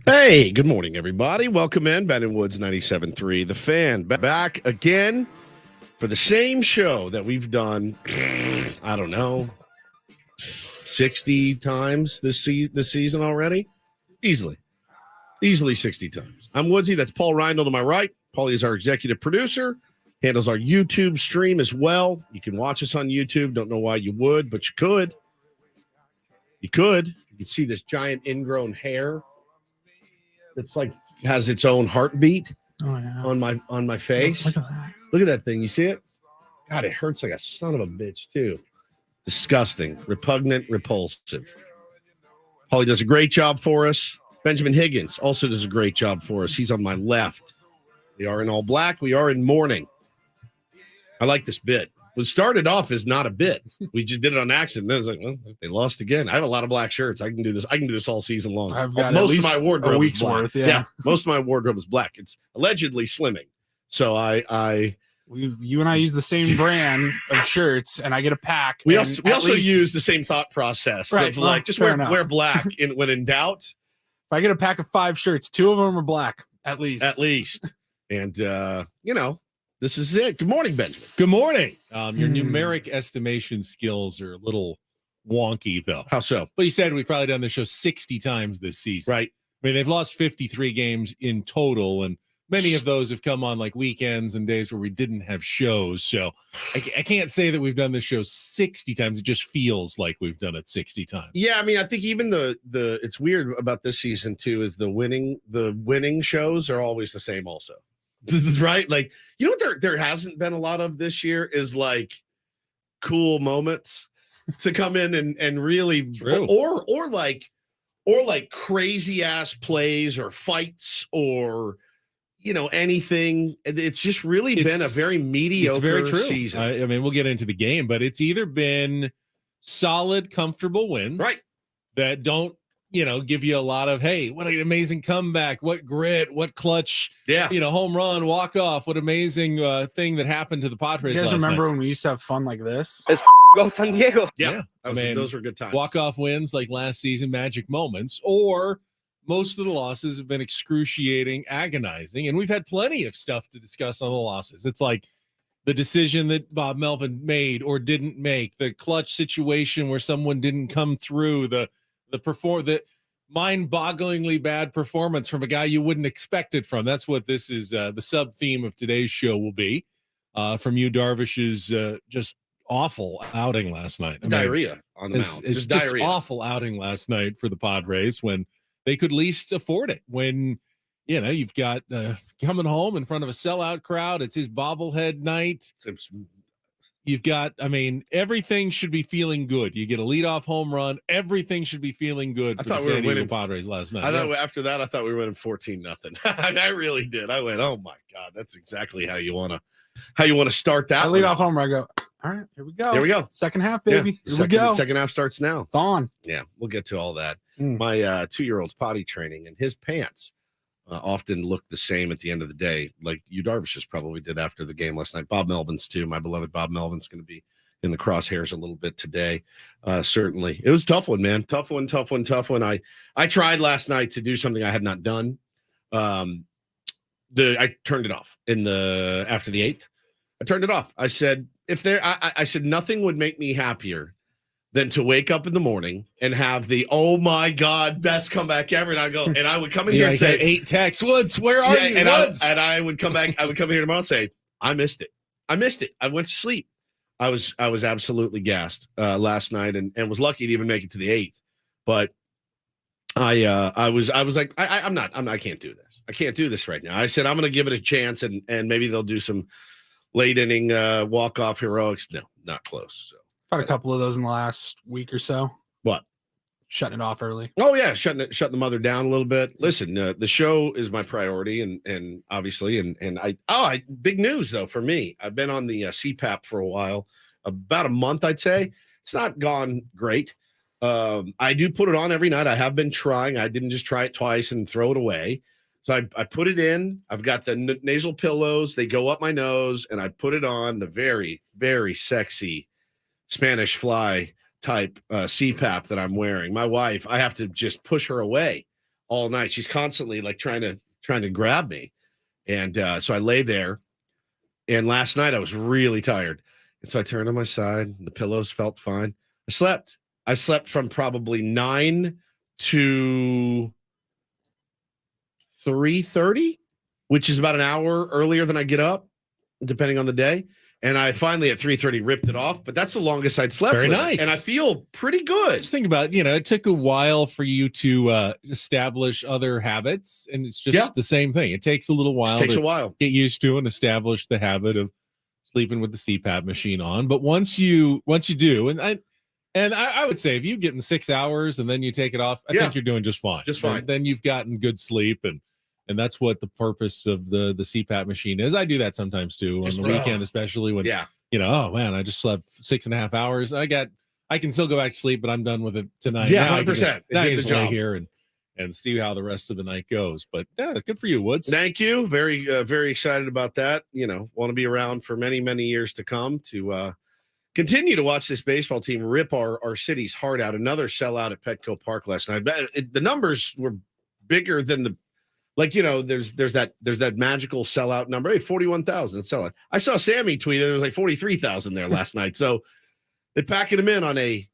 Hey, good morning, everybody. Welcome in. Ben and Woods 97.3, The Fan. Back again for the same show that we've done, I don't know, 60 times this season already. Easily 60 times. I'm Woodsy. That's Paul Reindl to my right. Paulie is our executive producer, handles our YouTube stream as well. You can watch us on YouTube. Don't know why you would, but you could. You can see this giant ingrown hair that's like has its own heartbeat on my face. Look at that. Look at that thing. You see it? God, it hurts like a son of a bitch, too. Disgusting, repugnant, repulsive. Paulie does a great job for us. Benjamin Higgins also does a great job for us. He's on my left. We are in all black. We are in mourning. I like this bit. It started off as not a bit. We just did it on accident. Then I was like, well, they lost again. I have a lot of black shirts. I can do this. I can do this all season long. I've got most of my wardrobe is black. Worth, yeah. Most of my wardrobe is black. It's allegedly slimming. So you and I use the same brand of shirts, and I get a pack. We also use the same thought process, right? Of like just wear black when in doubt. If I get a pack of 5 shirts, 2 of them are black at least. And this is it. Good morning, Benjamin. Good morning. Your numeric estimation skills are a little wonky, though. How so? Well, you said we've probably done the show 60 times this season. Right. I mean, they've lost 53 games in total, and many of those have come on like weekends and days where we didn't have shows. So I can't say that we've done this show 60 times. It just feels like we've done it 60 times. Yeah, I mean, I think even the it's weird about this season too is the winning shows are always the same also. Right? Like, you know what there hasn't been a lot of this year is like cool moments to come in and really True. or like crazy ass plays or fights or anything. It's just really been a very mediocre season. I mean, we'll get into the game, but it's either been solid, comfortable wins, right, that don't give you a lot of, hey, what an amazing comeback, what grit, what clutch, home run, walk off, what amazing thing that happened to the Padres. You guys last remember night. when we used to have fun like this? Let's go San Diego. Yeah. Those were good times. Walk-off wins like last season, magic moments, or most of the losses have been excruciating, agonizing, and we've had plenty of stuff to discuss on the losses. It's like the decision that Bob Melvin made or didn't make, the clutch situation where someone didn't come through, the mind-bogglingly bad performance from a guy you wouldn't expect it from. That's what this is. The sub-theme of today's show will be from Yu Darvish's just awful outing last night. Diarrhea on the mound. It's just awful outing last night for the Padres when they could least afford it. When you've got coming home in front of a sellout crowd, it's his bobblehead night. You've got, everything should be feeling good. You get a leadoff home run. Everything should be feeling good for the San Diego Padres last night. I thought after that, I thought we were winning 14-0. I really did. I went, oh my God, that's exactly how you want to start that. Leadoff home run. I go, all right, here we go. There we go. Second half, baby. Yeah, here we go. The second half starts now. It's on. Yeah, we'll get to all that. My 2-year-old's potty training, and his pants often look the same at the end of the day, like Yu Darvish's probably did after the game last night. Bob Melvin's too. My beloved Bob Melvin's going to be in the crosshairs a little bit today. Certainly, it was a tough one, man. Tough one. I tried last night to do something I had not done. I turned it off after the 8th. I turned it off. I said I said nothing would make me happier than to wake up in the morning and have the, oh my God, best comeback ever. And I would come in here and say 8 texts. Woods, where are you? And I would come back. I would come here tomorrow and say, I missed it. I went to sleep. I was absolutely gassed last night and was lucky to even make it to the 8th. But I was like, I can't do this. I can't do this right now. I said, I'm going to give it a chance and maybe they'll do some late inning walk-off heroics. No, not close. So. Had a couple of those in the last week or so. What? Shutting it off early. Oh yeah, shutting the mother down a little bit. Listen, the show is my priority, and obviously, and I big news though for me. I've been on the CPAP for a while, about a month, I'd say. It's not gone great. I do put it on every night. I have been trying. I didn't just try it twice and throw it away. So I put it in. I've got the nasal pillows. They go up my nose, and I put it on the very, very sexy Spanish fly type CPAP that I'm wearing. My wife, I have to just push her away all night. She's constantly like trying to grab me. And so I lay there. And last night I was really tired. And so I turned on my side. The pillows felt fine. I slept from probably 9 to 3:30, which is about an hour earlier than I get up, depending on the day. And I finally at 3:30 ripped it off, but that's the longest I'd slept. Very with nice. it. And I feel pretty good. Just think about, it took a while for you to establish other habits, and it's just the same thing. It takes a little while to get used to and establish the habit of sleeping with the CPAP machine on. But once you do, and I would say if you get in 6 hours and then you take it off, I think you're doing just fine. Just fine. And then you've gotten good sleep, and that's what the purpose of the CPAP machine is. I do that sometimes too on the weekend, especially when, oh man, I just slept 6.5 hours. I can still go back to sleep, but I'm done with it tonight. Yeah, now 100%. I can just lay here and see how the rest of the night goes. But yeah, good for you, Woods. Thank you. Very, very excited about that. Want to be around for many, many years to come to continue to watch this baseball team rip our city's heart out. Another sellout at Petco Park last night. The numbers were bigger than there's that magical sellout number. Hey, 41,000 sellout. I saw Sammy tweet it was like 43,000 there last night. So they're packing them in on a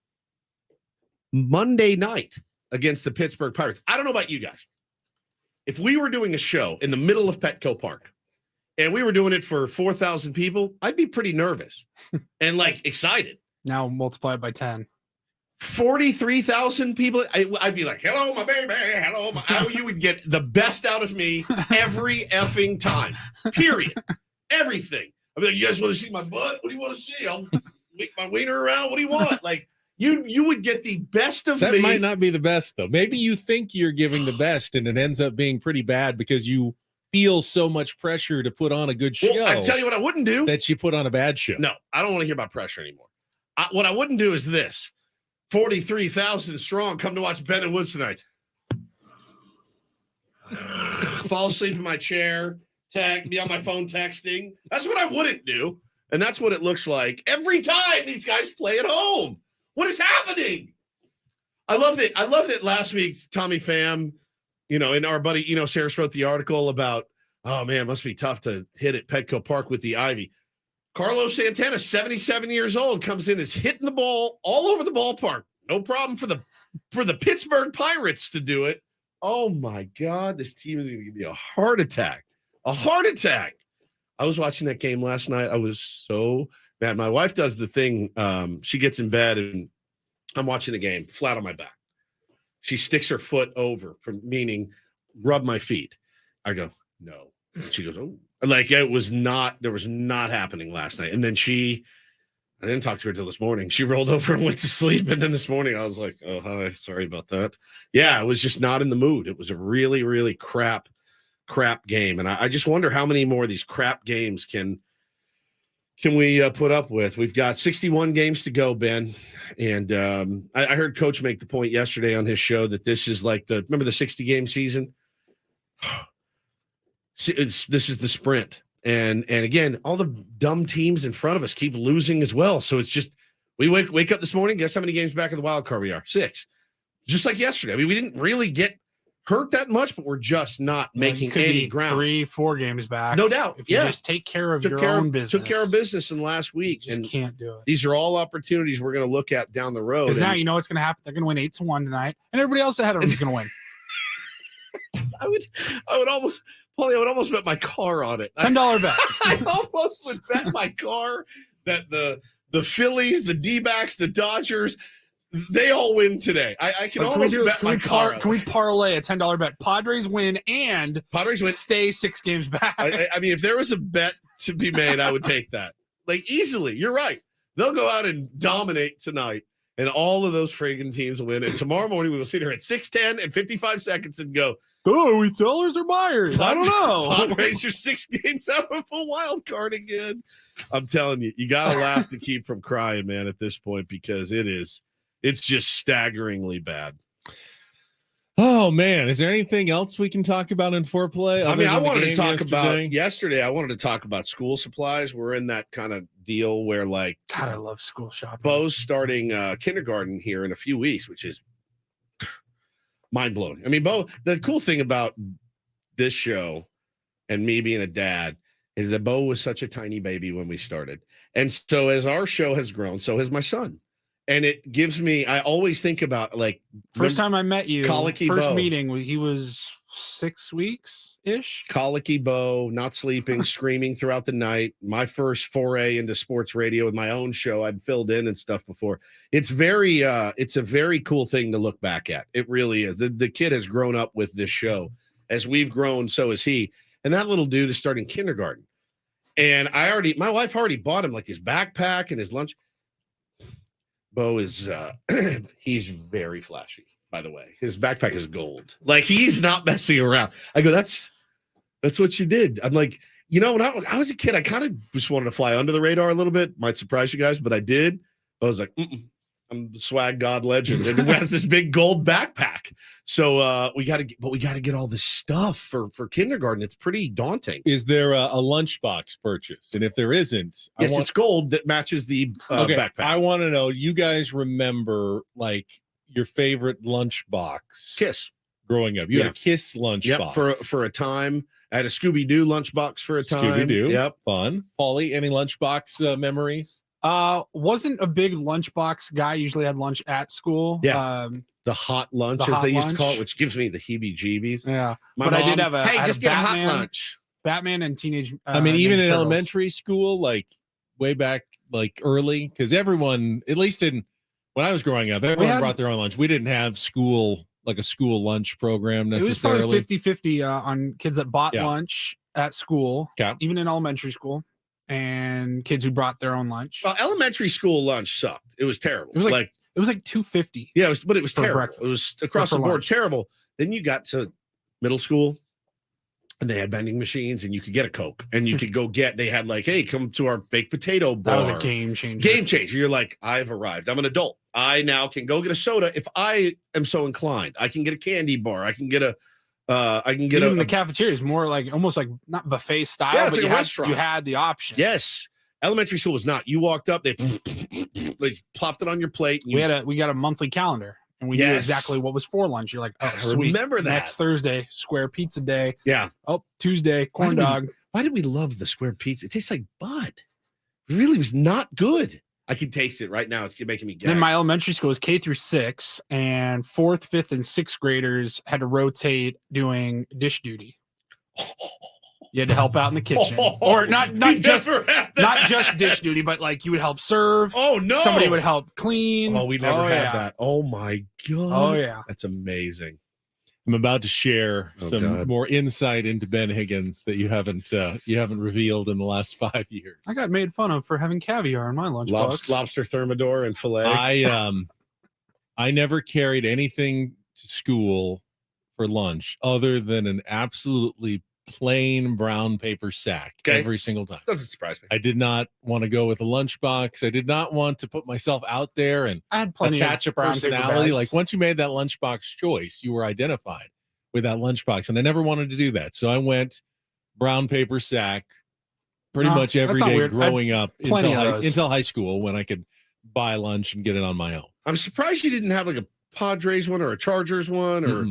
Monday night against the Pittsburgh Pirates. I don't know about you guys. If we were doing a show in the middle of Petco Park and we were doing it for 4,000 people, I'd be pretty nervous and excited. Now multiply it by 10. 43,000 people. I'd be like, hello, my baby. Hello, you would get the best out of me every effing time. Period. Everything. I'd be like, you guys want to see my butt? What do you want to see? I'll make my wiener around. What do you want? You would get the best of me. That might not be the best, though. Maybe you think you're giving the best, and it ends up being pretty bad because you feel so much pressure to put on a good show. Well, I tell you what I wouldn't do. That you put on a bad show. No, I don't want to hear about pressure anymore. What I wouldn't do is this. 43,000 strong. Come to watch Ben and Woods tonight. Fall asleep in my chair. Be on my phone texting. That's what I wouldn't do. And that's what it looks like every time these guys play at home. What is happening? I love that last week, Tommy Pham, and our buddy, Sarah wrote the article about, oh man, it must be tough to hit at Petco Park with the Ivy. Carlos Santana, 77 years old, comes in, is hitting the ball all over the ballpark. No problem for the Pittsburgh Pirates to do it. Oh my God, this team is going to give me a heart attack. A heart attack. I was watching that game last night. I was so mad. My wife does the thing. She gets in bed and I'm watching the game flat on my back. She sticks her foot over, meaning rub my feet. I go, no. And she goes, oh. There was not happening last night. And then I didn't talk to her till this morning. She rolled over and went to sleep. And then this morning I was like, oh, hi, sorry about that. Yeah, I was just not in the mood. It was a really, really crap game. And I just wonder how many more of these crap games can we put up with. We've got 61 games to go, Ben. And I heard Coach make the point yesterday on his show that this is remember the 60-game season? This is the sprint. And again, all the dumb teams in front of us keep losing as well. So it's just, we wake up this morning, guess how many games back of the wild card we are? 6. Just like yesterday. I mean, we didn't really get hurt that much, but we're just not making any ground. 3-4 games back. No doubt. If you just take care of your own business. Took care of business in last week. You just can't do it. These are all opportunities we're going to look at down the road. Because now you know what's going to happen. They're going to win 8-1 tonight. And everybody else ahead of them is going to win. I would almost bet my car on it. $10 bet. I almost would bet my car that the Phillies, the D-backs, the Dodgers, they all win today. I can almost bet my car. Can we parlay a $10 bet? Padres win and stay 6 games back. I mean, if there was a bet to be made, I would take that. Easily. You're right. They'll go out and dominate tonight. And all of those friggin' teams will win. And tomorrow morning, we will sit here at 6:10 and 55 seconds and go, oh, are we sellers or buyers? I don't know. Padres are 6 games out of a wild card again. I'm telling you, you got to laugh to keep from crying, man, at this point, because it's just staggeringly bad. Oh, man. Is there anything else we can talk about in foreplay? I mean, I wanted to talk about yesterday. I wanted to talk about school supplies. We're in that kind of deal where, God, I love school shopping. Bo's starting kindergarten here in a few weeks, which is mind blowing. I mean, Bo, the cool thing about this show and me being a dad is that Bo was such a tiny baby when we started. And so as our show has grown, so has my son. And it gives me, I always think about like first time I met you, Colicky first Bo. meeting, he was 6 weeks ish. Colicky Bo, not sleeping, screaming throughout the night. My first foray into sports radio with my own show. I'd filled in and stuff before. It's a very cool thing to look back at. It really is. The kid has grown up with this show. As we've grown, so has he. And that little dude is starting kindergarten. And my wife already bought him like his backpack and his lunch. Bo is he's very flashy, by the way. His backpack is gold. Like, he's not messing around. I go, that's what you did. I'm like, when I was a kid, I kind of just wanted to fly under the radar a little bit. Might surprise you guys, but I did. I was like, I'm the swag god legend, and it has this big gold backpack. So we got to get all this stuff for kindergarten. It's pretty daunting. Is there a lunchbox purchase? And if there isn't, yes, it's gold that matches the backpack. I want to know. You guys remember like your favorite lunchbox? Kiss. Growing up, you had a Kiss lunchbox. Yep, for a time. I had a Scooby-Doo lunchbox for a time. Scooby-Doo. Yep, fun. Paulie, any lunchbox memories? Wasn't a big lunchbox guy. Usually had lunch at school. Yeah. The hot lunch, as they used to call it, which gives me the heebie-jeebies. Yeah. But I did have hey, just get a hot lunch. Batman and Teenage. I mean, even in Turtles. elementary school, like way back, like early, because everyone, at least when I was growing up, everyone brought their own lunch. We didn't have a school lunch program necessarily. It was probably 50-50 on kids that bought lunch at school, even in elementary school, and kids who brought their own lunch. Well, elementary school lunch sucked. It was terrible. It was like $2.50. Yeah, but it was terrible. Breakfast. It was across the board lunch. terrible. Then you got to middle school, and they had vending machines, and you could get a Coke, and you could go get. They had like, hey, come to our baked potato bar. That was a game changer. Game changer. You're like, I've arrived. I'm an adult. I now can go get a soda if I am so inclined. I can get a candy bar. I can get a. Even the cafeteria is more like almost like not buffet style, yeah, but like you had the option. Yes. Elementary school was not. You walked up, they plopped it on your plate. And we got a monthly calendar, and we knew exactly what was for lunch. You're like, oh, sweet. Remember that next Thursday, square pizza day. Yeah. Oh, Tuesday, corn dog. Why did we love the square pizza? It tastes like Bud. It really was not good. I can taste it right now. It's making me gag. Then my elementary school was K through 6, and 4th, 5th, and 6th graders had to rotate doing dish duty. You had to help out in the kitchen, or not just dish duty, but like you would help serve. Oh no! Somebody would help clean. Oh, we never had that. Oh my god! Oh yeah, that's amazing. I'm about to share some more insight into Ben Higgins that you haven't revealed in the last 5 years. I got made fun of for having caviar in my lunchbox. Lobster thermidor and filet. I never carried anything to school for lunch other than an absolutely plain brown paper sack every single time. Doesn't surprise me. I did not want to go with a lunchbox. I did not want to put myself out there and I had plenty attach a brown paper personality. bags. Like once you made that lunchbox choice, you were identified with that lunchbox, and I never wanted to do that. So I went brown paper sack pretty much every day growing up until high school when I could buy lunch and get it on my own. I'm surprised you didn't have like a Padres one or a Chargers one or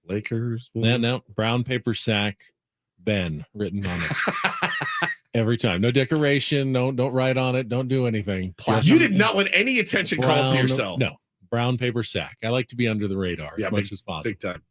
Lakers one. No, brown paper sack. Ben written on it every time. No decoration. Don't write on it. Don't do anything. You did not want any attention called to yourself. No, brown paper sack. I like to be under the radar as much as possible. Big time.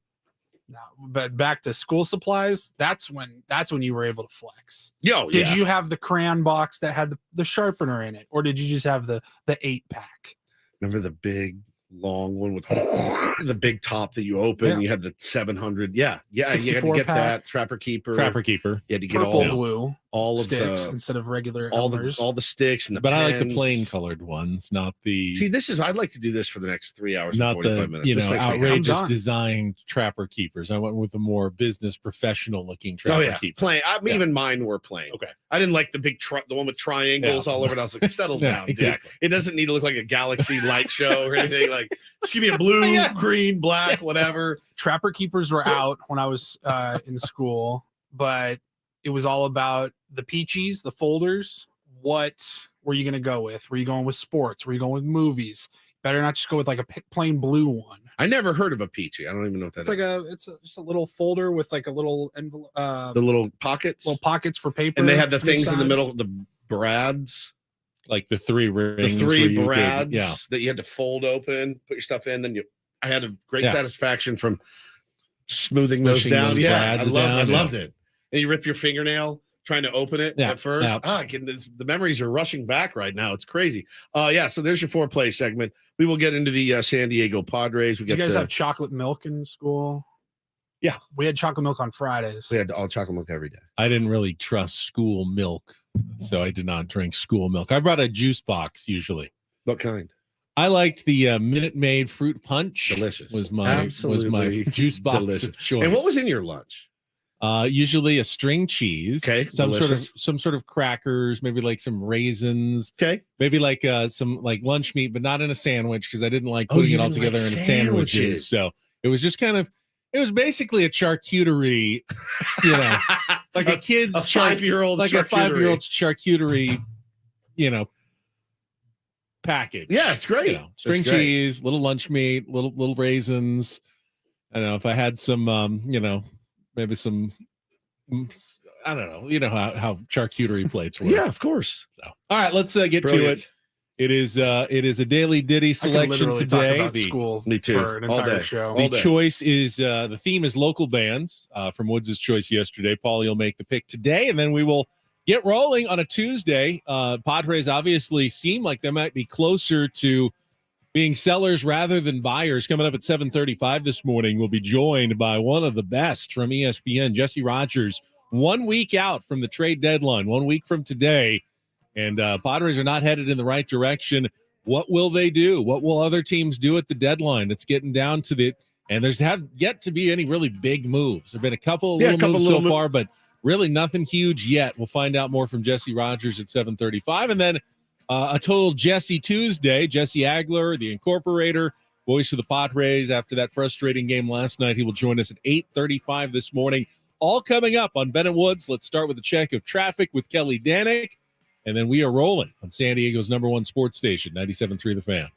No, but back to school supplies. That's when you were able to flex. Did you have the crayon box that had the sharpener in it, or did you just have the 8-pack? Remember the big long one with the big top that you open? You had the 700. You had to get that Trapper Keeper. You had to get all of sticks the instead of regular all the sticks and the but pens. I like the plain colored ones, not the I'd like to do this for the next 3 hours not and 45 the minutes. Outrageous designed Trapper Keepers. I went with the more business professional looking Trapper Keepers. Plain. Even mine were plain. Okay. I didn't like the big the one with triangles all over it. I was like, settle down. Exactly. Dude. It doesn't need to look like a galaxy light show or anything. Like, just give me a blue, green, black, whatever. Trapper Keepers were out when I was in school, but it was all about the peachies, the folders. What were you going to go with? Were you going with sports? Were you going with movies? Better not just go with like a plain blue one. I never heard of a peachy. I don't even know what that is. Just a little folder with like a little envelope. The little pockets for paper. And they had the things in the middle, the brads. Like the three rings. The three brads that you had to fold open, put your stuff in. Then I had a great satisfaction from smoothing those down. I loved it. And you rip your fingernail trying to open it at first. The memories are rushing back right now. It's crazy. So there's your foreplay segment. We will get into the San Diego Padres. Did you guys have chocolate milk in school? Yeah. We had chocolate milk on Fridays. We had all chocolate milk every day. I didn't really trust school milk, so I did not drink school milk. I brought a juice box usually. What kind? I liked the Minute Maid fruit punch. Delicious. Was my juice box of choice. And what was in your lunch? Usually a string cheese. Okay. Some sort of crackers, maybe like some raisins. Okay. Maybe like some like lunch meat, but not in a sandwich because I didn't like putting it all together in sandwiches. So it was just kind of. It was basically a charcuterie, like a kid's a 5-year-old, like charcuterie. A 5-year-old charcuterie, package. Yeah, it's great. String cheese, little lunch meat, little raisins. I don't know if I had some, maybe some. I don't know. You know how charcuterie plates work. Yeah, of course. So, all right, let's get to it. It is a daily ditty selection today. Me too. For an entire show. The choice is the theme is local bands from Woods' choice yesterday. Paulie will make the pick today, and then we will get rolling on a Tuesday. Padres obviously seem like they might be closer to being sellers rather than buyers. Coming up at 7:35 this morning, we'll be joined by one of the best from ESPN, Jesse Rogers. 1 week out from the trade deadline, 1 week from today. And Padres are not headed in the right direction. What will they do? What will other teams do at the deadline? It's getting down to and there's yet to be any really big moves. There have been a couple moves so far, but really nothing huge yet. We'll find out more from Jesse Rogers at 7:35. And then a total Jesse Tuesday. Jesse Agler, the incorporator, voice of the Padres after that frustrating game last night. He will join us at 8:35 this morning. All coming up on Ben and Woods. Let's start with a check of traffic with Kelly Danick. And then we are rolling on San Diego's #1 sports station, 97.3 The Fan.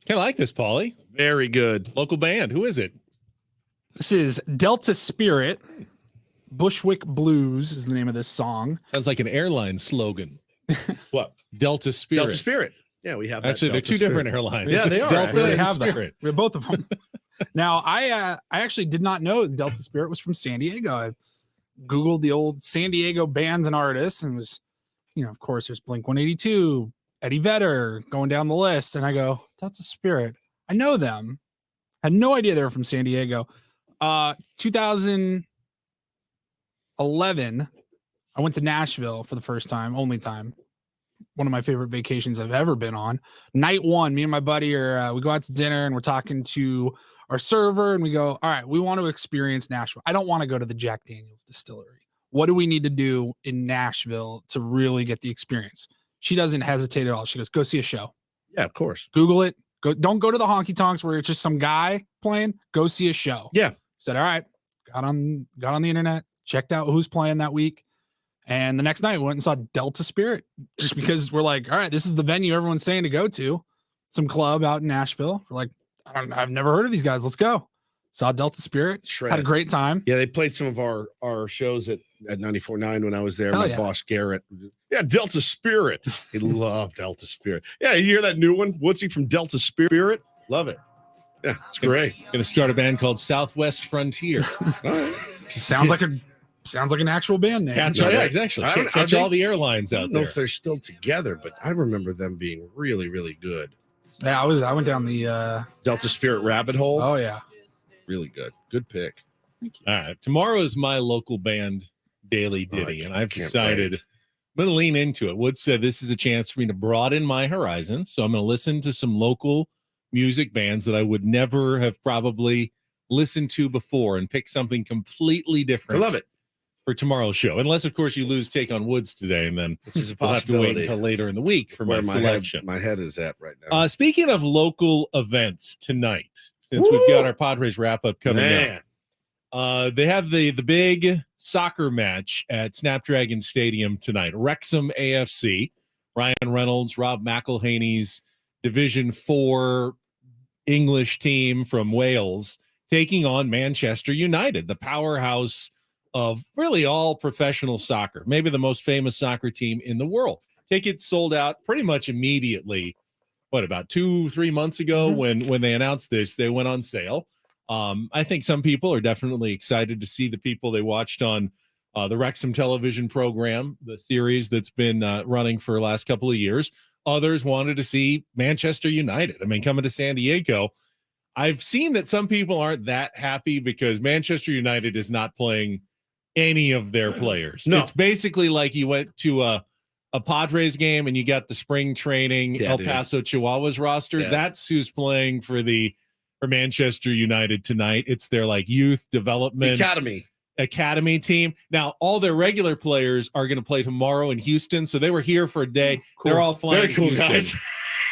Kind of like this, Paulie. Very good. Local band. Who is it? This is Delta Spirit. Bushwick Blues is the name of this song. Sounds like an airline slogan. What? Delta Spirit. Delta Spirit. Yeah, we have that. Actually, they're two different airlines. Yeah, they It's are. Delta We and have that. Spirit. We have both of them. Now, I actually did not know Delta Spirit was from San Diego. I Googled the old San Diego bands and artists, and was, of course, there's Blink 182, Eddie Vedder going down the list. And I go, Delta Spirit. I know them. Had no idea they were from San Diego. 2011, I went to Nashville for the first time, only time. One of my favorite vacations I've ever been on. Night one, me and my buddy we go out to dinner and we're talking to our server and we go, all right, we want to experience Nashville. I don't want to go to the Jack Daniel's distillery. What do we need to do in Nashville to really get the experience? She doesn't hesitate at all. She goes, go see a show. Yeah, of course. Google it. Don't go to the honky tonks where it's just some guy playing. Go see a show. Yeah. Said, all right, got on the internet, checked out who's playing that week. And the next night we went and saw Delta Spirit just because we're like, all right, this is the venue everyone's saying to go to, some club out in Nashville. We're like, I've never heard of these guys. Let's go. Saw Delta Spirit. Had a great time. Yeah, they played some of our shows at 94.9 when I was there. Hell My yeah. boss, Garrett. Yeah, Delta Spirit. He loved Delta Spirit. Yeah, you hear that new one? Woodsy from Delta Spirit? Love it. Yeah, it's great. Going to start a band called Southwest Frontier. All right. Sounds like an actual band name. Catch, No, yeah, they- exactly. I don't- Catch are all they- the airlines I out don't know there. if they're still together, but I remember them being really, really good. Yeah, I went down the Delta Spirit Rabbit Hole. oh yeah. Really good. Good pick. All right. Tomorrow is my local band daily Oh, I ditty, and I've can't decided wait. I'm going to lean into it. Wood said this is a chance for me to broaden my horizons. So I'm going to listen to some local music bands that I would never have probably listened to before and pick something completely I different. love it. For tomorrow's show. Unless, of course, you lose take on Woods today, and then Which is a we'll have to wait possibility. until later in the week for my Where selection. my head is at right now. Speaking of local events tonight, since we've got our Padres wrap-up coming up. They have the big soccer match at Snapdragon Stadium tonight. Wrexham AFC, Ryan Reynolds, Rob McElhaney's Division 4 English team from Wales, taking on Manchester United, the powerhouse of really all professional soccer, maybe the most famous soccer team in the world. Tickets sold out pretty much immediately. About 2-3 months ago when they announced this, they went on sale. I think some people are definitely excited to see the people they watched on the Wrexham television program, the series that's been running for the last couple of years. Others wanted to see Manchester United. I mean, coming to San Diego, I've seen that some people aren't that happy because Manchester United is not playing any of their players. No. It's basically like you went to a Padres game and you got the spring training El Paso Chihuahuas roster. Yeah. That's who's playing for Manchester United tonight. It's their like youth development academy team. Now all their regular players are going to play tomorrow in Houston. So they were here for a day. Cool. They're all flying Very cool, to Houston guys.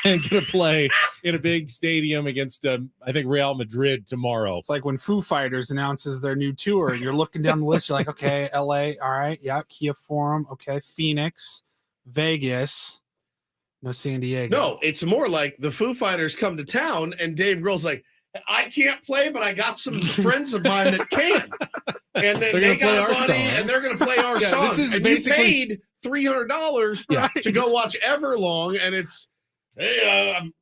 and going to play in a big stadium against I think Real Madrid tomorrow. It's like when Foo Fighters announces their new tour and you're looking down the list, you're like, okay, LA, all right, yeah, Kia Forum, okay, Phoenix, Vegas, no San Diego. No, it's more like the Foo Fighters come to town and Dave Grohl's like, I can't play, but I got some friends of mine that can. And then They're they gonna play got our money songs. and they're going to play our Yeah, songs. this is and basically- you paid $300 to go watch Everlong, and it's, hey, I'm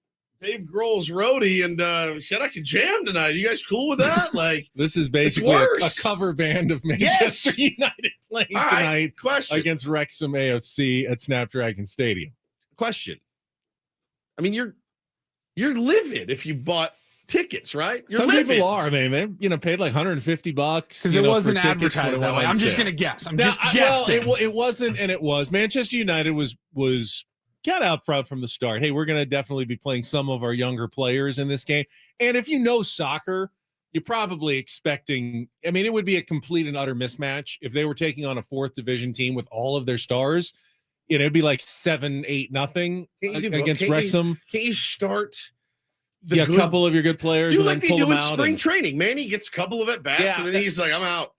Dave Grohl's roadie, and said I could jam tonight. You guys cool with that? Like, This is basically a worse. cover band of Manchester United playing all right, tonight question. against Wrexham AFC at Snapdragon Stadium. Question. I mean, you're livid if you bought tickets, right? You're Some livid. people are. I mean, they paid like $150 because it wasn't advertised that way. I'm just going gonna guess. I'm Now, just guessing. Well, it wasn't, and it was. Manchester United was got out front from the start. Hey, we're going to definitely be playing some of our younger players in this game. And if you know soccer, you're probably expecting. I mean, it would be a complete and utter mismatch if they were taking on a fourth division team with all of their stars. It'd be like 7-8 nothing against Wrexham. Can't you start A couple of your good players do and like then they pull do them in out. spring training? Manny gets a couple of at bats, Yeah, and then he's like, I'm out.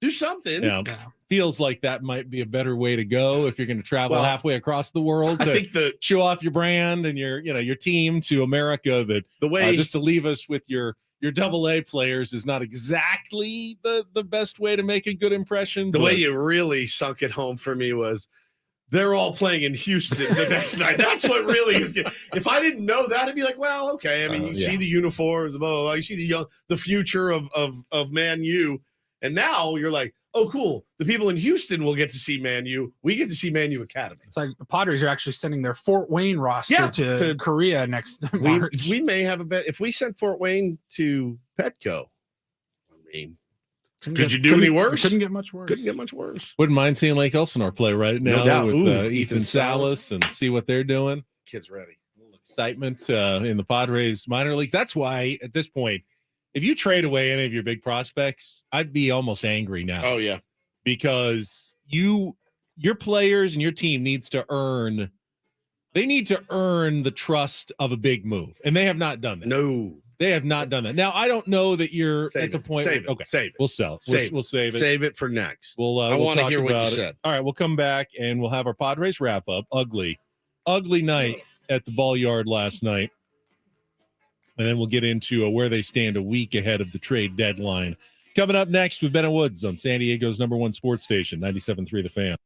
Do something. Yeah. Feels like that might be a better way to go if you're going to travel halfway across the world to I think show off your brand and your team to America. That the way just to leave us with your AA players is not exactly the best way to make a good impression. The way you really sunk it home for me was they're all playing in Houston the next night. That's what really is good. If I didn't know that, I'd be like, well, okay. I mean, you see the uniforms, blah, blah, blah. You see the future of Man U. And now you're like, oh, cool. The people in Houston will get to see Man U. We get to see Man U Academy. It's like the Padres are actually sending their Fort Wayne roster to Korea next March. We may have a bet. If we sent Fort Wayne to Petco, I mean, could you do any worse? Couldn't get much worse. Couldn't get much worse. Wouldn't mind seeing Lake Elsinore play right now No doubt. with Ethan Salas and see what they're doing. Kid's ready. A little excitement in the Padres minor leagues. That's why at this point, if you trade away any of your big prospects, I'd be almost angry now. Oh, yeah. Because your players and your team needs to earn the trust of a big move. And they have not done that. No. They have not done that. Now, I don't know that you're at the point. Save it. Okay. Save it. We'll sell it. We'll save it. Save it for next. I want we'll to hear what you said. All right. We'll come back and we'll have our Padres wrap up. Ugly night at the ball yard last night. And then we'll get into where they stand a week ahead of the trade deadline. Coming up next with Ben Woods on San Diego's #1 sports station, 97.3 The Fan.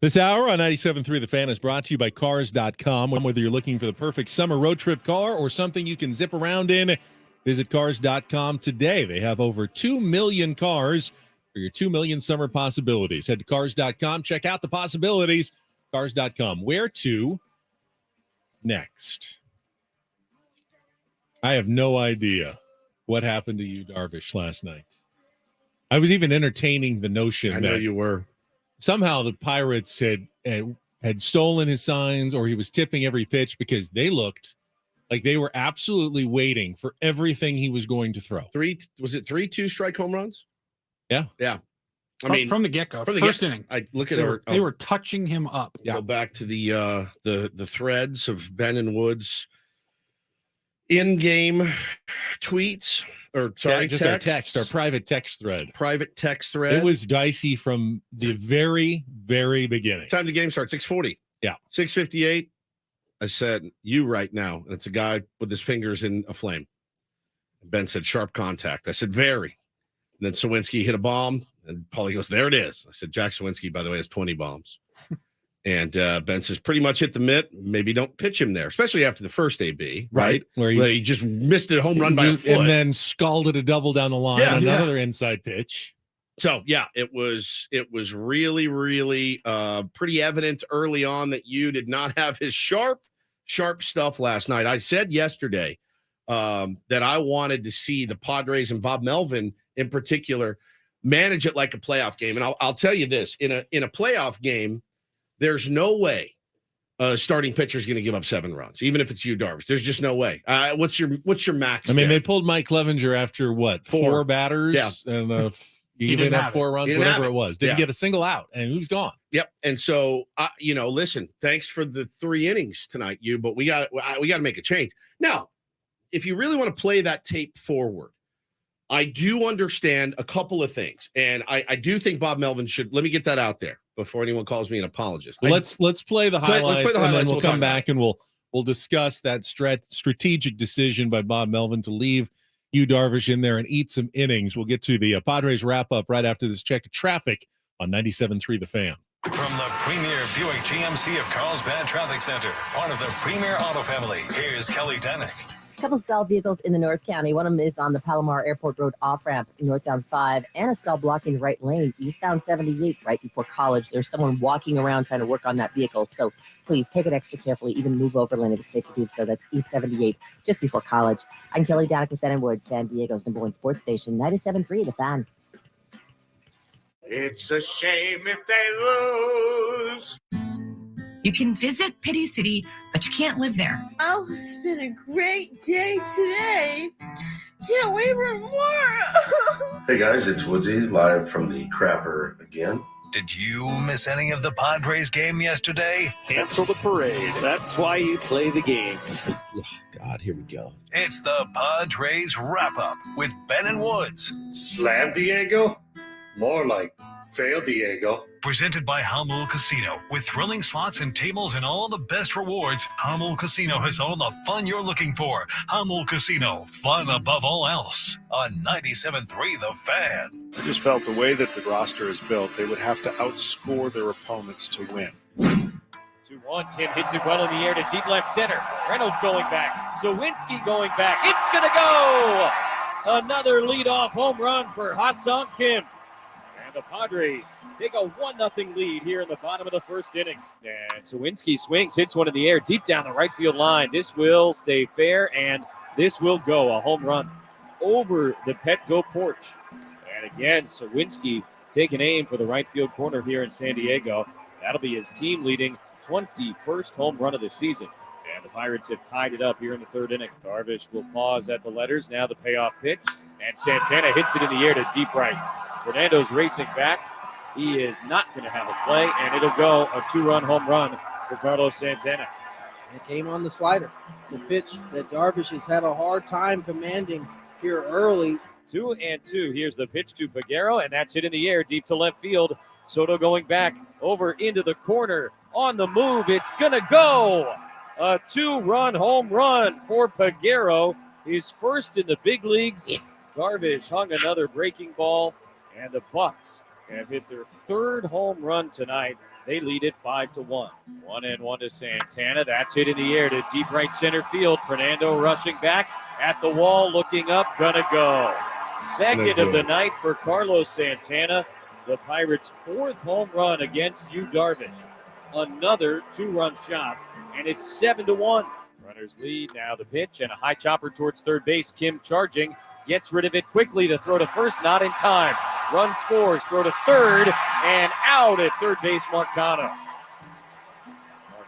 This hour on 97.3 The Fan is brought to you by Cars.com. Whether you're looking for the perfect summer road trip car or something you can zip around in, visit Cars.com today. They have over 2 million cars for your 2 million summer possibilities. Head to Cars.com. Check out the possibilities. Cars.com. Where to next? I have no idea what happened to you, Darvish, last night. I was even entertaining the notion I know that you were. Somehow the Pirates had stolen his signs, or he was tipping every pitch, because they looked like they were absolutely waiting for everything he was going to throw. Was it 3 2-strike home runs? Yeah. I mean, from the get-go, first inning. I look at they were touching him up. Go back to the threads of Ben and Woods in-game tweets, or sorry, just our private text thread. It was dicey from the very, very beginning. Time the game starts, 6:40. Yeah. 6:58. I said, you right now. And it's a guy with his fingers in a flame. Ben said, sharp contact. I said, very. And then Sawinski hit a bomb. And Paulie goes, there it is. I said, Jack Sawinski, by the way, has 20 bombs. And Ben says, pretty much hit the mitt. Maybe don't pitch him there, especially after the first AB, right? Where he just missed a home run by a foot. And then scalded a double down the line on another inside pitch. So, yeah, it was really, really pretty evident early on that you did not have his sharp stuff last night. I said yesterday that I wanted to see the Padres and Bob Melvin in particular manage it like a playoff game. And I'll tell you this, in a playoff game, there's no way a starting pitcher is going to give up 7 runs, even if it's you, Darvish. There's just no way. What's your max? I mean, there? they pulled Mike Clevenger after what? 4 batters? Yeah. And he didn't have 4 runs, whatever it was. Didn't get a single out, and he was gone. Yep. And so, listen, thanks for the 3 innings tonight, but we got to make a change. Now, if you really want to play that tape forward, I do understand a couple of things. And I do think Bob Melvin should, let me get that out there before anyone calls me an apologist. Well, let's play the highlights, and then we'll come back and we'll discuss that strategic decision by Bob Melvin to leave you, Darvish, in there and eat some innings. We'll get to the Padres wrap-up right after this check of traffic on 97.3 The Fan. From the premier Buick GMC of Carlsbad Traffic Center, part of the Premier Auto family, here's Kelly Danick. Couple stalled vehicles in the North County. One of them is on the Palomar Airport Road off-ramp, northbound 5, and a stall blocking the right lane, eastbound 78, right before College. There's someone walking around trying to work on that vehicle, so please take it extra carefully, even move over lane if it's safe to do so. That's East 78, just before College. I'm Kelly Danick with Ben & Wood, San Diego's #1 sports station, 97.3 The Fan. It's a shame if they lose. You can visit Pity City, but you can't live there. Oh, it's been a great day today. Can't wait for more. Hey guys, it's Woodsy, live from the Crapper again. Did you miss any of the Padres game yesterday? Cancel the parade. That's why you play the games. Oh, God, here we go. It's the Padres wrap-up with Ben and Woods. Slam Diego? More like fail Diego. Presented by Hamel Casino. With thrilling slots and tables and all the best rewards, Hamel Casino has all the fun you're looking for. Hamel Casino, fun above all else. On 97.3 The Fan. I just felt the way that the roster is built, they would have to outscore their opponents to win. 2-1, Kim hits it well in the air to deep left center. Reynolds going back. Zawinski going back. It's going to go! Another leadoff home run for Ha-Seong Kim. The Padres take a 1-0 lead here in the bottom of the first inning. And Sawinski swings, hits one in the air deep down the right field line. This will stay fair, and this will go. A home run over the Petco porch. And again, Sawinski taking aim for the right field corner here in San Diego. That'll be his team-leading 21st home run of the season. And the Pirates have tied it up here in the third inning. Darvish will pause at the letters. Now the payoff pitch. And Santana hits it in the air to deep right. Fernando's racing back. He is not going to have a play, and it'll go a 2-run home run for Carlos Santana. It came on the slider. It's a pitch that Darvish has had a hard time commanding here early. 2-2. Here's the pitch to Peguero, and that's hit in the air deep to left field. Soto going back over into the corner. On the move, it's going to go. A 2-run home run for Peguero. His first in the big leagues. Darvish hung another breaking ball. And the Bucks have hit their third home run tonight. They lead it 5-1. 1-1 to Santana. That's hit in the air to deep right center field. Fernando rushing back at the wall, looking up, gonna go. Second of the night for Carlos Santana. The Pirates' fourth home run against Yu Darvish. Another 2-run shot, and it's 7-1. Runners lead. Now the pitch and a high chopper towards third base. Kim charging, gets rid of it quickly. The throw to first, not in time. Run scores, throw to third, and out at third base, Marcano.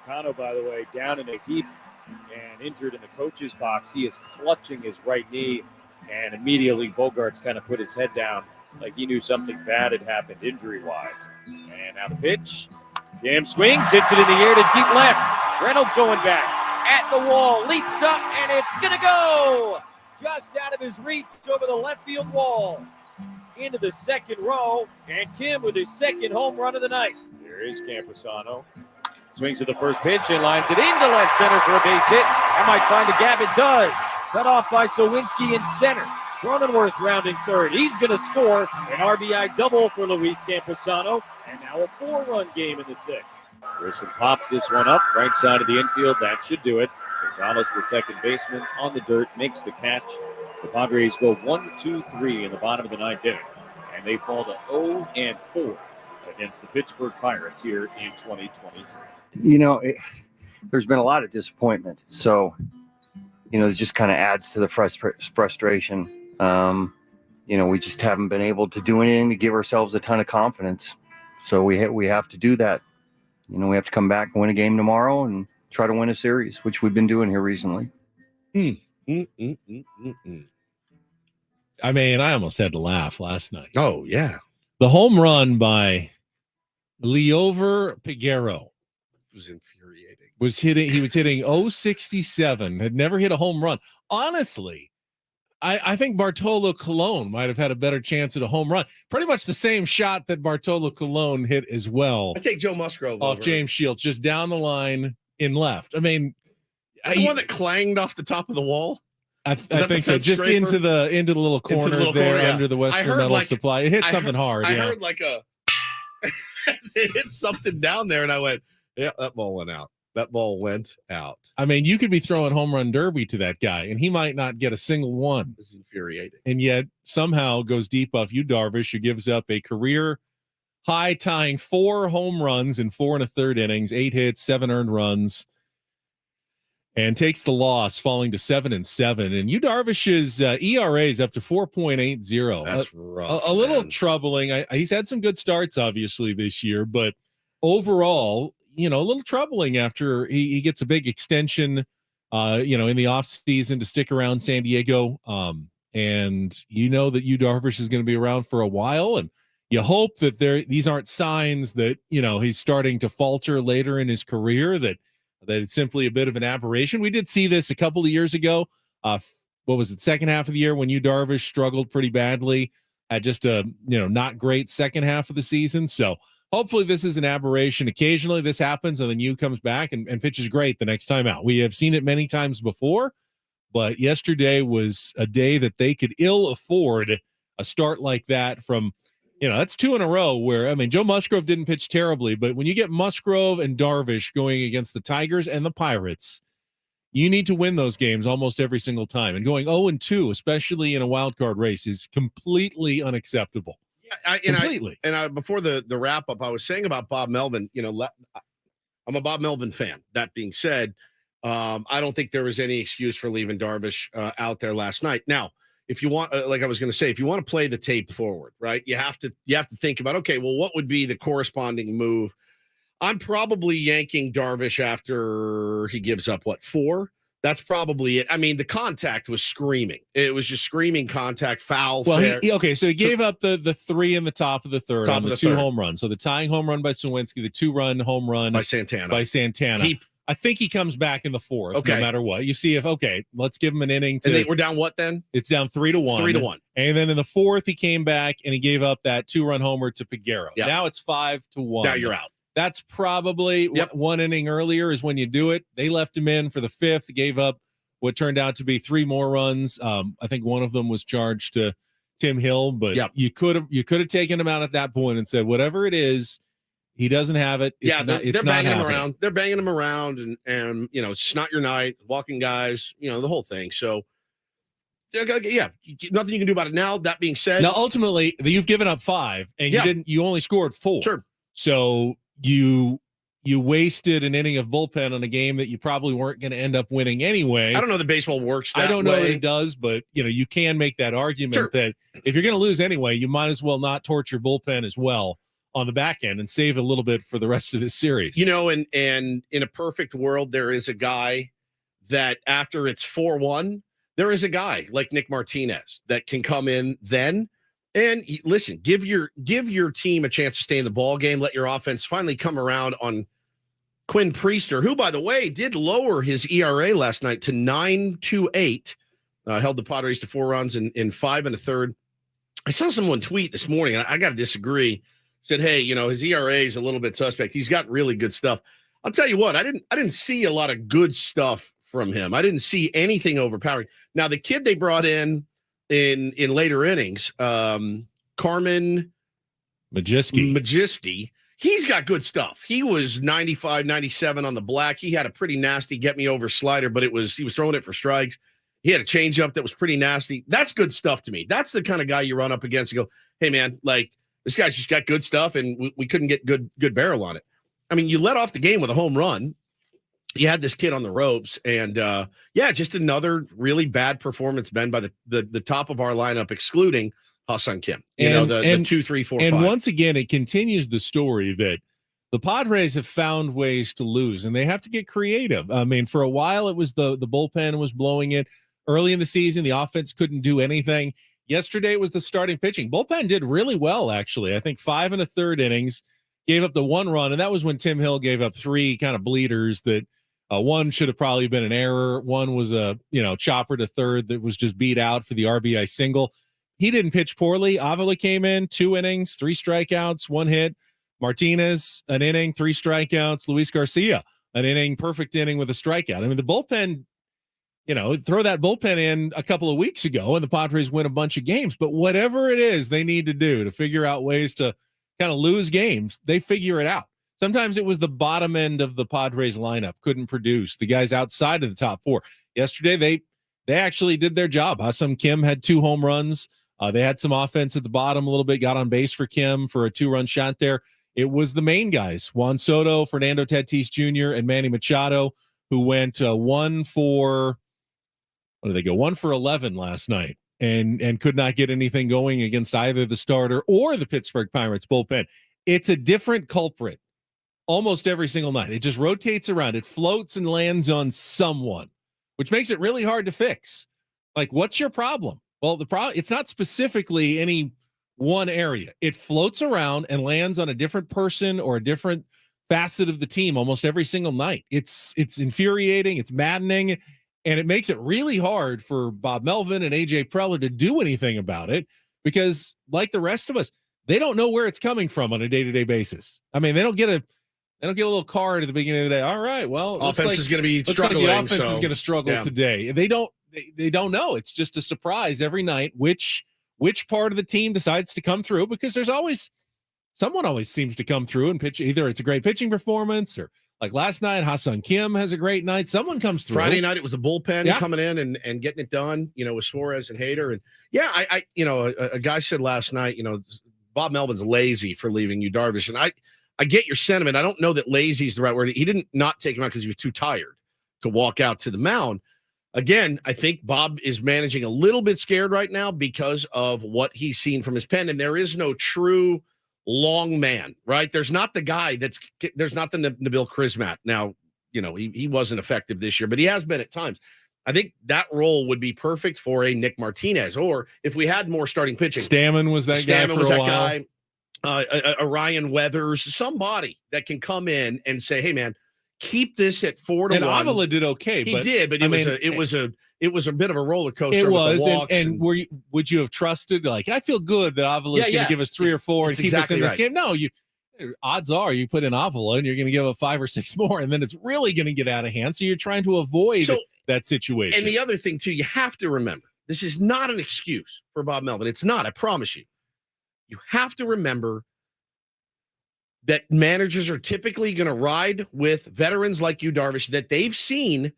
Marcano, by the way, down in a heap and injured in the coach's box. He is clutching his right knee, and immediately Bogarts kind of put his head down like he knew something bad had happened injury-wise. And now the pitch. Kim swings, hits it in the air to deep left. Reynolds going back at the wall, leaps up, and it's going to go! Just out of his reach over the left field wall. Into the second row, and Kim with his second home run of the night. There is Camposano. Swings to the first pitch and lines it into left center for a base hit. That might find a gap. It does. Cut off by Sowinski in center. Cronenworth rounding third. He's going to score an RBI double for Luis Camposano, and now a 4-run game in the sixth. Grisham pops this one up, right side of the infield. That should do it. Gonzalez, the second baseman, on the dirt, makes the catch. The Padres go 1-2-3 in the bottom of the ninth inning, and they fall to 0-4 against the Pittsburgh Pirates here in 2023. You know, there's been a lot of disappointment, so you know, it just kind of adds to the frustration. You know, we just haven't been able to do anything to give ourselves a ton of confidence. So we have to do that. You know, we have to come back and win a game tomorrow and try to win a series, which we've been doing here recently. I mean, I almost had to laugh last night. Oh, yeah. The home run by Liover Peguero was infuriating. He was hitting 067, had never hit a home run. Honestly, I think Bartolo Colon might have had a better chance at a home run. Pretty much the same shot that Bartolo Colon hit as well. I take Joe Musgrove off over James Shields, just down the line in left. I mean, the one that clanged off the top of the wall. I think so. Just into the little corner there under the Western Metal Supply. It hit something hard. I heard like a it hit something down there, and I went, yeah, that ball went out. That ball went out. I mean, you could be throwing home run derby to that guy, and he might not get a single one. This is infuriating. And yet somehow goes deep off Yu Darvish, who gives up a career high tying 4 home runs in 4 1/3 innings, 8 hits, 7 earned runs, and takes the loss, falling to 7-7. And Yu Darvish's ERA is up to 4.80. That's rough. A little troubling. He's had some good starts, obviously, this year, but overall, you know, a little troubling after he gets a big extension, you know, in the offseason to stick around San Diego. And you know that Yu Darvish is going to be around for a while, and you hope that these aren't signs that, you know, he's starting to falter later in his career, that it's simply a bit of an aberration. We did see this a couple of years ago. What was it, second half of the year when Yu Darvish struggled pretty badly, had just a, you know, not great second half of the season. So hopefully this is an aberration. Occasionally this happens, and then Yu comes back and pitches great the next time out. We have seen it many times before, but yesterday was a day that they could ill afford a start like that from, you know, that's 2 in a row where, I mean, Joe Musgrove didn't pitch terribly, but when you get Musgrove and Darvish going against the Tigers and the Pirates, you need to win those games almost every single time. And going 0-2, especially in a wild card race, is completely unacceptable. Completely. Before the wrap up, I was saying about Bob Melvin, you know, I'm a Bob Melvin fan. That being said, I don't think there was any excuse for leaving Darvish out there last night. Now, if you want, like I was going to say, if you want to play the tape forward, right, you have to think about, okay, well, what would be the corresponding move? I'm probably yanking Darvish after he gives up 4. That's probably it. I mean, the contact was screaming. It was just screaming contact, foul. Well, so he gave up the 3 in the top of the third on the 2 home runs. So the tying home run by Sowinski, the 2-run home run by Santana. I think he comes back in the 4th, no matter what. You see let's give him an inning. And we're down what then? It's down 3-1. 3-1. And then in the 4th, he came back and he gave up that 2-run homer to Peguero. Yep. Now it's 5-1. Now you're out. That's probably one inning earlier is when you do it. They left him in for the 5th, gave up what turned out to be 3 more runs. I think one of them was charged to Tim Hill, but you could have taken him out at that point and said, whatever it is, he doesn't have it. They're banging him around. They're banging him around, and it's not your night. Walking guys, the whole thing. So, nothing you can do about it now. That being said, now ultimately you've given up 5, and you only scored 4. Sure. So you wasted an inning of bullpen on a game that you probably weren't going to end up winning anyway. I don't know that baseball works that way. I don't know that it does, but you can make that argument that if you're going to lose anyway, you might as well not torch your bullpen as well on the back end and save a little bit for the rest of this series. And in a perfect world, there is a guy that after it's 4-1, there is a guy like Nick Martinez that can come in then. And listen, give your team a chance to stay in the ball game. Let your offense finally come around on Quinn Priester, who, by the way, did lower his ERA last night to 9.28. Held the Padres to 4 runs in 5 1/3. I saw someone tweet this morning, and I got to disagree. Said, hey, his ERA is a little bit suspect. He's got really good stuff. I'll tell you what, I didn't see a lot of good stuff from him. I didn't see anything overpowering. Now, the kid they brought in later innings, Carmen Majiski, he's got good stuff. He was 95, 97 on the black. He had a pretty nasty get-me-over slider, but he was throwing it for strikes. He had a changeup that was pretty nasty. That's good stuff to me. That's the kind of guy you run up against and go, hey, man, this guy's just got good stuff, and we couldn't get good barrel on it. I mean, you let off the game with a home run. You had this kid on the ropes, and just another really bad performance, Ben, by the top of our lineup, excluding Ha-Seong Kim. The 2, 3, 4, 5. And once again, it continues the story that the Padres have found ways to lose, and they have to get creative. I mean, for a while, it was the bullpen was blowing it. Early in the season, the offense couldn't do anything. Yesterday, it was the starting pitching. Bullpen did really well, actually. I think 5 1/3 innings, gave up the 1 run, and that was when Tim Hill gave up 3 kind of bleeders that one should have probably been an error. One was a chopper to third that was just beat out for the RBI single. He didn't pitch poorly. Avila came in 2 innings, 3 strikeouts, 1 hit. Martinez, an inning, 3 strikeouts. Luis Garcia, an inning, perfect inning with a strikeout. I mean, the bullpen, throw that bullpen in a couple of weeks ago and the Padres win a bunch of games. But whatever it is they need to do to figure out ways to kind of lose games, they figure it out. Sometimes it was the bottom end of the Padres lineup couldn't produce. The guys outside of the top 4. Yesterday, they actually did their job. Ha-Seong Kim had 2 home runs. They had some offense at the bottom a little bit, got on base for Kim for a 2-run shot there. It was the main guys, Juan Soto, Fernando Tatis Jr., and Manny Machado, who went 1 for 11 last night and could not get anything going against either the starter or the Pittsburgh Pirates bullpen. It's a different culprit almost every single night. It just rotates around. It floats and lands on someone, which makes it really hard to fix. Like, what's your problem? Well, the problem, it's not specifically any one area. It floats around and lands on a different person or a different facet of the team almost every single night. It's infuriating. It's maddening. And it makes it really hard for Bob Melvin and AJ Preller to do anything about it because, like the rest of us, they don't know where it's coming from on a day-to-day basis. I mean, they don't get a little card at the beginning of the day. All right, well, offense is going to be struggling. Like the offense is going to struggle today. They don't know. It's just a surprise every night which part of the team decides to come through, because there's always someone always seems to come through and pitch. Either it's a great pitching performance, or like last night, Ha-Seong Kim has a great night. Someone comes through. Friday night, it was the bullpen coming in and getting it done, with Suarez and Hader. And a guy said last night, Bob Melvin's lazy for leaving you Darvish. And I get your sentiment. I don't know that lazy is the right word. He didn't not take him out because he was too tired to walk out to the mound. Again, I think Bob is managing a little bit scared right now because of what he's seen from his pen. And there is no true long man, right? There's not the guy there's not the Nabil Krismat. Now, he wasn't effective this year, but he has been at times. I think that role would be perfect for a Nick Martinez, or if we had more starting pitching. Stammen was that guy for a while. A Ryan Weathers, somebody that can come in and say, hey, man, keep this at 4-1. And Avila did okay. He did, but it was a bit of a roller coaster. It was, with the walks and would you have trusted? Like, I feel good that Avila is going to give us 3 or 4 and keep us in this game. No, odds are you put in Avila and you're going to give up 5 or 6 more, and then it's really going to get out of hand. So you're trying to avoid that situation. And the other thing too, you have to remember, This is not an excuse for Bob Melvin. It's not, I promise you. You have to remember that managers are typically going to ride with veterans like you, Darvish, that they've seen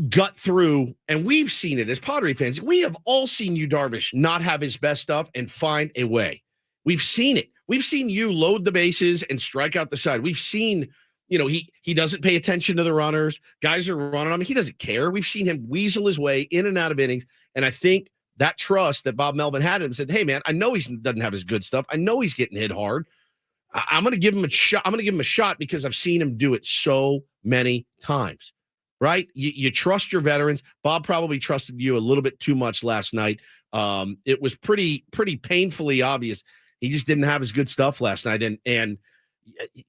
gut through, and we've seen it as Padre fans. We have all seen you, Darvish, not have his best stuff and find a way. We've seen it. We've seen you load the bases and strike out the side. We've seen, he doesn't pay attention to the runners. Guys are running on him. He doesn't care. We've seen him weasel his way in and out of innings. And I think that trust that Bob Melvin had in him said, hey, man, I know he doesn't have his good stuff. I know he's getting hit hard. I'm going to give him a shot. I'm going to give him a shot because I've seen him do it so many times, right? You trust your veterans. Bob probably trusted you a little bit too much last night. It was pretty painfully obvious. He just didn't have his good stuff last night. And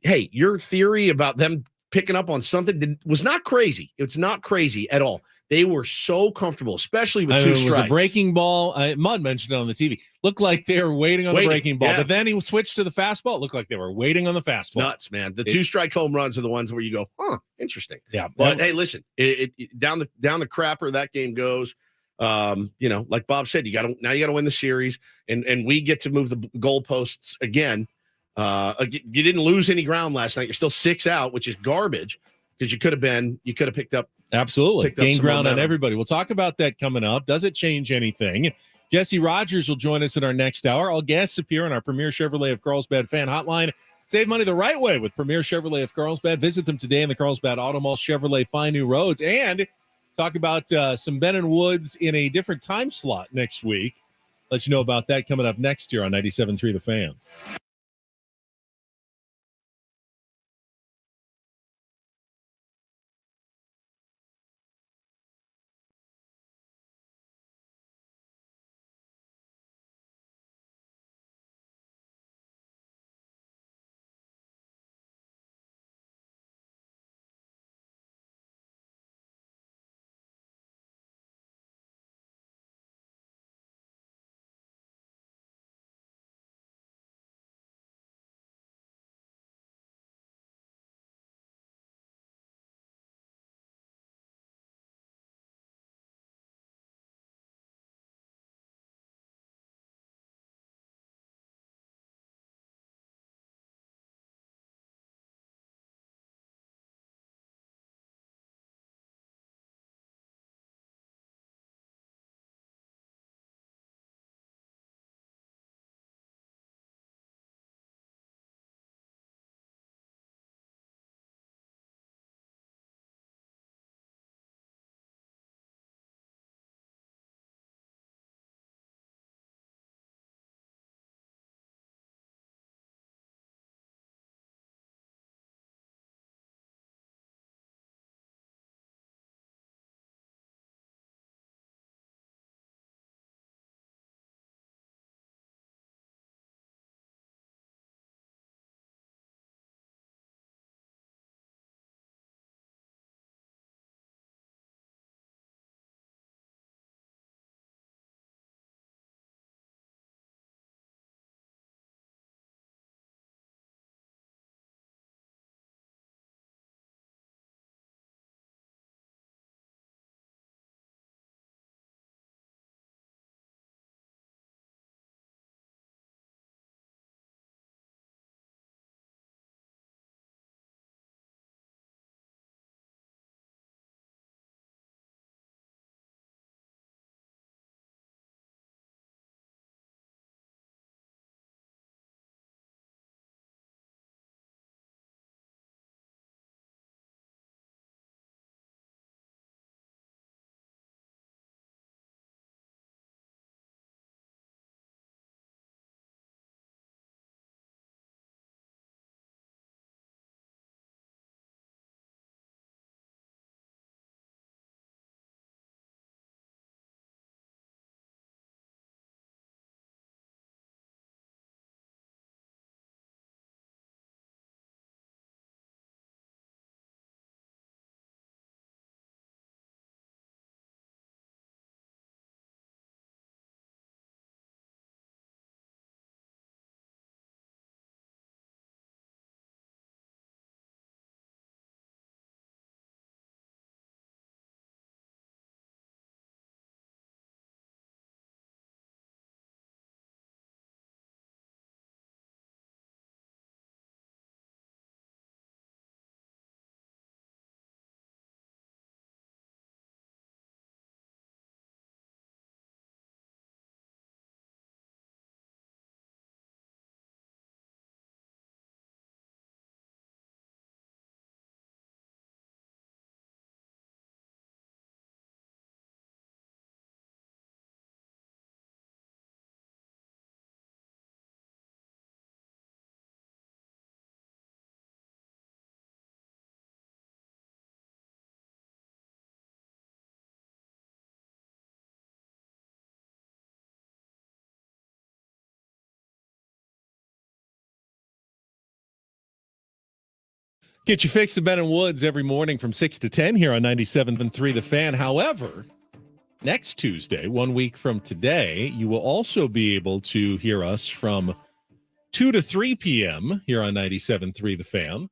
hey, your theory about them picking up on something was not crazy. It's not crazy at all. They were so comfortable, especially with two strikes. It was a breaking ball. Mudd mentioned it on the TV. Looked like they were waiting on the breaking ball, but then he switched to the fastball. It looked like they were waiting on the fastball. It's nuts, man. The two-strike home runs are the ones where you go, interesting. Yeah. But hey, listen, down the crapper that game goes. Like Bob said, you got to win the series, and we get to move the goalposts again. You didn't lose any ground last night. You're still 6 out, which is garbage because you could have picked up. Absolutely. Gain ground momentum on everybody. We'll talk about that coming up. Does it change anything? Jesse Rogers will join us in our next hour. All guests appear on our Premier Chevrolet of Carlsbad fan hotline. Save money the right way with Premier Chevrolet of Carlsbad. Visit them today in the Carlsbad Auto Mall. Chevrolet, find new roads. And talk about some Ben and Woods in a different time slot next week. Let you know about that coming up next year on 97.3 The Fan. Get your fix of Ben and Woods every morning from 6 to 10 here on 97.3 The Fan. However, next Tuesday, 1 week from today, you will also be able to hear us from 2 to 3 p.m. here on 97.3 The Fan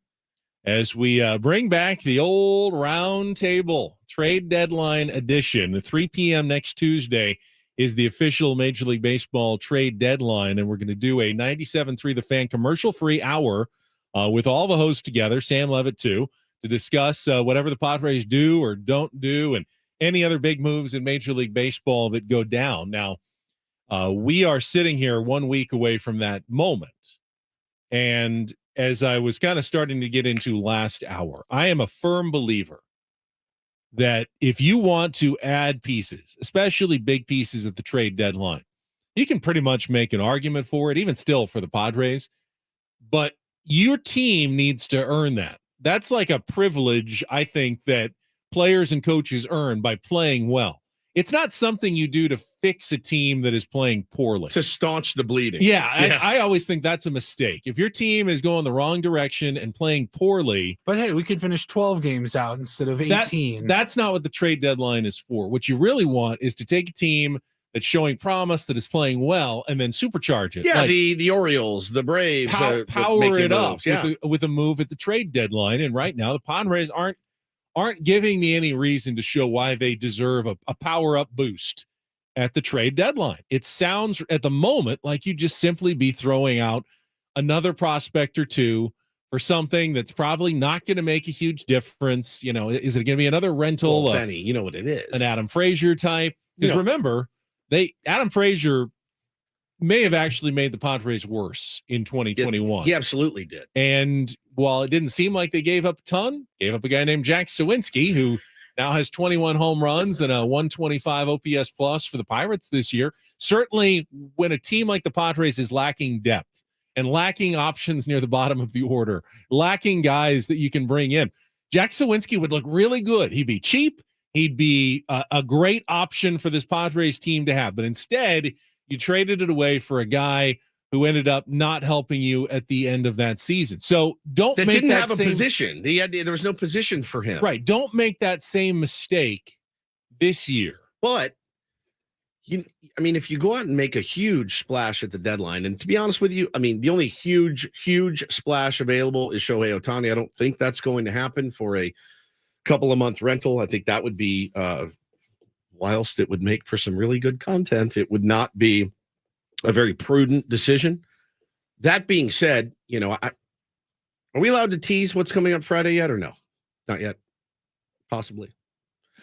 as we bring back the old round table trade deadline edition. 3 p.m. next Tuesday is the official Major League Baseball trade deadline, and we're going to do a 97.3 The Fan commercial-free hour with all the hosts together, Sam Levitt too, to discuss whatever the Padres do or don't do and any other big moves in Major League Baseball that go down. Now, we are sitting here 1 week away from that moment. And as I was kind of starting to get into last hour, I am a firm believer that if you want to add pieces, especially big pieces at the trade deadline, you can pretty much make an argument for it, even still for the Padres. But your team needs to earn that. That's like a privilege, I think, that players and coaches earn by playing well. It's not something you do to fix a team that is playing poorly. To staunch the bleeding. Yeah. I always think that's a mistake. If your team is going the wrong direction and playing poorly. But hey, we could finish 12 games out instead of 18. That's not what the trade deadline is for. What you really want is to take a team that's showing promise, that is playing well, and then supercharge it. Yeah, like, the Orioles, the Braves. Power it up with a move at the trade deadline. And right now, the Padres aren't giving me any reason to show why they deserve a power-up boost at the trade deadline. It sounds at the moment like you just simply be throwing out another prospect or two for something that's probably not going to make a huge difference. You know, is it going to be another rental? Well, Benny, you know what it is. An Adam Frazier type. Because remember, Adam Frazier may have actually made the Padres worse in 2021. He absolutely did. And while it didn't seem like they gave up a ton, gave up a guy named Jack Sawinski, who now has 21 home runs and a 125 OPS plus for the Pirates this year. Certainly when a team like the Padres is lacking depth and lacking options near the bottom of the order, lacking guys that you can bring in, Jack Sawinski would look really good. He'd be cheap. He'd be a great option for this Padres team to have. But instead, you traded it away for a guy who ended up not helping you at the end of that season. So didn't have a position. There was no position for him. Right. Don't make that same mistake this year. But if you go out and make a huge splash at the deadline, and to be honest with you, the only huge splash available is Shohei Ohtani. I don't think that's going to happen for a couple of month rental. I think that would be whilst it would make for some really good content, it would not be a very prudent decision. That being said, are we allowed to tease what's coming up Friday yet or no? Not yet. Possibly.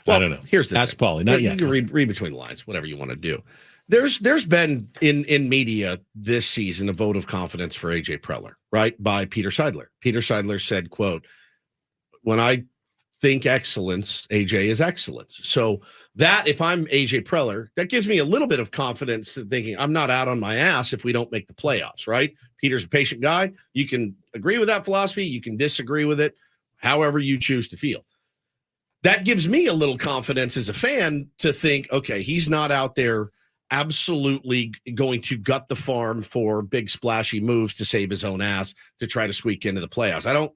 Well, I don't know. Here's the Ask Paulie. Not yet. You can read between the lines, whatever you want to do. There's been in media this season a vote of confidence for AJ Preller, right? By Peter Seidler. Peter Seidler said, quote, "When I think excellence, AJ is excellence." So that, if I'm AJ Preller, that gives me a little bit of confidence in thinking I'm not out on my ass if we don't make the playoffs, right? Peter's a patient guy. You can agree with that philosophy. You can disagree with it, however you choose to feel. That gives me a little confidence as a fan to think, okay, he's not out there absolutely going to gut the farm for big splashy moves to save his own ass to try to squeak into the playoffs. I don't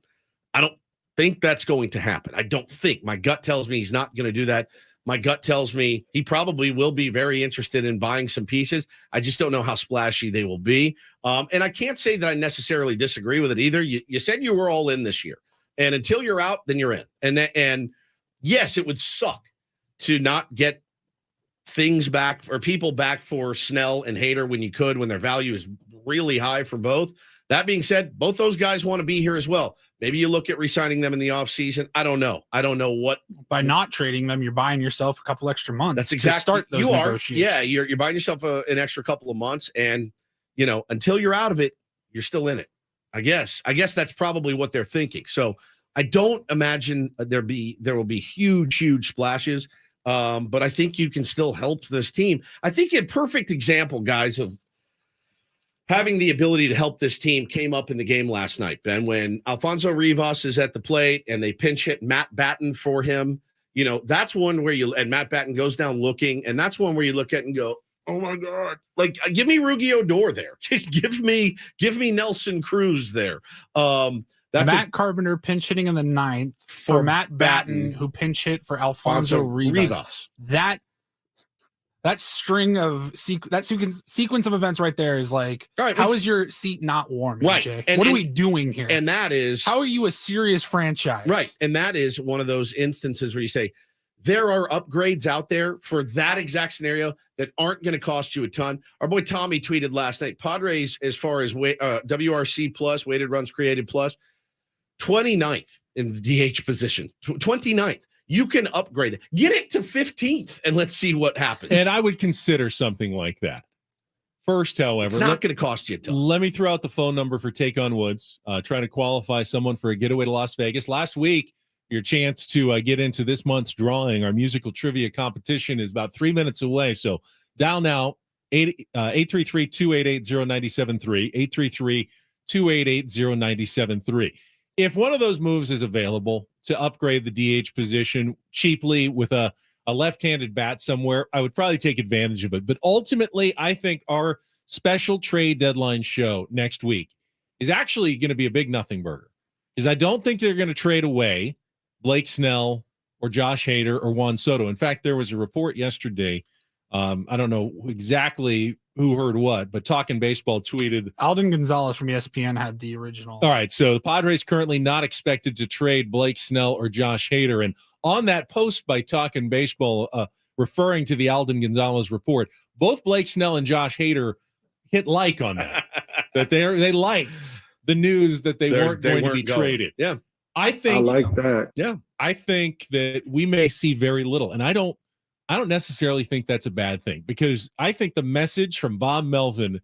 think that's going to happen. I don't think. My gut tells me he's not going to do that. My gut tells me he probably will be very interested in buying some pieces. I just don't know how splashy they will be. And I can't say that I necessarily disagree with it either. You said you were all in this year, and until you're out, then you're in. And yes, it would suck to not get things back or people back for Snell and Hader when you could, when their value is really high for both. That being said, both those guys want to be here as well. Maybe you look at re-signing them in the offseason. I don't know. I don't know what. By not trading them, you're buying yourself a couple extra months. That's exactly. Start those you are. negotiations. Yeah, you're buying yourself an extra couple of months, and until you're out of it, you're still in it. I guess that's probably what they're thinking. So I don't imagine there will be huge splashes. But I think you can still help this team. I think a perfect example, guys, of having the ability to help this team came up in the game last night, Ben, when Alfonso Rivas is at the plate and they pinch hit Matt Batten for him. That's one where and Matt Batten goes down looking, and that's one where you look at and go, oh my God, give me Rugi Odor there. give me Nelson Cruz there. Matt Carpenter pinch hitting in the 9th for Matt Batten, who pinch hit for Alfonso Rivas. That string of sequence of events right there is like, right, how is your seat not warm, right? AJ? What are we doing here? And that is, how are you a serious franchise? Right. And that is one of those instances where you say, there are upgrades out there for that exact scenario that aren't going to cost you a ton. Our boy Tommy tweeted last night, Padres, as far as WRC plus, weighted runs created plus, 29th in the DH position, 29th. You can upgrade it. Get it to 15th, and let's see what happens. And I would consider something like that. First, however, it's not going to cost you a ton. Let me throw out the phone number for Take on Woods, trying to qualify someone for a getaway to Las Vegas. Last week, your chance to get into this month's drawing, our musical trivia competition, is about 3 minutes away. So dial now, 833-288-0973, 833-288-0973. If one of those moves is available to upgrade the DH position cheaply with a left-handed bat somewhere, I would probably take advantage of it. But ultimately, I think our special trade deadline show next week is actually going to be a big nothing burger, because I don't think they're going to trade away Blake Snell or Josh Hader or Juan Soto. In fact, there was a report yesterday. I don't know exactly who heard what, but Talking Baseball tweeted. Alden Gonzalez from ESPN had the original. All right, so the Padres currently not expected to trade Blake Snell or Josh Hader. And on that post by Talking Baseball, referring to the Alden Gonzalez report, both Blake Snell and Josh Hader hit like on that. That they liked the news that they weren't going to be traded. Yeah. I like that. Yeah. I think that we may see very little. And I don't necessarily think that's a bad thing, because I think the message from Bob Melvin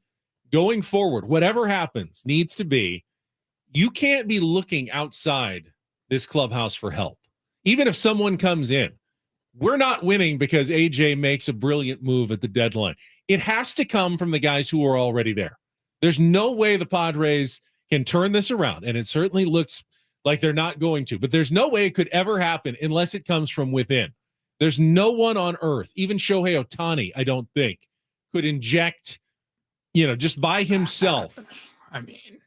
going forward, whatever happens, needs to be, you can't be looking outside this clubhouse for help. Even if someone comes in, we're not winning because AJ makes a brilliant move at the deadline. It has to come from the guys who are already there. There's no way the Padres can turn this around, and it certainly looks like they're not going to, but there's no way it could ever happen unless it comes from within. There's no one on earth, even Shohei Ohtani, I don't think, could inject, just by himself. I mean,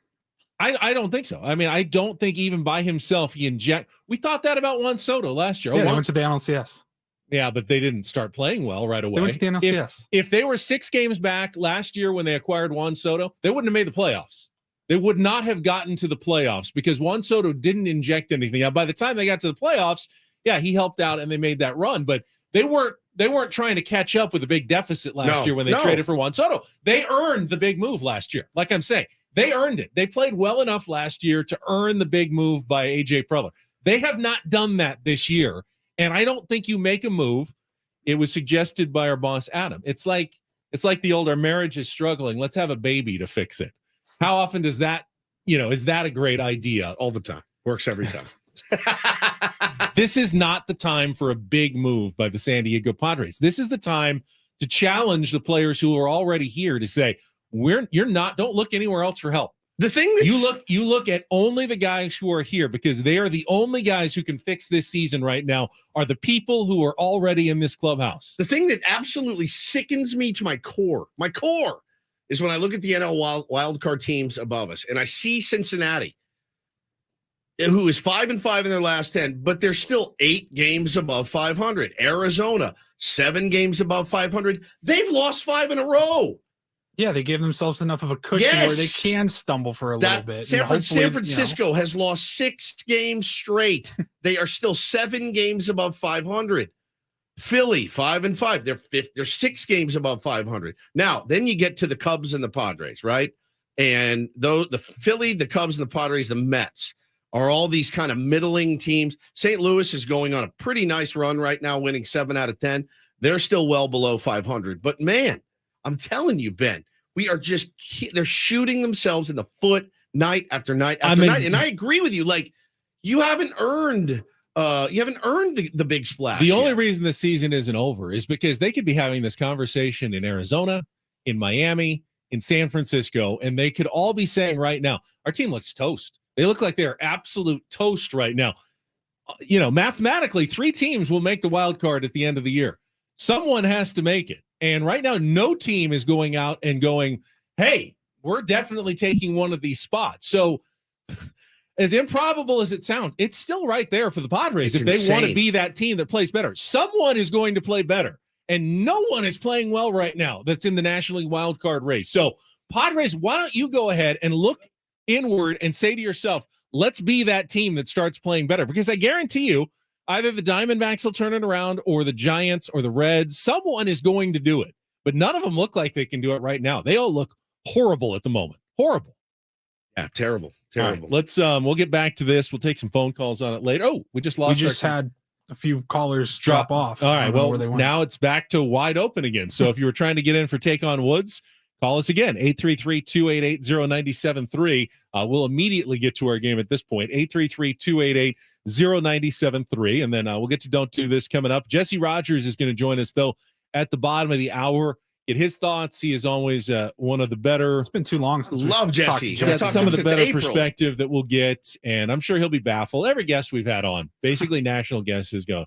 I don't think so. I mean, I don't think even by himself he inject. We thought that about Juan Soto last year. Yeah, they went to the NLCS. Yeah, but they didn't start playing well right away. They went to the NLCS. If they were 6 games back last year when they acquired Juan Soto, they wouldn't have made the playoffs. They would not have gotten to the playoffs because Juan Soto didn't inject anything. Now, by the time they got to the playoffs, yeah, he helped out and they made that run, but they weren't trying to catch up with a big deficit last year when they traded for Juan Soto. They earned the big move last year. Like I'm saying, they earned it. They played well enough last year to earn the big move by AJ Preller. They have not done that this year, and I don't think you make a move. It was suggested by our boss Adam. It's like the old, our marriage is struggling, let's have a baby to fix it. How often does that, is that a great idea? All the time. Works every time. This is not the time for a big move by the San Diego Padres. This is the time to challenge the players who are already here to say, don't look anywhere else for help. The thing that you look at only the guys who are here, because they are the only guys who can fix this season right now, are the people who are already in this clubhouse. The thing that absolutely sickens me to my core is when I look at the NL wild card teams above us, and I see Cincinnati, who is 5-5 in their last 10, but they're still 8 games above 500. Arizona, 7 games above 500. They've lost 5 in a row. Yeah, they gave themselves enough of a cushion where they can stumble for a little bit. San Francisco has lost 6 games straight. They are still 7 games above 500. Philly, 5-5. They're 6 games above 500. Now, then you get to the Cubs and the Padres, right? And the Philly, the Cubs, and the Padres, the Mets are all these kind of middling teams. St. Louis is going on a pretty nice run right now, winning 7 out of 10. They're still well below 500. But, man, I'm telling you, Ben, they're shooting themselves in the foot night after night after night. And I agree with you. Like, you haven't earned the big splash. The only reason the season isn't over is because they could be having this conversation in Arizona, in Miami, in San Francisco, and they could all be saying right now, our team looks toast. They look like they're absolute toast right now. Mathematically, 3 teams will make the wild card at the end of the year. Someone has to make it. And right now, no team is going out and going, hey, we're definitely taking one of these spots. So as improbable as it sounds, it's still right there for the Padres. It's If they want to insane. be that team that plays better, someone is going to play better. And no one is playing well right now that's in the National League wild card race. So, Padres, why don't you go ahead and look inward and say to yourself, let's be that team that starts playing better? Because I guarantee you, either the Diamondbacks will turn it around or the Giants or the Reds. Someone is going to do it. But none of them look like they can do it right now. They all look horrible at the moment. Horrible. Yeah, terrible. All right, let's we'll get back to this. We'll take some phone calls on it later. Oh, we just lost. We just had a few callers drop off. All right, well, where they went. now it's back to wide open again. So if you were trying to get in for Take on Woods, call us again, 833-288-0973. We'll immediately get to our game at this point, 833-288-0973. And then we'll get to Don't Do This coming up. Jesse Rogers is going to join us, though, at the bottom of the hour. Get his thoughts. He is always one of the better. It's been too long since Love Jesse. Some of the better perspective that we'll get, and I'm sure he'll be baffled. Every guest we've had on, basically national guests, is go,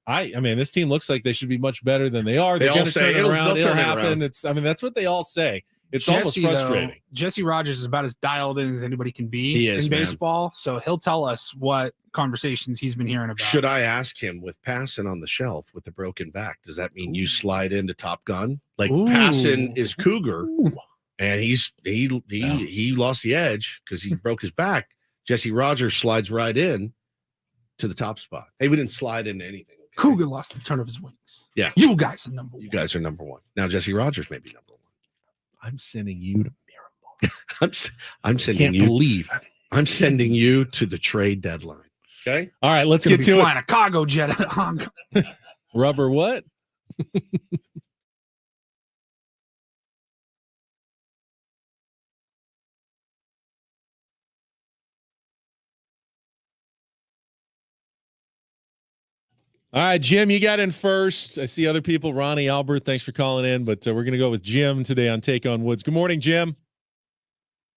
I mean, this team looks like they should be much better than they are. They're going to turn it around. It'll happen. That's what they all say. It's almost frustrating. Though, Jesse Rogers is about as dialed in as anybody can be He is, in baseball. So he'll tell us what conversations he's been hearing about. Should I ask him, with Passan on the shelf with the broken back, does that mean you slide into Top Gun? Like Passan is Cougar, and he lost the edge because he broke his back. Jesse Rogers slides right in to the top spot. Hey, we didn't slide into anything. Okay? Cougar lost the turn of his wings. Yeah. You guys are number one. You guys are number one. Now Jesse Rogers may be number one. I'm sending you to Miramar. I'm sending you. I'm sending you to the trade deadline. Okay. All right, let's get to flying a cargo jet out of Hong Kong. Rubber what? All right, Jim, you got in first. I see other people. Ronnie, Albert, thanks for calling in, but we're going to go with Jim today on Take on Woods. Good morning, Jim.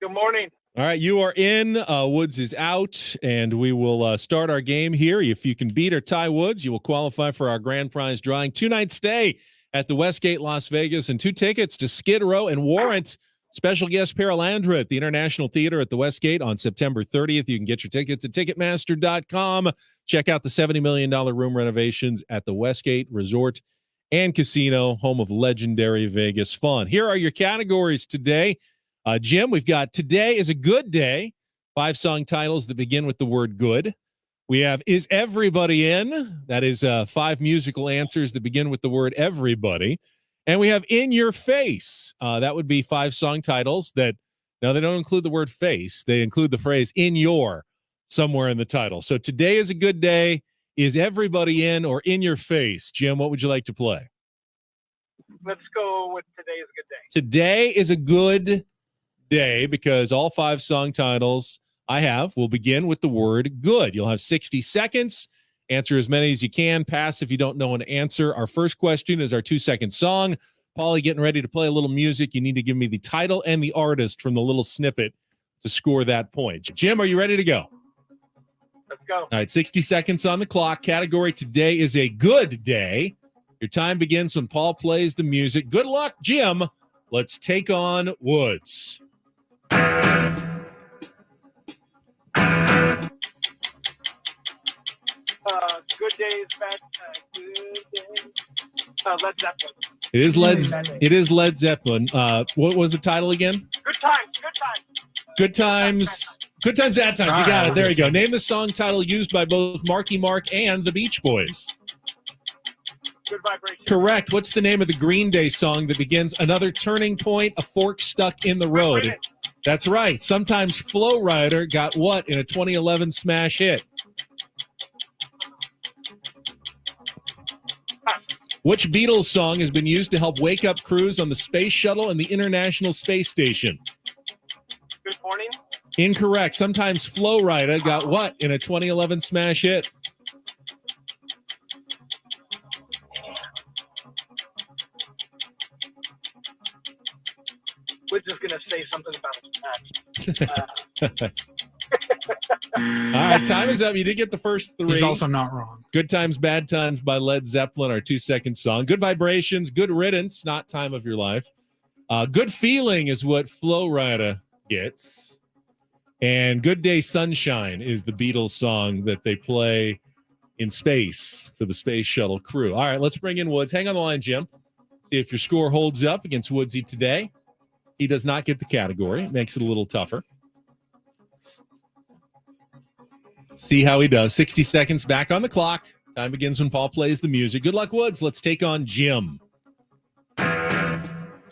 Good morning. All right, you are in. Woods is out, and we will start our game here. If you can beat or tie Woods, you will qualify for our grand prize drawing. 2-night stay at the Westgate, Las Vegas, and 2 tickets to Skid Row and Warrant. Special guest Paralandra at the International Theater at the Westgate on September 30th. You can get your tickets at Ticketmaster.com. Check out the $70 million room renovations at the Westgate Resort and Casino, home of legendary Vegas fun. Here are your categories today. Jim, we've got Today is a Good Day, 5 song titles that begin with the word good. We have Is Everybody In? That is 5 musical answers that begin with the word everybody. And we have In Your Face. That would be 5 song titles that, now they don't include the word face. They include the phrase in your somewhere in the title. So Today is a Good Day, Is Everybody In, or In Your Face. Jim, what would you like to play? Let's go with Today is a Good Day. Today is a good day because all 5 song titles I have will begin with the word good. You'll have 60 seconds. Answer as many as you can. Pass if you don't know an answer. Our first question is our 2-second song. Paulie, getting ready to play a little music. You need to give me the title and the artist from the little snippet to score that point. Jim, are you ready to go? Let's go. All right, 60 seconds on the clock. Category Today is a good day. Your time begins when Paul plays the music. Good luck, Jim. Let's take on Woods. Good days, bad good days. Led Zeppelin. It is Led Zeppelin. What was the title again? Good times, good times. Good times. Good times, bad times. You got it. There you go. Name the song title used by both Marky Mark and the Beach Boys. Good Vibration. Correct. What's the name of the Green Day song that begins another turning point, a fork stuck in the road? That's right. Sometimes Flow Rider got what in a 2011 smash hit? Which Beatles song has been used to help wake up crews on the space shuttle and the International Space Station? Good Morning. Incorrect. Sometimes Flow Rider got what in a 2011 smash hit? We're just going to say something about it. All right, time is up. You did get the first 3. He's also not wrong. Good Times, Bad Times by Led Zeppelin, our 2-second song. Good Vibrations, Good Riddance, not Time of Your Life. Good Feeling is what Flow Rider gets. And Good Day Sunshine is the Beatles song that they play in space for the space shuttle crew. All right, let's bring in Woods. Hang on the line, Jim. See if your score holds up against Woodsy today. He does not get the category. It makes it a little tougher. See how he does. 60 seconds back on the clock. Time begins when Paul plays the music. Good luck, Woods. Let's take on Jim.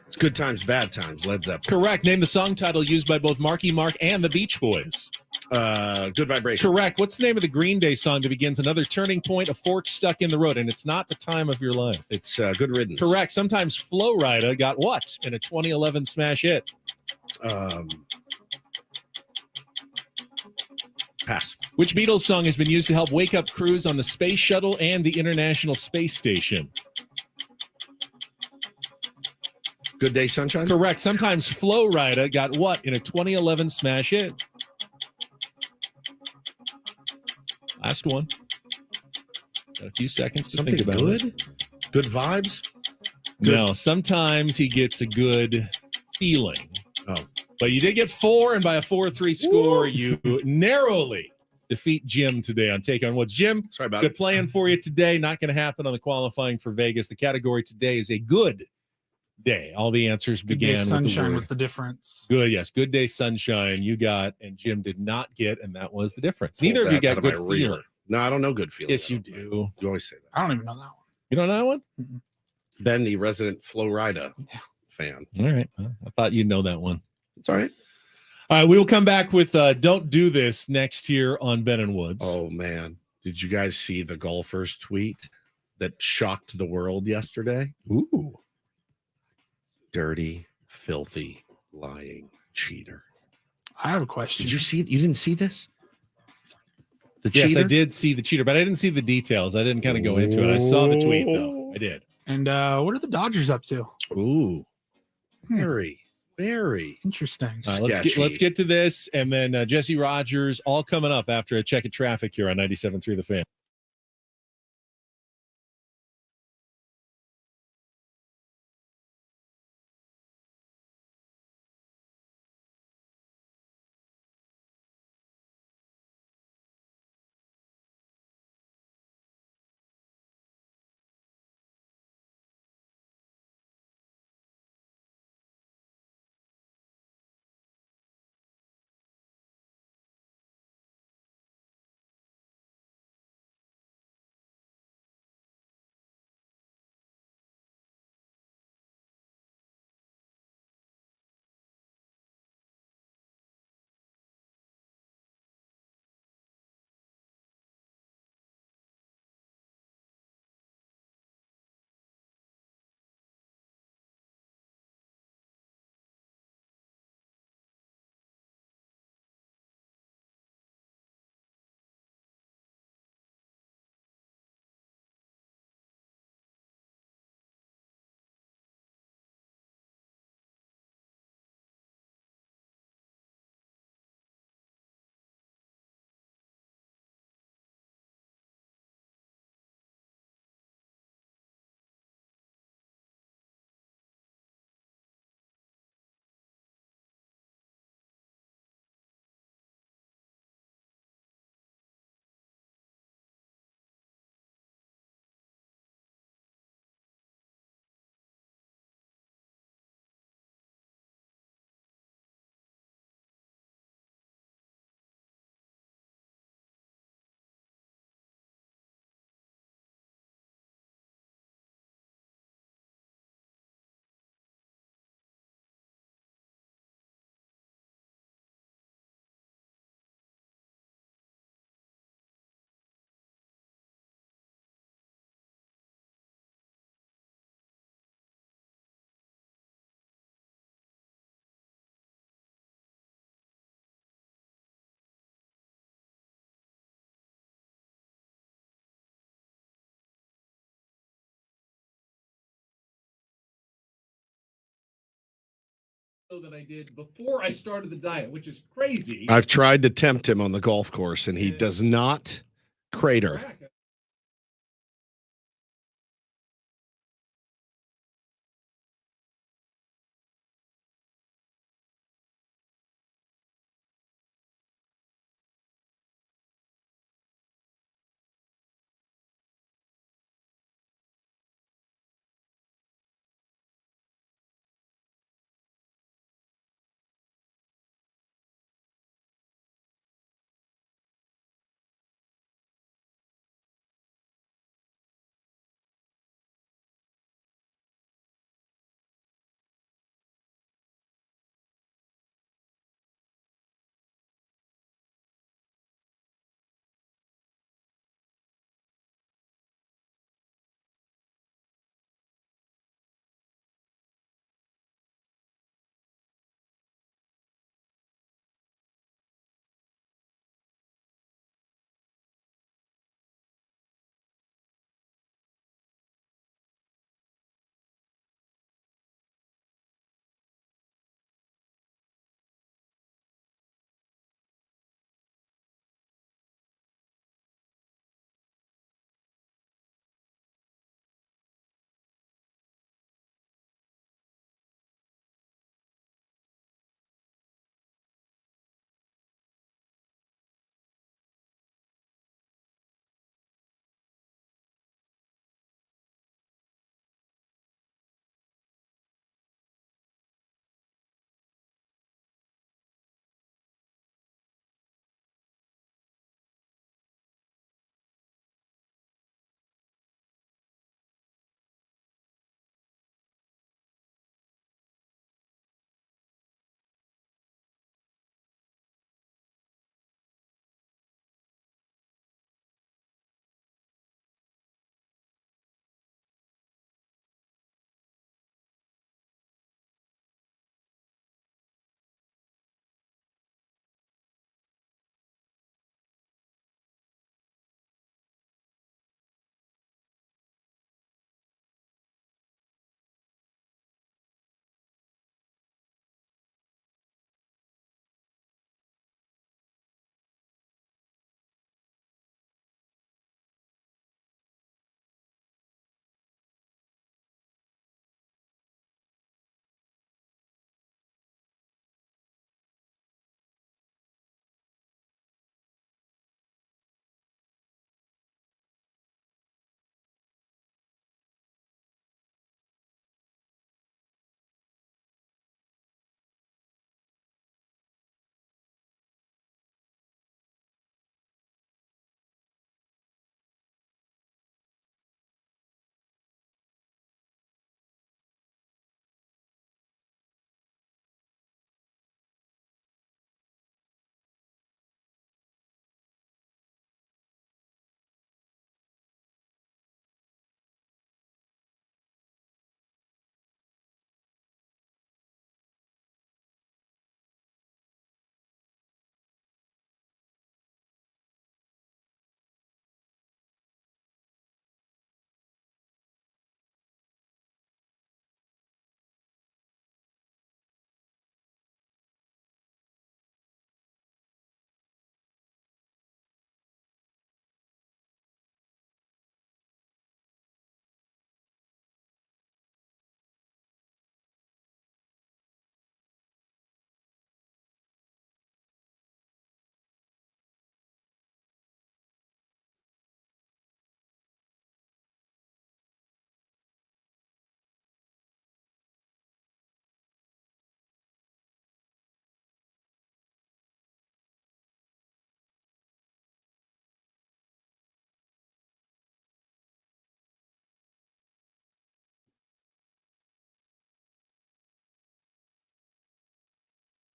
It's Good Times, Bad Times, Led Zeppelin. Correct. Name the song title used by both Marky Mark and the Beach Boys. Good Vibration. Correct. What's the name of the Green Day song that begins another turning point, a fork stuck in the road, and it's not the time of your life? It's Good Riddance. Correct. Sometimes Flo Rida got what in a 2011 smash hit? Pass. Which Beatles song has been used to help wake up crews on the Space Shuttle and the International Space Station? Good Day Sunshine? Correct. Sometimes Flo Rida got what in a 2011 smash hit? Last one. Got a few seconds to Something think about good? it. Good vibes? Good. No, sometimes he gets a good feeling. Oh. But you did get 4, and by a 4-3 score, you narrowly defeat Jim today on Take on Woods. Jim, sorry about good it. playing for you today. Not going to happen on the qualifying for Vegas. The category today is a good day. All the answers Good Day began with the Sunshine word was the difference. good. Yes, Good Day Sunshine you got, and Jim did not get, and that was the difference. Pulled Neither of you that out got of good my reeler. feeling. No, I don't know good feeling. Yes, you do. You always say that. I don't even know that one. You don't know that one? Ben, the resident Flo Rida fan. All right. Well, I thought you'd know that one. It's all right. All right, we will come back with Don't Do This next here on Ben and Woods. Oh, man. Did you guys see the golfer's tweet that shocked the world yesterday? Ooh. Dirty, filthy, lying cheater. I have a question. Did you see it? You didn't see this? The Yes, cheater? I did see the cheater, but I didn't see the details. I didn't kind of go into it. I saw the tweet, though. I did. And what are the Dodgers up to? Ooh. Very, very interesting. All right, let's get to this, and then Jesse Rogers all coming up after a check of traffic here on 97.3 The Fan. That I did before I started the diet, which is crazy. I've tried to tempt him on the golf course, and he does not crater.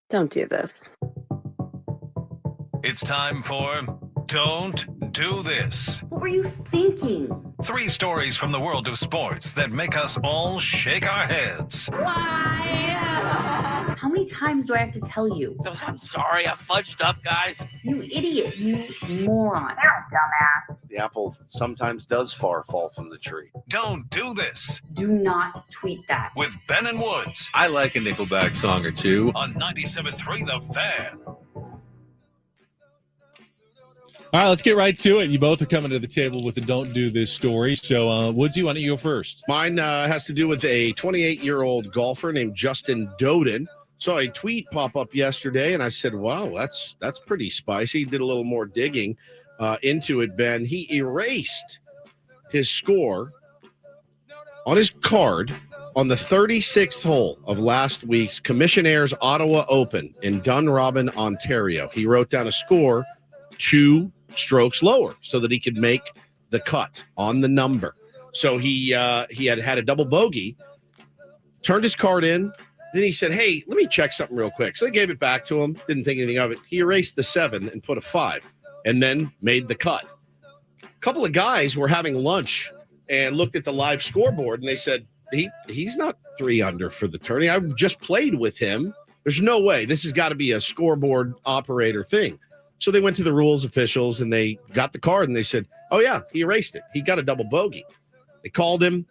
Don't do this. It's time for Don't Do This. What were you thinking? 3 stories from the world of sports that make us all shake our heads. Why? How many times do I have to tell you? I'm sorry, I fudged up, guys. You idiot. You moron. You're a dumbass. The apple sometimes does fall from the tree. Don't do this. Do not tweet that. With Ben and Woods. I like a Nickelback song or two. On 97.3 The Fan. All right, let's get right to it. You both are coming to the table with the Don't Do This story. So, Woodsy, why don't you go first? Mine has to do with a 28-year-old golfer named Justin Doden. Saw a tweet pop up yesterday, and I said, wow, that's pretty spicy. Did a little more digging into it, Ben. He erased his score on his card on the 36th hole of last week's Commissionaires Ottawa Open in Dunrobin, Ontario. He wrote down a score 2 strokes lower so that he could make the cut on the number. So he had a double bogey, turned his card in. Then he said, hey, let me check something real quick. So they gave it back to him. Didn't think anything of it. He erased the 7 and put a 5 and then made the cut. A couple of guys were having lunch and looked at the live scoreboard, and they said, he's not 3 under for the tourney. I just played with him. There's no way. This has got to be a scoreboard operator thing. So they went to the rules officials, and they got the card, and they said, oh, yeah, he erased it. He got a double bogey. They called him,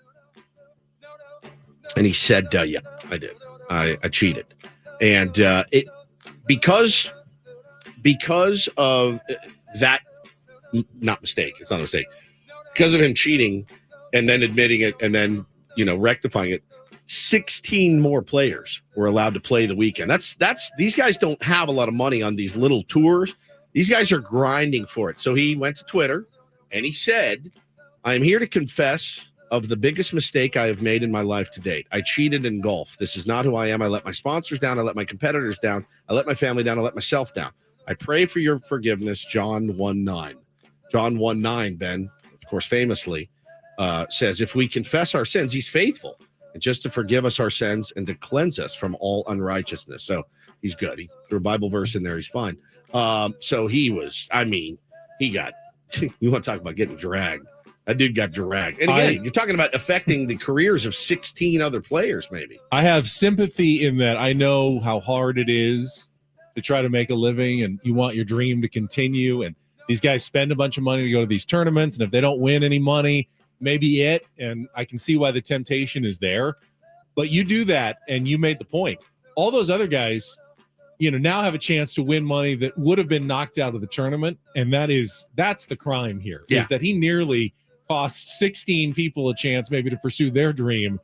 and he said, yeah, I did. I cheated. And because of that, not mistake, it's not a mistake, because of him cheating and then admitting it and then, rectifying it, 16 more players were allowed to play the weekend. These guys don't have a lot of money on these little tours. These guys are grinding for it. So he went to Twitter and he said, I'm here to confess of the biggest mistake I have made in my life to date. I cheated in golf. This is not who I am. I let my sponsors down. I let my competitors down. I let my family down. I let myself down. I pray for your forgiveness, John 1:9. John 1:9, Ben, of course, famously says, if we confess our sins, he's faithful and just to forgive us our sins and to cleanse us from all unrighteousness. So he's good. He threw a Bible verse in there. He's fine. So he got, you want to talk about getting dragged. That dude got dragged. And again, you're talking about affecting the careers of 16 other players, maybe. I have sympathy in that I know how hard it is to try to make a living, and you want your dream to continue. And these guys spend a bunch of money to go to these tournaments, and if they don't win any money, maybe and I can see why the temptation is there. But you do that, and you made the point. All those other guys, now have a chance to win money that would have been knocked out of the tournament, and that's the crime here, is that he nearly cost 16 people a chance maybe to pursue their dream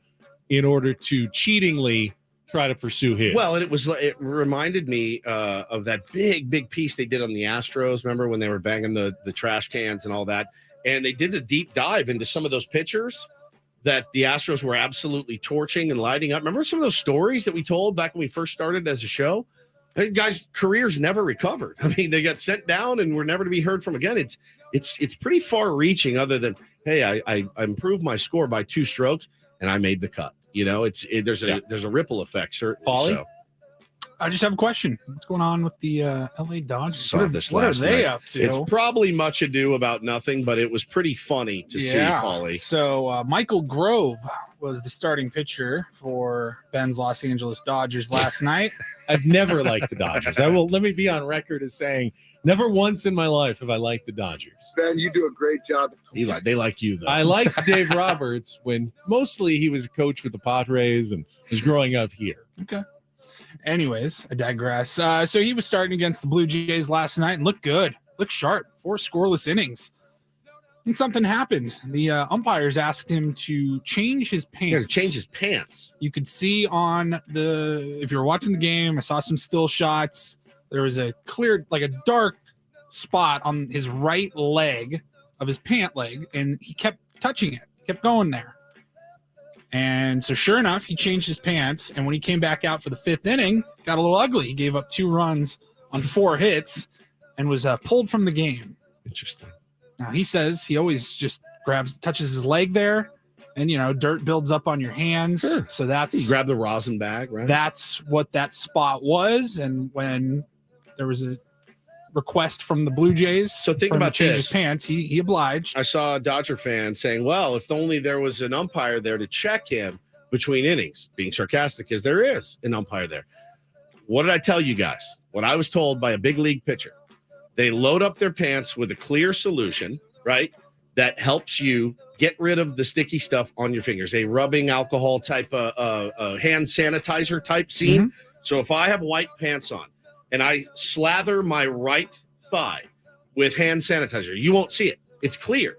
in order to cheatingly try to pursue his. Well, and it reminded me of that big piece they did on the Astros. Remember when they were banging the trash cans and all that? And they did a deep dive into some of those pitchers that the Astros were absolutely torching and lighting up. Remember some of those stories that we told back when we first started as a show? Guys' careers never recovered. I mean, they got sent down and were never to be heard from again. It's pretty far reaching, other than, hey, I improved my score by 2 strokes and I made the cut. There's a ripple effect, certainly. Paulie? So. I just have a question. What's going on with the LA Dodgers? What are they up to? It's probably much ado about nothing, but it was pretty funny to see, Paulie. So Michael Grove was the starting pitcher for Ben's Los Angeles Dodgers last night. I've never liked the Dodgers. Let me be on record as saying never once in my life have I liked the Dodgers. Ben, you do a great job. They like you, though. I liked Dave Roberts when mostly he was a coach with the Padres and was growing up here. Okay. Anyways, I digress. So he was starting against the Blue Jays last night and looked good, looked sharp, 4 scoreless innings. And something happened. The umpires asked him to change his pants. Yeah, to change his pants. You could see if you were watching the game, I saw some still shots. There was a clear, like a dark spot on his right leg of his pant leg, and he kept touching it, kept going there. And so sure enough, he changed his pants, and when he came back out for the 5th inning, it got a little ugly. He gave up 2 runs on 4 hits and was pulled from the game. Interesting. Now, he says he always just touches his leg there, and dirt builds up on your hands. Sure. So that's You grab the rosin bag, right? That's what that spot was. And when there was a request from the Blue Jays, So think for him to about change this. his pants, he obliged. I saw a Dodger fan saying, well, if only there was an umpire there to check him between innings, being sarcastic, because there is an umpire there. What did I tell you guys? What I was told by a big league pitcher. They load up their pants with a clear solution, right? That helps you get rid of the sticky stuff on your fingers, a rubbing alcohol type hand sanitizer type scene. Mm-hmm. So if I have white pants on and I slather my right thigh with hand sanitizer, you won't see it. It's clear.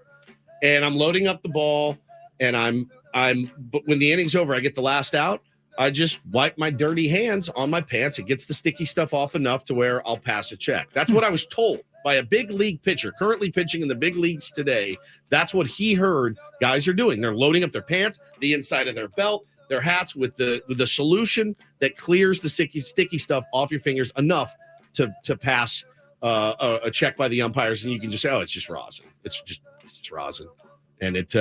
And I'm loading up the ball, and but when the inning's over, I get the last out. I just wipe my dirty hands on my pants. It gets the sticky stuff off enough to where I'll pass a check. That's what I was told by a big league pitcher currently pitching in the big leagues today. That's what he heard guys are doing. They're loading up their pants, the inside of their belt, their hats with the solution that clears the sticky stuff off your fingers enough to pass a check by the umpires, and you can just say, oh, it's just rosin. It's just rosin. And it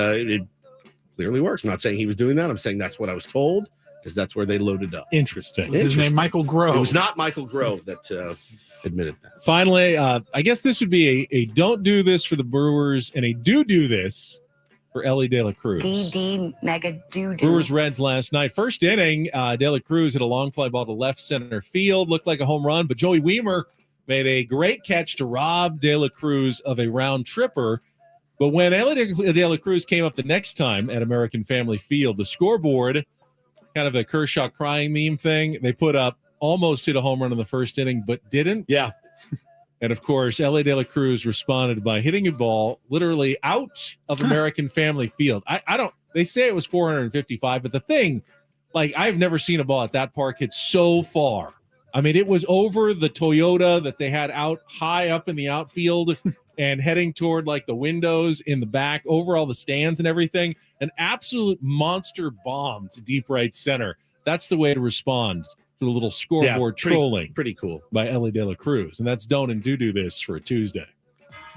clearly works. I'm not saying he was doing that. I'm saying that's what I was told, because that's where they loaded up. Interesting. His name Michael Grove. It was not Michael Grove that admitted that. Finally, I guess this would be a don't do this for the Brewers and a do this for Ellie De La Cruz. DD mega doo doo. Brewers Reds last night. First inning, De La Cruz hit a long fly ball to left center field. Looked like a home run, but Joey Weimer made a great catch to rob De La Cruz of a round tripper. But when Ellie De La Cruz came up the next time at American Family Field, the scoreboard, kind of a Kershaw crying meme thing, they put up almost hit a home run in the first inning, but didn't. Yeah. And, of course, Ellie De La Cruz responded by hitting a ball literally out of American Family Field. I don't – they say it was 455, but the thing, like, I've never seen a ball at that park hit so far. I mean, it was over the Toyota that they had out high up in the outfield and heading toward, like, the windows in the back, over all the stands and everything. An absolute monster bomb to deep right center. That's the way to respond to the little scoreboard trolling. Pretty cool. By Ellie De La Cruz. And that's Don't and Do This for a Tuesday.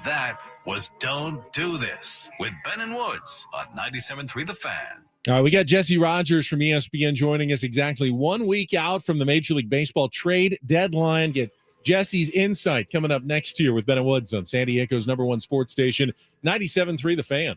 That was Don't Do This with Ben and Woods on 97.3 The Fan. All right, we got Jesse Rogers from ESPN joining us exactly 1 week out from the Major League Baseball trade deadline. Get Jesse's insight coming up next year with Ben and Woods on San Diego's #1 sports station, 97.3 The Fan.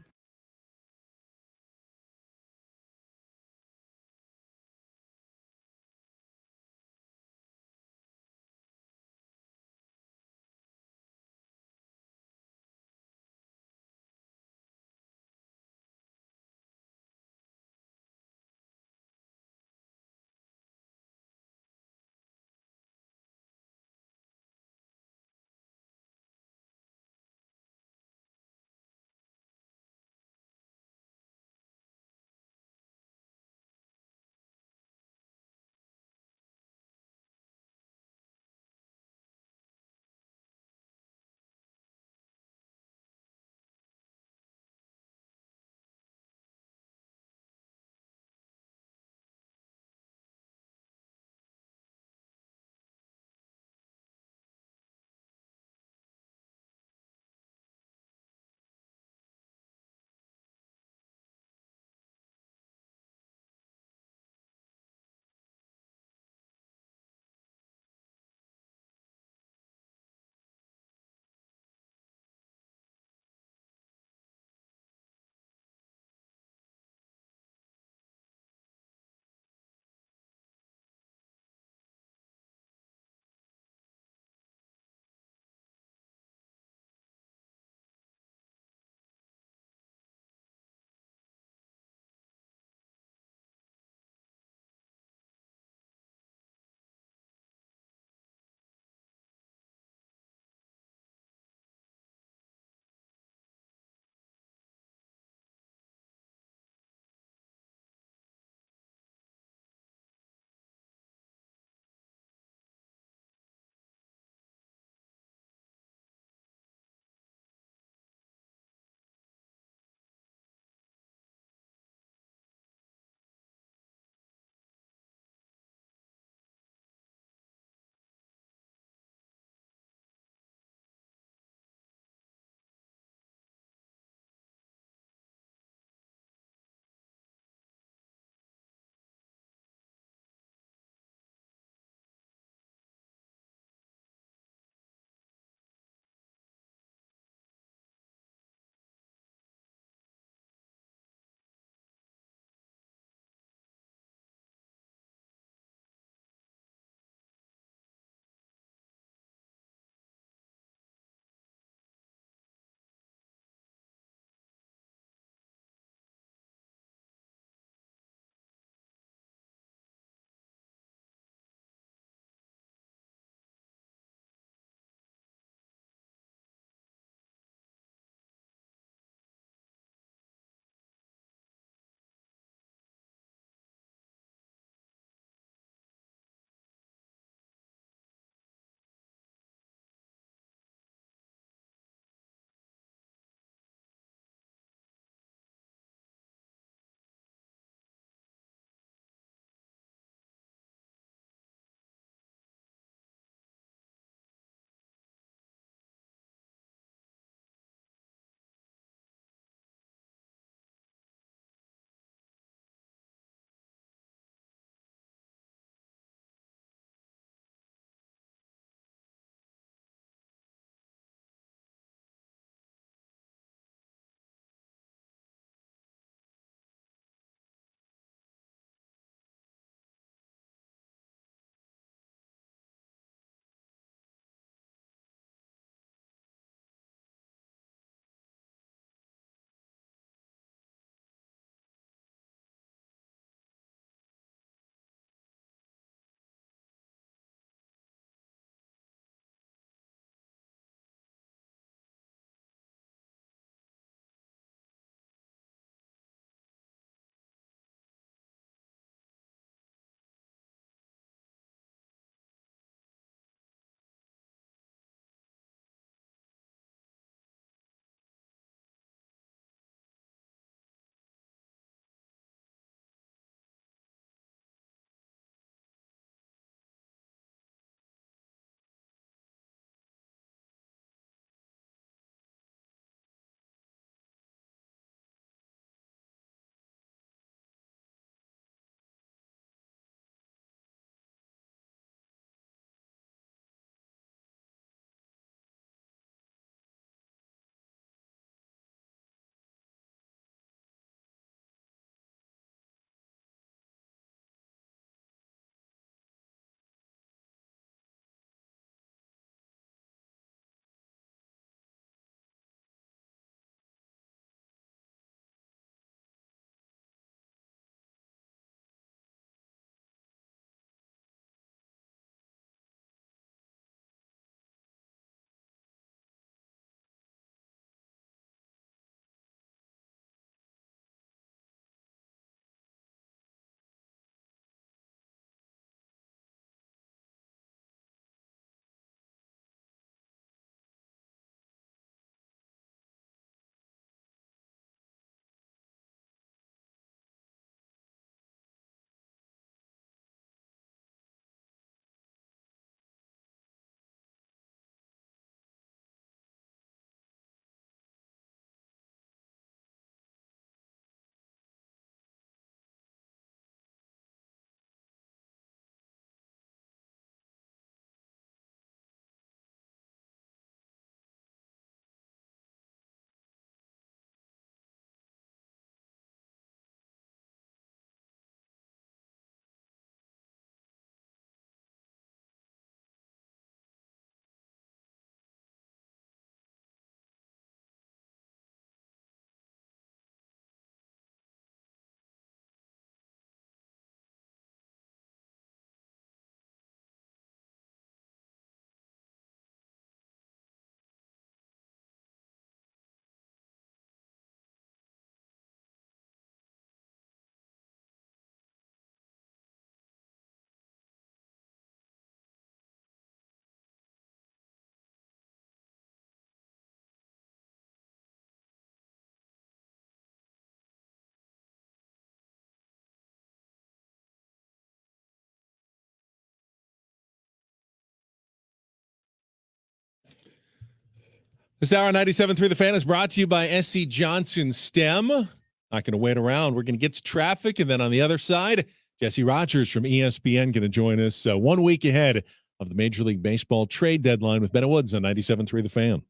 This hour 97.3 The Fan is brought to you by SC Johnson STEM. Not going to wait around. We're going to get to traffic, and then on the other side, Jesse Rogers from ESPN going to join us 1 week ahead of the Major League Baseball trade deadline with Bennett Woods on 97.3 The Fan.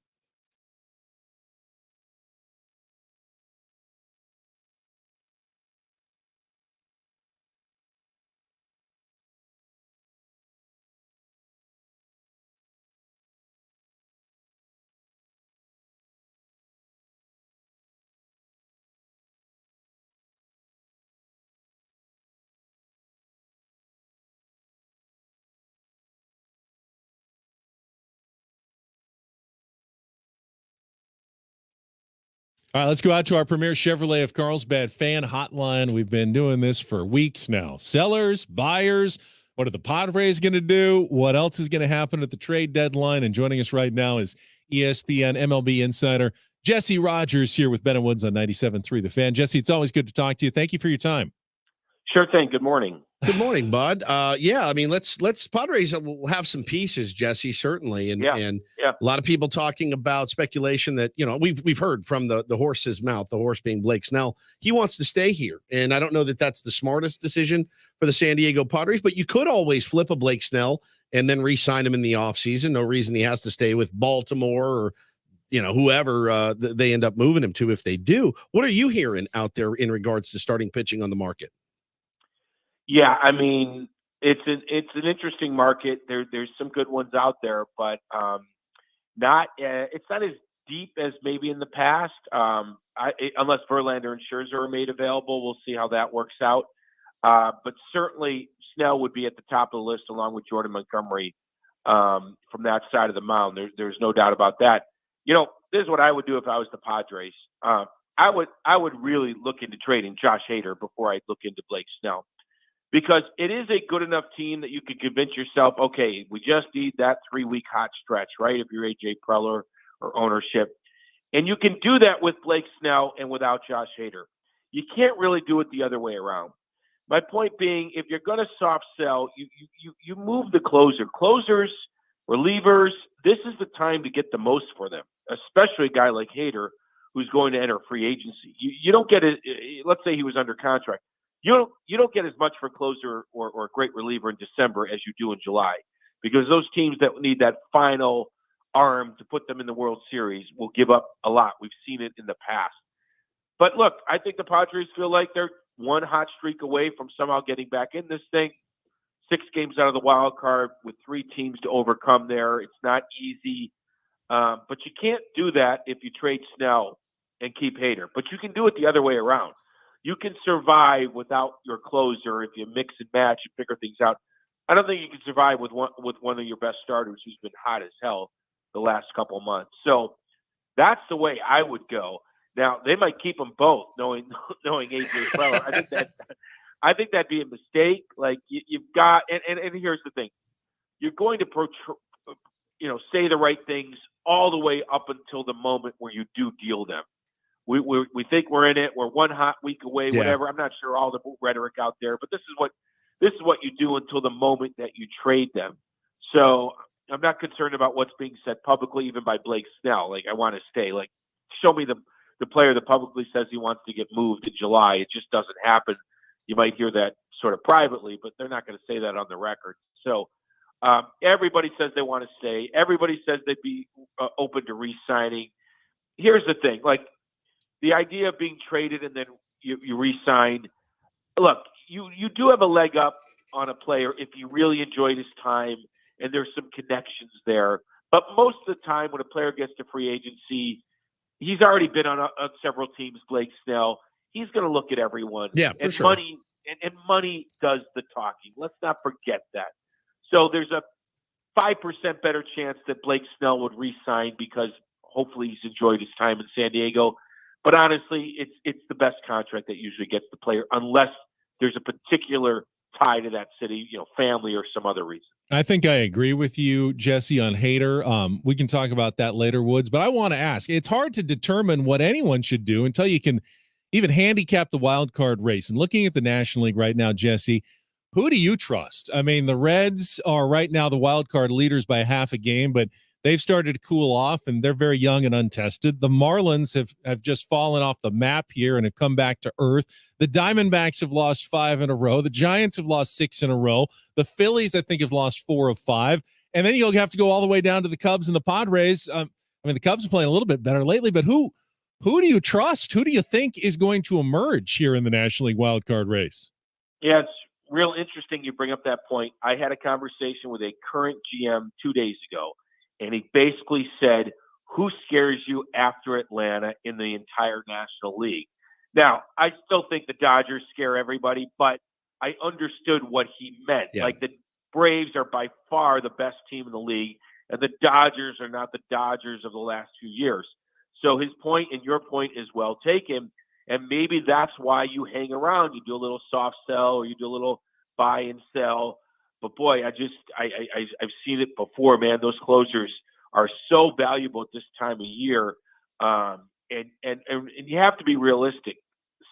All right, let's go out to our premier Chevrolet of Carlsbad fan hotline. We've been doing this for weeks now. Sellers, buyers, what are the Padres going to do? What else is going to happen at the trade deadline? And joining us right now is ESPN MLB insider Jesse Rogers here with Bennett Woods on 97.3 The Fan. Jesse, it's always good to talk to you. Thank you for your time. Sure thing. Good morning. Good morning, bud. Yeah, I mean, let's Padres will have some pieces, Jesse, certainly, and a lot of people talking about speculation that we've heard from the horse's mouth, the horse being Blake Snell. He wants to stay here, and I don't know that that's the smartest decision for the San Diego Padres, but you could always flip a Blake Snell and then re-sign him in the offseason. No reason he has to stay with Baltimore or whoever they end up moving him to if they do. What are you hearing out there in regards to starting pitching on the market? Yeah, I mean, it's an interesting market. There's some good ones out there, but it's not as deep as maybe in the past. Unless Verlander and Scherzer are made available, we'll see how that works out. But certainly Snell would be at the top of the list along with Jordan Montgomery from that side of the mound. There's no doubt about that. This is what I would do if I was the Padres. I would really look into trading Josh Hader before I'd look into Blake Snell. Because it is a good enough team that you could convince yourself, okay, we just need that 3-week hot stretch, right? If you're AJ Preller or ownership. And you can do that with Blake Snell and without Josh Hader. You can't really do it the other way around. My point being, if you're going to soft sell, you move the closer. Closers, relievers, this is the time to get the most for them, especially a guy like Hader who's going to enter free agency. You don't get it. Let's say he was under contract. You don't get as much for closer or a great reliever in December as you do in July, because those teams that need that final arm to put them in the World Series will give up a lot. We've seen it in the past. But look, I think the Padres feel like they're one hot streak away from somehow getting back in this thing. 6 games out of the wild card with 3 teams to overcome there. It's not easy, but you can't do that if you trade Snell and keep Hader. But you can do it the other way around. You can survive without your closer if you mix and match and figure things out. I don't think you can survive with one of your best starters who's been hot as hell the last couple of months. So that's the way I would go. Now they might keep them both, knowing AJ Preller. I think that'd be a mistake. Like you've got, and here's the thing: you're going to say the right things all the way up until the moment where you do deal them. We think we're in it. We're one hot week away, whatever. I'm not sure all the rhetoric out there, but this is what you do until the moment that you trade them. So I'm not concerned about what's being said publicly, even by Blake Snell. Like, I want to stay. Like, show me the player that publicly says he wants to get moved in July. It just doesn't happen. You might hear that sort of privately, but they're not going to say that on the record. So everybody says they want to stay. Everybody says they'd be open to re-signing. Here's the thing. Like, the idea of being traded and then you re-sign, look, you do have a leg up on a player if you really enjoyed his time and there's some connections there. But most of the time when a player gets to free agency, he's already been on several teams, Blake Snell. He's going to look at everyone. Yeah, for and sure. Money does the talking. Let's not forget that. So there's a 5% better chance that Blake Snell would re-sign because hopefully he's enjoyed his time in San Diego. But honestly, it's the best contract that usually gets the player, unless there's a particular tie to that city, family or some other reason. I think I agree with you, Jesse, on Hader. We can talk about that later, Woods. But I want to ask, it's hard to determine what anyone should do until you can even handicap the wild card race. And looking at the National League right now, Jesse, who do you trust? I mean, the Reds are right now the wild card leaders by half a game, but they've started to cool off, and they're very young and untested. The Marlins have just fallen off the map here and have come back to earth. The Diamondbacks have lost 5 in a row. The Giants have lost 6 in a row. The Phillies, I think, have lost 4 of 5. And then you'll have to go all the way down to the Cubs and the Padres. The Cubs are playing a little bit better lately, but who do you trust? Who do you think is going to emerge here in the National League wildcard race? Yeah, it's real interesting you bring up that point. I had a conversation with a current GM 2 days ago, and he basically said, who scares you after Atlanta in the entire National League? Now, I still think the Dodgers scare everybody, but I understood what he meant. Yeah. Like, the Braves are by far the best team in the league, and the Dodgers are not the Dodgers of the last few years. So his point and your point is well taken, and maybe that's why you hang around. You do a little soft sell, or you do a little buy and sell. But boy, I've seen it before, man. Those closers are so valuable at this time of year, and you have to be realistic.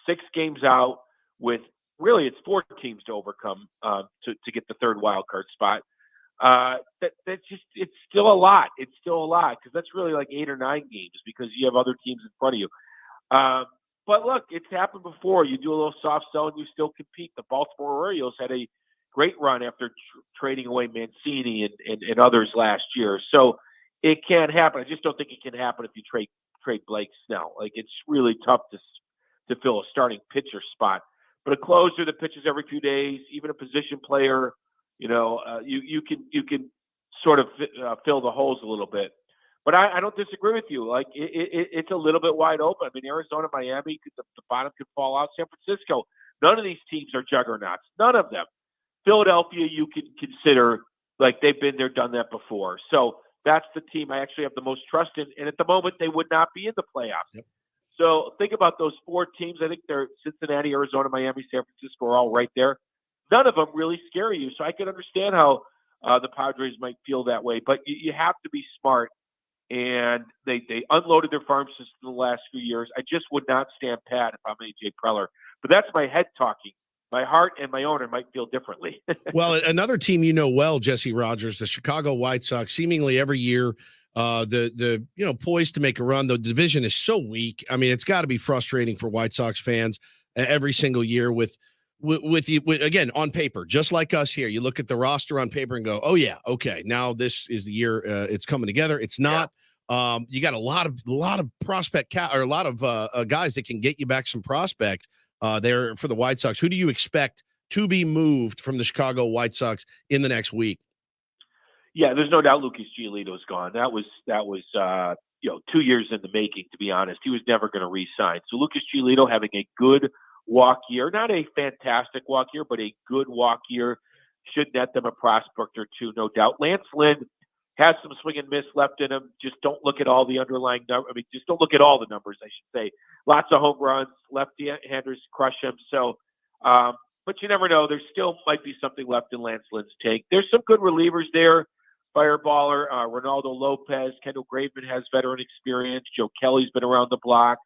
6 games out with really it's 4 teams to overcome to get the third wild card spot. It's still a lot. It's still a lot because that's really like 8 or 9 games because you have other teams in front of you. But look, it's happened before. You do a little soft sell and you still compete. The Baltimore Orioles had a great run after trading away Mancini and others last year. So it can happen. I just don't think it can happen if you trade Blake Snell. Like, it's really tough to fill a starting pitcher spot. But a closer that pitches every few days, even a position player, you can sort of fill the holes a little bit. But I don't disagree with you. Like, it's a little bit wide open. I mean, Arizona, Miami, the bottom could fall out. San Francisco, none of these teams are juggernauts. None of them. Philadelphia, you can consider like they've been there, done that before. So that's the team I actually have the most trust in. And at the moment, they would not be in the playoffs. Yep. So think about those 4 teams. I think they're Cincinnati, Arizona, Miami, San Francisco are all right there. None of them really scare you. So I can understand how the Padres might feel that way. But you have to be smart. And they unloaded their farm system in the last few years. I just would not stand pat if I'm AJ Preller. But that's my head talking. My heart and my owner might feel differently. Well, another team well, Jesse Rogers, the Chicago White Sox, seemingly every year, poised to make a run. The division is so weak. I mean, it's got to be frustrating for White Sox fans every single year with again, on paper, just like us here. You look at the roster on paper and go, oh yeah, okay, now this is the year it's coming together. It's not. Yeah. You got a lot of prospect or a lot of guys that can get you back some prospect there for the White Sox. Who do you expect to be moved from the Chicago White Sox in the next week? Yeah, there's no doubt Lucas Giolito's gone. That was 2 years in the making, to be honest. He was never going to re-sign. So Lucas Giolito having a good walk year, not a fantastic walk year, but a good walk year should net them a prospect or 2, no doubt. Lance Lynn has some swing and miss left in him. Just don't look at all the underlying numbers. I mean, just don't look at all the numbers, I should say. Lots of home runs, left-handers crush him. So, but you never know. There still might be something left in Lance Lynn's tank. There's some good relievers there. Fireballer, Ronaldo Lopez, Kendall Graveman has veteran experience. Joe Kelly's been around the block.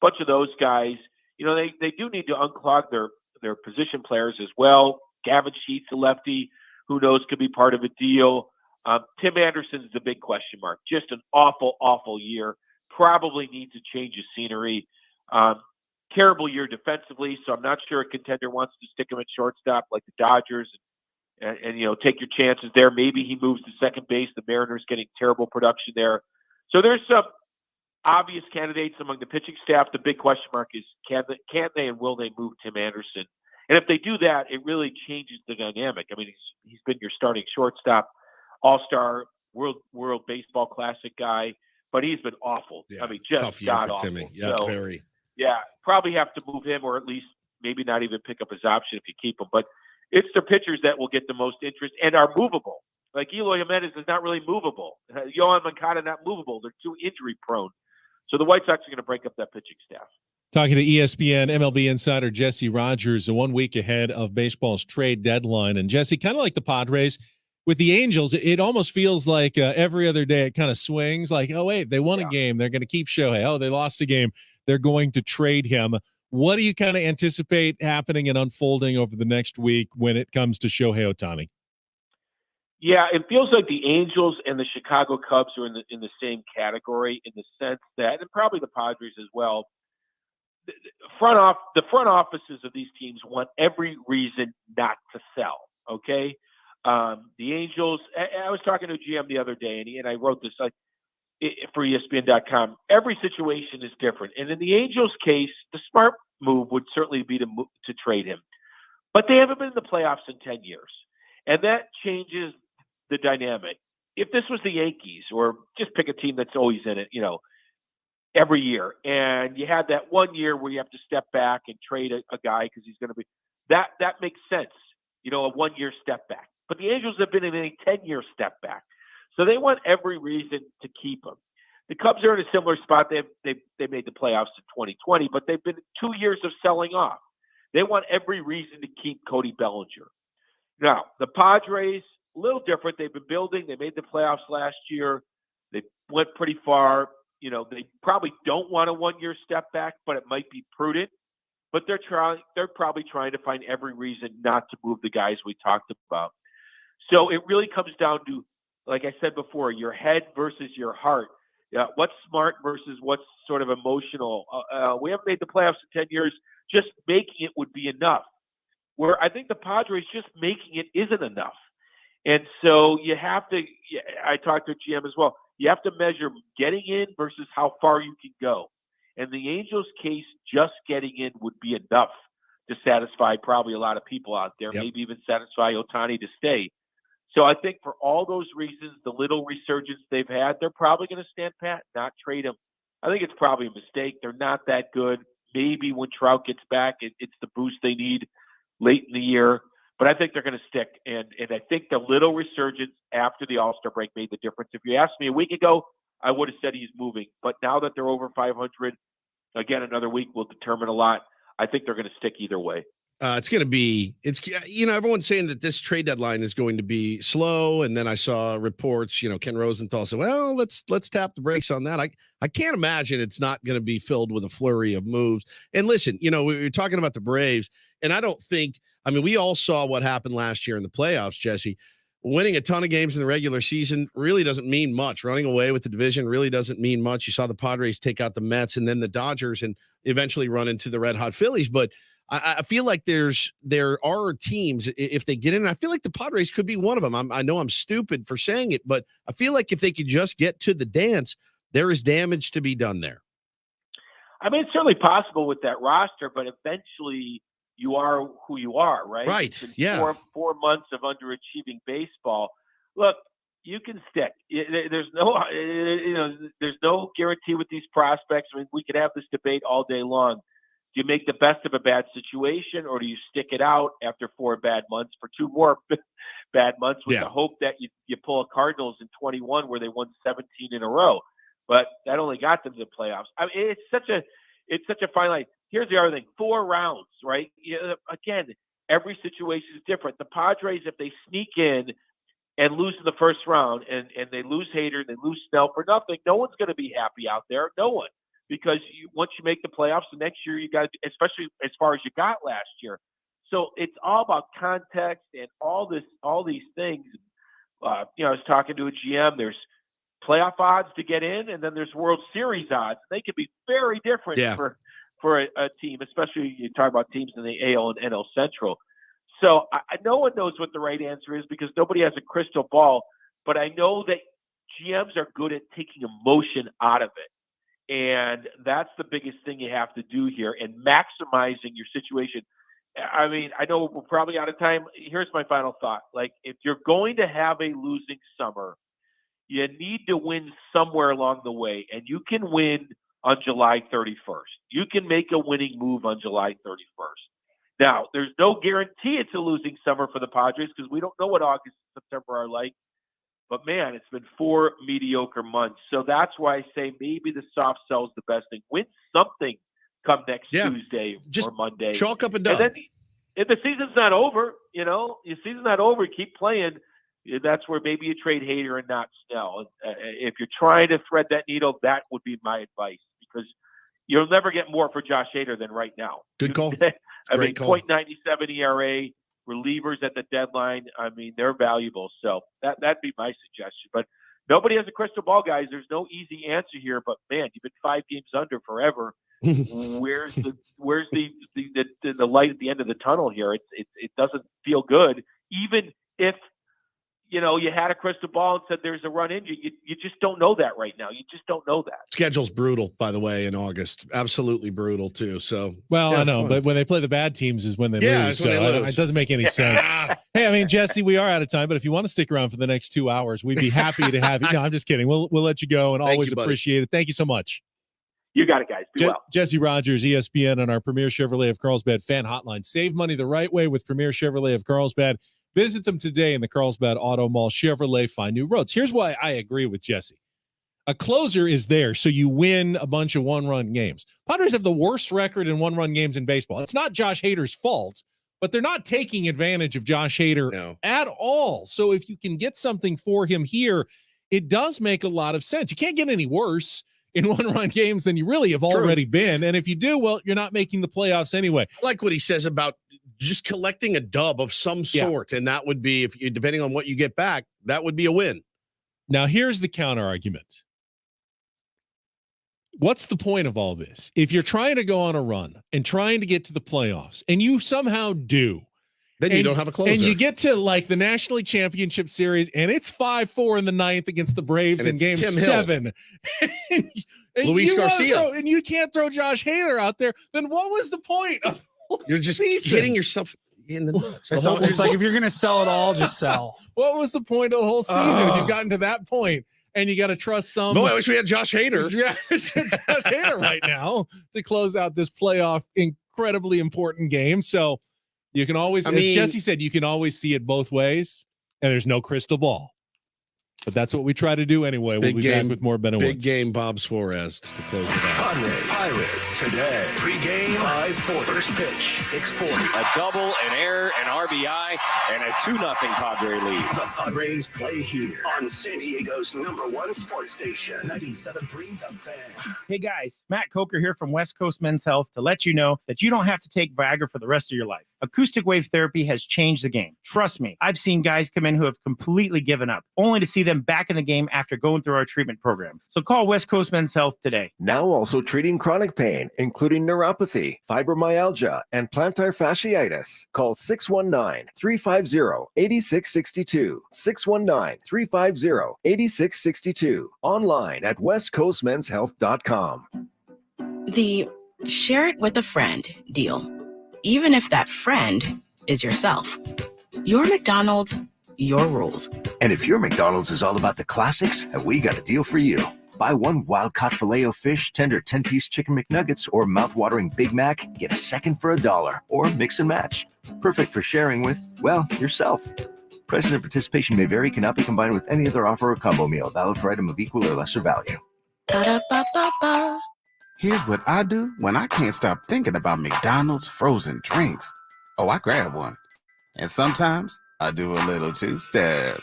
Bunch of those guys. You know, they do need to unclog their position players as well. Gavin Sheets, a lefty, who knows, could be part of a deal. Tim Anderson's the big question mark. Just an awful, awful year. Probably needs a change of scenery. Terrible year defensively, so I'm not sure a contender wants to stick him at shortstop like the Dodgers and take your chances there. Maybe he moves to second base. The Mariners getting terrible production there. So there's some obvious candidates among the pitching staff. The big question mark is can they and will they move Tim Anderson? And if they do that, it really changes the dynamic. I mean, he's been your starting shortstop, all-star, World Baseball Classic guy, but he's been awful. Yeah, I mean, just god awful. Timmy. Yeah, so, very. Yeah, probably have to move him, or at least maybe not even pick up his option if you keep him. But it's the pitchers that will get the most interest and are movable. Like Eloy Jimenez is not really movable. Yohan Moncada not movable. They're too injury prone. So the White Sox are going to break up that pitching staff. Talking to ESPN MLB insider Jesse Rogers, 1 week ahead of baseball's trade deadline. And Jesse, kind of like the Padres, with the Angels, it almost feels like every other day it kind of swings. Like, oh, wait, they won a game. They're going to keep Shohei. Oh, they lost a game. They're going to trade him. What do you kind of anticipate happening and unfolding over the next week when it comes to Shohei Ohtani? Yeah, it feels like the Angels and the Chicago Cubs are in the same category in the sense that, and probably the Padres as well. The front offices of these teams want every reason not to sell. Okay, the Angels. I was talking to a GM the other day, and I wrote this for ESPN.com. Every situation is different, and in the Angels' case, the smart move would certainly be to trade him, but they haven't been in the playoffs in 10 years, and that changes the dynamic. If this was the Yankees, or just pick a team that's always in it, every year, and you had that 1 year where you have to step back and trade a guy because he's going to be that makes sense, a 1 year step back. But the Angels have been in a 10-year step back, so they want every reason to keep him. The Cubs are in a similar spot. They made the playoffs in 2020, but they've been 2 years of selling off. They want every reason to keep Cody Bellinger. Now the Padres, a little different. They've been building. They made the playoffs last year. They went pretty far. They probably don't want a 1 year step back, but it might be prudent. But they're probably trying to find every reason not to move the guys we talked about. So it really comes down to, like I said before, your head versus your heart. What's smart versus what's sort of emotional. We haven't made the playoffs in 10 years. Just making it would be enough. Where I think the Padres just making it isn't enough. And so you have to, I talked to GM as well, you have to measure getting in versus how far you can go. In the Angels' case, just getting in would be enough to satisfy probably a lot of people out there, maybe even satisfy Ohtani to stay. So I think for all those reasons, the little resurgence they've had, they're probably going to stand pat, not trade him. I think it's probably a mistake. They're not that good. Maybe when Trout gets back, it's the boost they need late in the year. But I think they're going to stick. And I think the little resurgence after the All-Star break made the difference. If you asked me a week ago, I would have said he's moving. But now that they're over 500, again, another week will determine a lot. I think they're going to stick either way. It's going to be, everyone's saying that this trade deadline is going to be slow. And then I saw reports, Ken Rosenthal said, well, let's tap the brakes on that. I can't imagine it's not going to be filled with a flurry of moves. And listen, we were talking about the Braves, and I don't think, we all saw what happened last year in the playoffs, Jesse. Winning a ton of games in the regular season really doesn't mean much. Running away with the division really doesn't mean much. You saw the Padres take out the Mets and then the Dodgers and eventually run into the red hot Phillies. But I feel like there are teams, if they get in, I feel like the Padres could be one of them. I know I'm stupid for saying it, but I feel like if they could just get to the dance, there is damage to be done there. It's certainly possible with that roster, but eventually you are who you are, right? Right. Yeah. 4 months of underachieving baseball. Look, you can stick. There's no guarantee with these prospects. We could have this debate all day long. Do you make the best of a bad situation, or do you stick it out after 4 bad months for 2 more bad months with the hope that you pull a Cardinals in 21 where they won 17 in a row? But that only got them to the playoffs. It's such a fine line. Here's the other thing: 4 rounds, right? Again, every situation is different. The Padres, if they sneak in and lose in the first round, and they lose Hader and they lose Snell for nothing, no one's going to be happy out there. No one. Because once you make the playoffs, the next year you got, especially as far as you got last year. So it's all about context and all these things. I was talking to a GM. There's playoff odds to get in, and then there's World Series odds. They could be very different for a team, especially you talk about teams in the AL and NL Central. So no one knows what the right answer is because nobody has a crystal ball. But I know that GMs are good at taking emotion out of it. And that's the biggest thing you have to do here, and maximizing your situation. I know we're probably out of time. Here's my final thought. Like, if you're going to have a losing summer, you need to win somewhere along the way, and you can win on July 31st. You can make a winning move on July 31st. Now, there's no guarantee it's a losing summer for the Padres because we don't know what August and September are like. But, man, it's been 4 mediocre months. So that's why I say maybe the soft sell is the best thing. Win something come next Tuesday or Monday. Chalk up a dub. And then if the season's not over, the season's not over, keep playing. That's where maybe you trade Hader and not Snell. If you're trying to thread that needle, that would be my advice because you'll never get more for Josh Hader than right now. Good call. I mean, 0.97 ERA. relievers at the deadline. I mean, they're valuable. So that'd be my suggestion. But nobody has a crystal ball, guys. There's no easy answer here. But man, you've been 5 games under forever. Where's the light at the end of the tunnel here? It doesn't feel good, even if you had a crystal ball and said there's a run in. You just don't know that right now. You just don't know that. Schedule's brutal, by the way, in August. Absolutely brutal too. So I know, but when they play the bad teams is when they lose. So it doesn't make any sense. Hey, I mean, Jesse, we are out of time, but if you want to stick around for the next 2 hours, we'd be happy to have you. No, I'm just kidding. We'll let you go, and always appreciate it. Thank you so much. You got it, guys. Be well. Jesse Rogers, ESPN, on our Premier Chevrolet of Carlsbad fan hotline. Save money the right way with Premier Chevrolet of Carlsbad. Visit them today in the Carlsbad Auto Mall. Chevrolet, find new roads. Here's why I agree with Jesse. A closer is there, so you win a bunch of one-run games. Padres have the worst record in one-run games in baseball. It's not Josh Hader's fault, but they're not taking advantage of Josh Hader at all. So if you can get something for him here, it does make a lot of sense. You can't get any worse in one-run games than you really have already been. And if you do, well, you're not making the playoffs anyway. I like what he says about just collecting a dub of some sort, and that would be, depending on what you get back, that would be a win. Now, here's the counter argument. What's the point of all this? If you're trying to go on a run and trying to get to the playoffs, and you somehow do, then you don't have a closer. And you get to like the National League Championship Series, and it's 5-4 in the 9th against the Braves in Game 7. and Luis Garcia. And you can't throw Josh Hader out there. Then what was the point of You're just hitting yourself in the nuts. It's like if you're going to sell it all, just sell. What was the point of the whole season if you've gotten to that point? And you got to trust some. No, I wish we had Josh Hader. Yeah, Josh Hader right now to close out this playoff incredibly important game. So you can always, as Jesse said, you can always see it both ways, and there's no crystal ball. But that's what we try to do anyway. We'll be back with more Ben and Big Woods. game, Bob Suarez to close it out. Pirates today. Pre-game, 5:40. First pitch, 6:40. A double, an error, an RBI, and a 2-0 Padre lead. The Padres play here on San Diego's #1 sports station, 97.3 The Fan. Hey guys, Matt Coker here from West Coast Men's Health to let you know that you don't have to take Viagra for the rest of your life. Acoustic wave therapy has changed the game. Trust me, I've seen guys come in who have completely given up, only to see them back in the game after going through our treatment program. So call West Coast Men's Health today. Now also treating chronic pain, including neuropathy, fibromyalgia, and plantar fasciitis. Call 619-350-8662. 619-350-8662. Online at westcoastmenshealth.com. The share it with a friend deal. Even if that friend is yourself. Your McDonald's, your rules. And if your McDonald's is all about the classics, we got a deal for you. Buy one wild-caught Filet-O-Fish, tender 10-piece chicken McNuggets, or mouth-watering Big Mac, get a second for $1, or mix and match. Perfect for sharing with, well, yourself. Prices and participation may vary, cannot be combined with any other offer or combo meal. Valid for item of equal or lesser value. Ba-da-ba-ba-ba. Here's what I do when I can't stop thinking about McDonald's frozen drinks. Oh, I grab one. And sometimes I do a little two-step.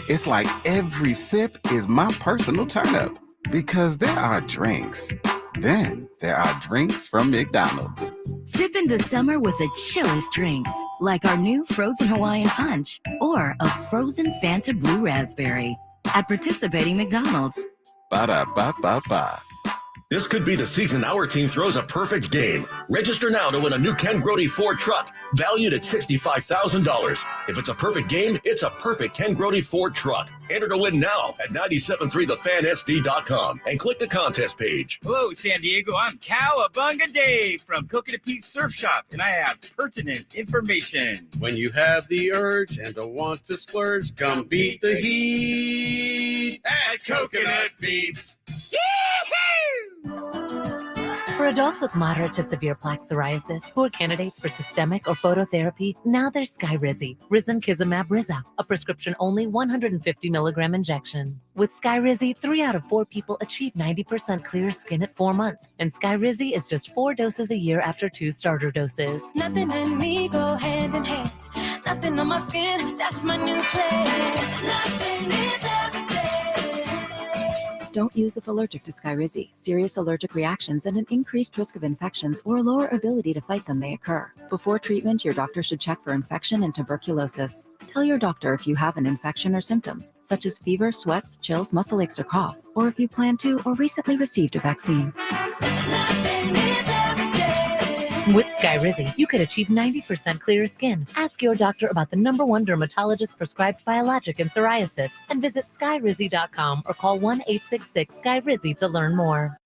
It's like every sip is my personal turn-up because there are drinks. Then there are drinks from McDonald's. Sip into summer with the chillest drinks, like our new frozen Hawaiian Punch or a frozen Fanta Blue Raspberry at participating McDonald's. Ba-da-ba-ba-ba. This could be the season our team throws a perfect game. Register now to win a new Ken Grody Ford truck, valued at $65,000. If it's a perfect game, it's a perfect Ken Grody Ford truck. Enter to win now at 973thefansd.com and click the contest page. Hello, San Diego. I'm Cowabunga Dave from Coconut Pete Surf Shop, and I have pertinent information. When you have the urge and don't want to splurge, come beat the heat at Coconut Pete's. For adults with moderate to severe plaque psoriasis who are candidates for systemic or phototherapy, now there's Skyrizi, Risankizumab Riza, a prescription-only 150 milligram injection. With Skyrizi, 3 out of 4 people achieve 90% clear skin at 4 months, and Skyrizi is just 4 doses a year after 2 starter doses. Nothing and me go hand in hand. Nothing on my skin, that's my new plan. Nothing is everything. Don't use if allergic to Skyrizi. Serious allergic reactions and an increased risk of infections or lower ability to fight them may occur. Before treatment, your doctor should check for infection and tuberculosis. Tell your doctor if you have an infection or symptoms, such as fever, sweats, chills, muscle aches, or cough, or if you plan to or recently received a vaccine. With Skyrizi, you could achieve 90% clearer skin. Ask your doctor about the #1 dermatologist prescribed biologic in psoriasis and visit skyrizi.com or call 1-866-SKYRIZI to learn more.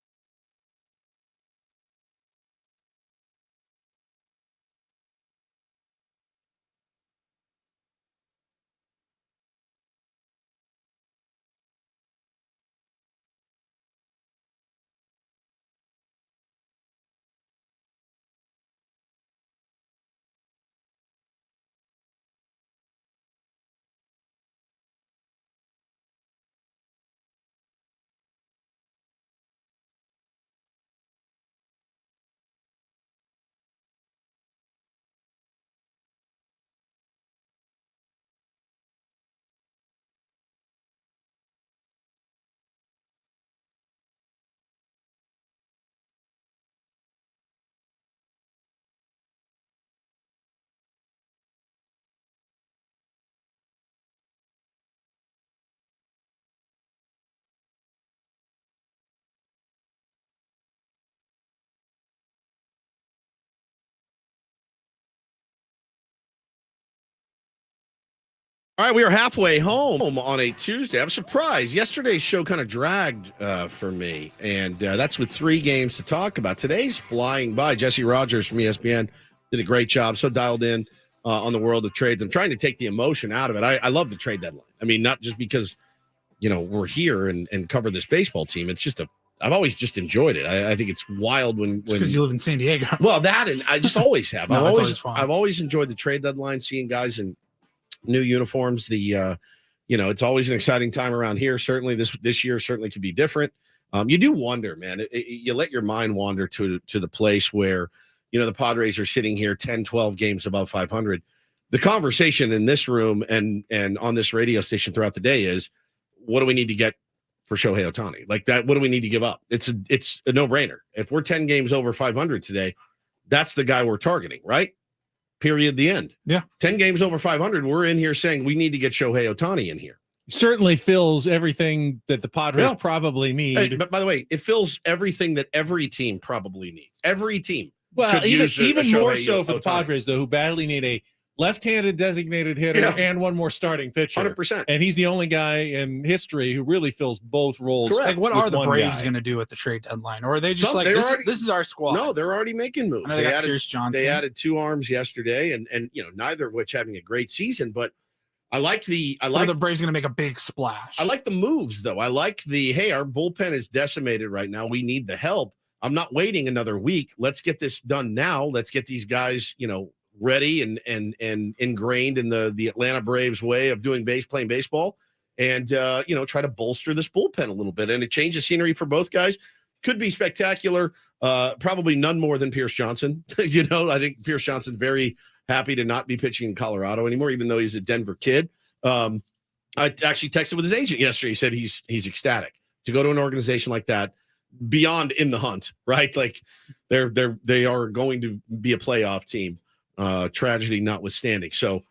All right, we are halfway home on a Tuesday. I'm surprised. Yesterday's show kind of dragged for me, and that's with 3 games to talk about. Today's flying by. Jesse Rogers from ESPN did a great job, so dialed in on the world of trades. I'm trying to take the emotion out of it. I love the trade deadline. I mean, not just because, we're here and cover this baseball team. It's just I've always just enjoyed it. I think it's wild when because you live in San Diego. Well, that, and I just always have. No, I've always enjoyed the trade deadline, seeing guys in new uniforms. It's always an exciting time around here. Certainly this year certainly could be different. You do wonder, man. You let your mind wander to the place where, the Padres are sitting here 10, 12 games above 500. The conversation in this room and on this radio station throughout the day is, what do we need to get for Shohei Ohtani? Like that, what do we need to give up? It's a no-brainer. If we're 10 games over 500 today, that's the guy we're targeting, right? Period. The end. Yeah. 10 games over 500. We're in here saying we need to get Shohei Ohtani in here. Certainly fills everything that the Padres probably need. Hey, but by the way, it fills everything that every team probably needs. Every team. Well, even more Shohei so for the Ohtani. Padres, though, who badly need a left-handed designated hitter and one more starting pitcher. 100%. And he's the only guy in history who really fills both roles. Correct. Like, what are the Braves going to do at the trade deadline? Or are they just this is our squad? No, they're already making moves. They got Pierce Johnson. They added 2 arms yesterday, and neither of which having a great season. But I like the Braves going to make a big splash. I like the moves, though. I like hey, our bullpen is decimated right now. We need the help. I'm not waiting another week. Let's get this done now. Let's get these guys, ready and ingrained in the Atlanta Braves way of playing baseball, and try to bolster this bullpen a little bit. And a change of scenery for both guys could be spectacular. Probably none more than Pierce Johnson. I think Pierce Johnson's very happy to not be pitching in Colorado anymore, even though he's a Denver kid. I actually texted with his agent yesterday. He said he's ecstatic to go to an organization like that, beyond in the hunt, right? Like they are going to be a playoff team. Tragedy notwithstanding. So,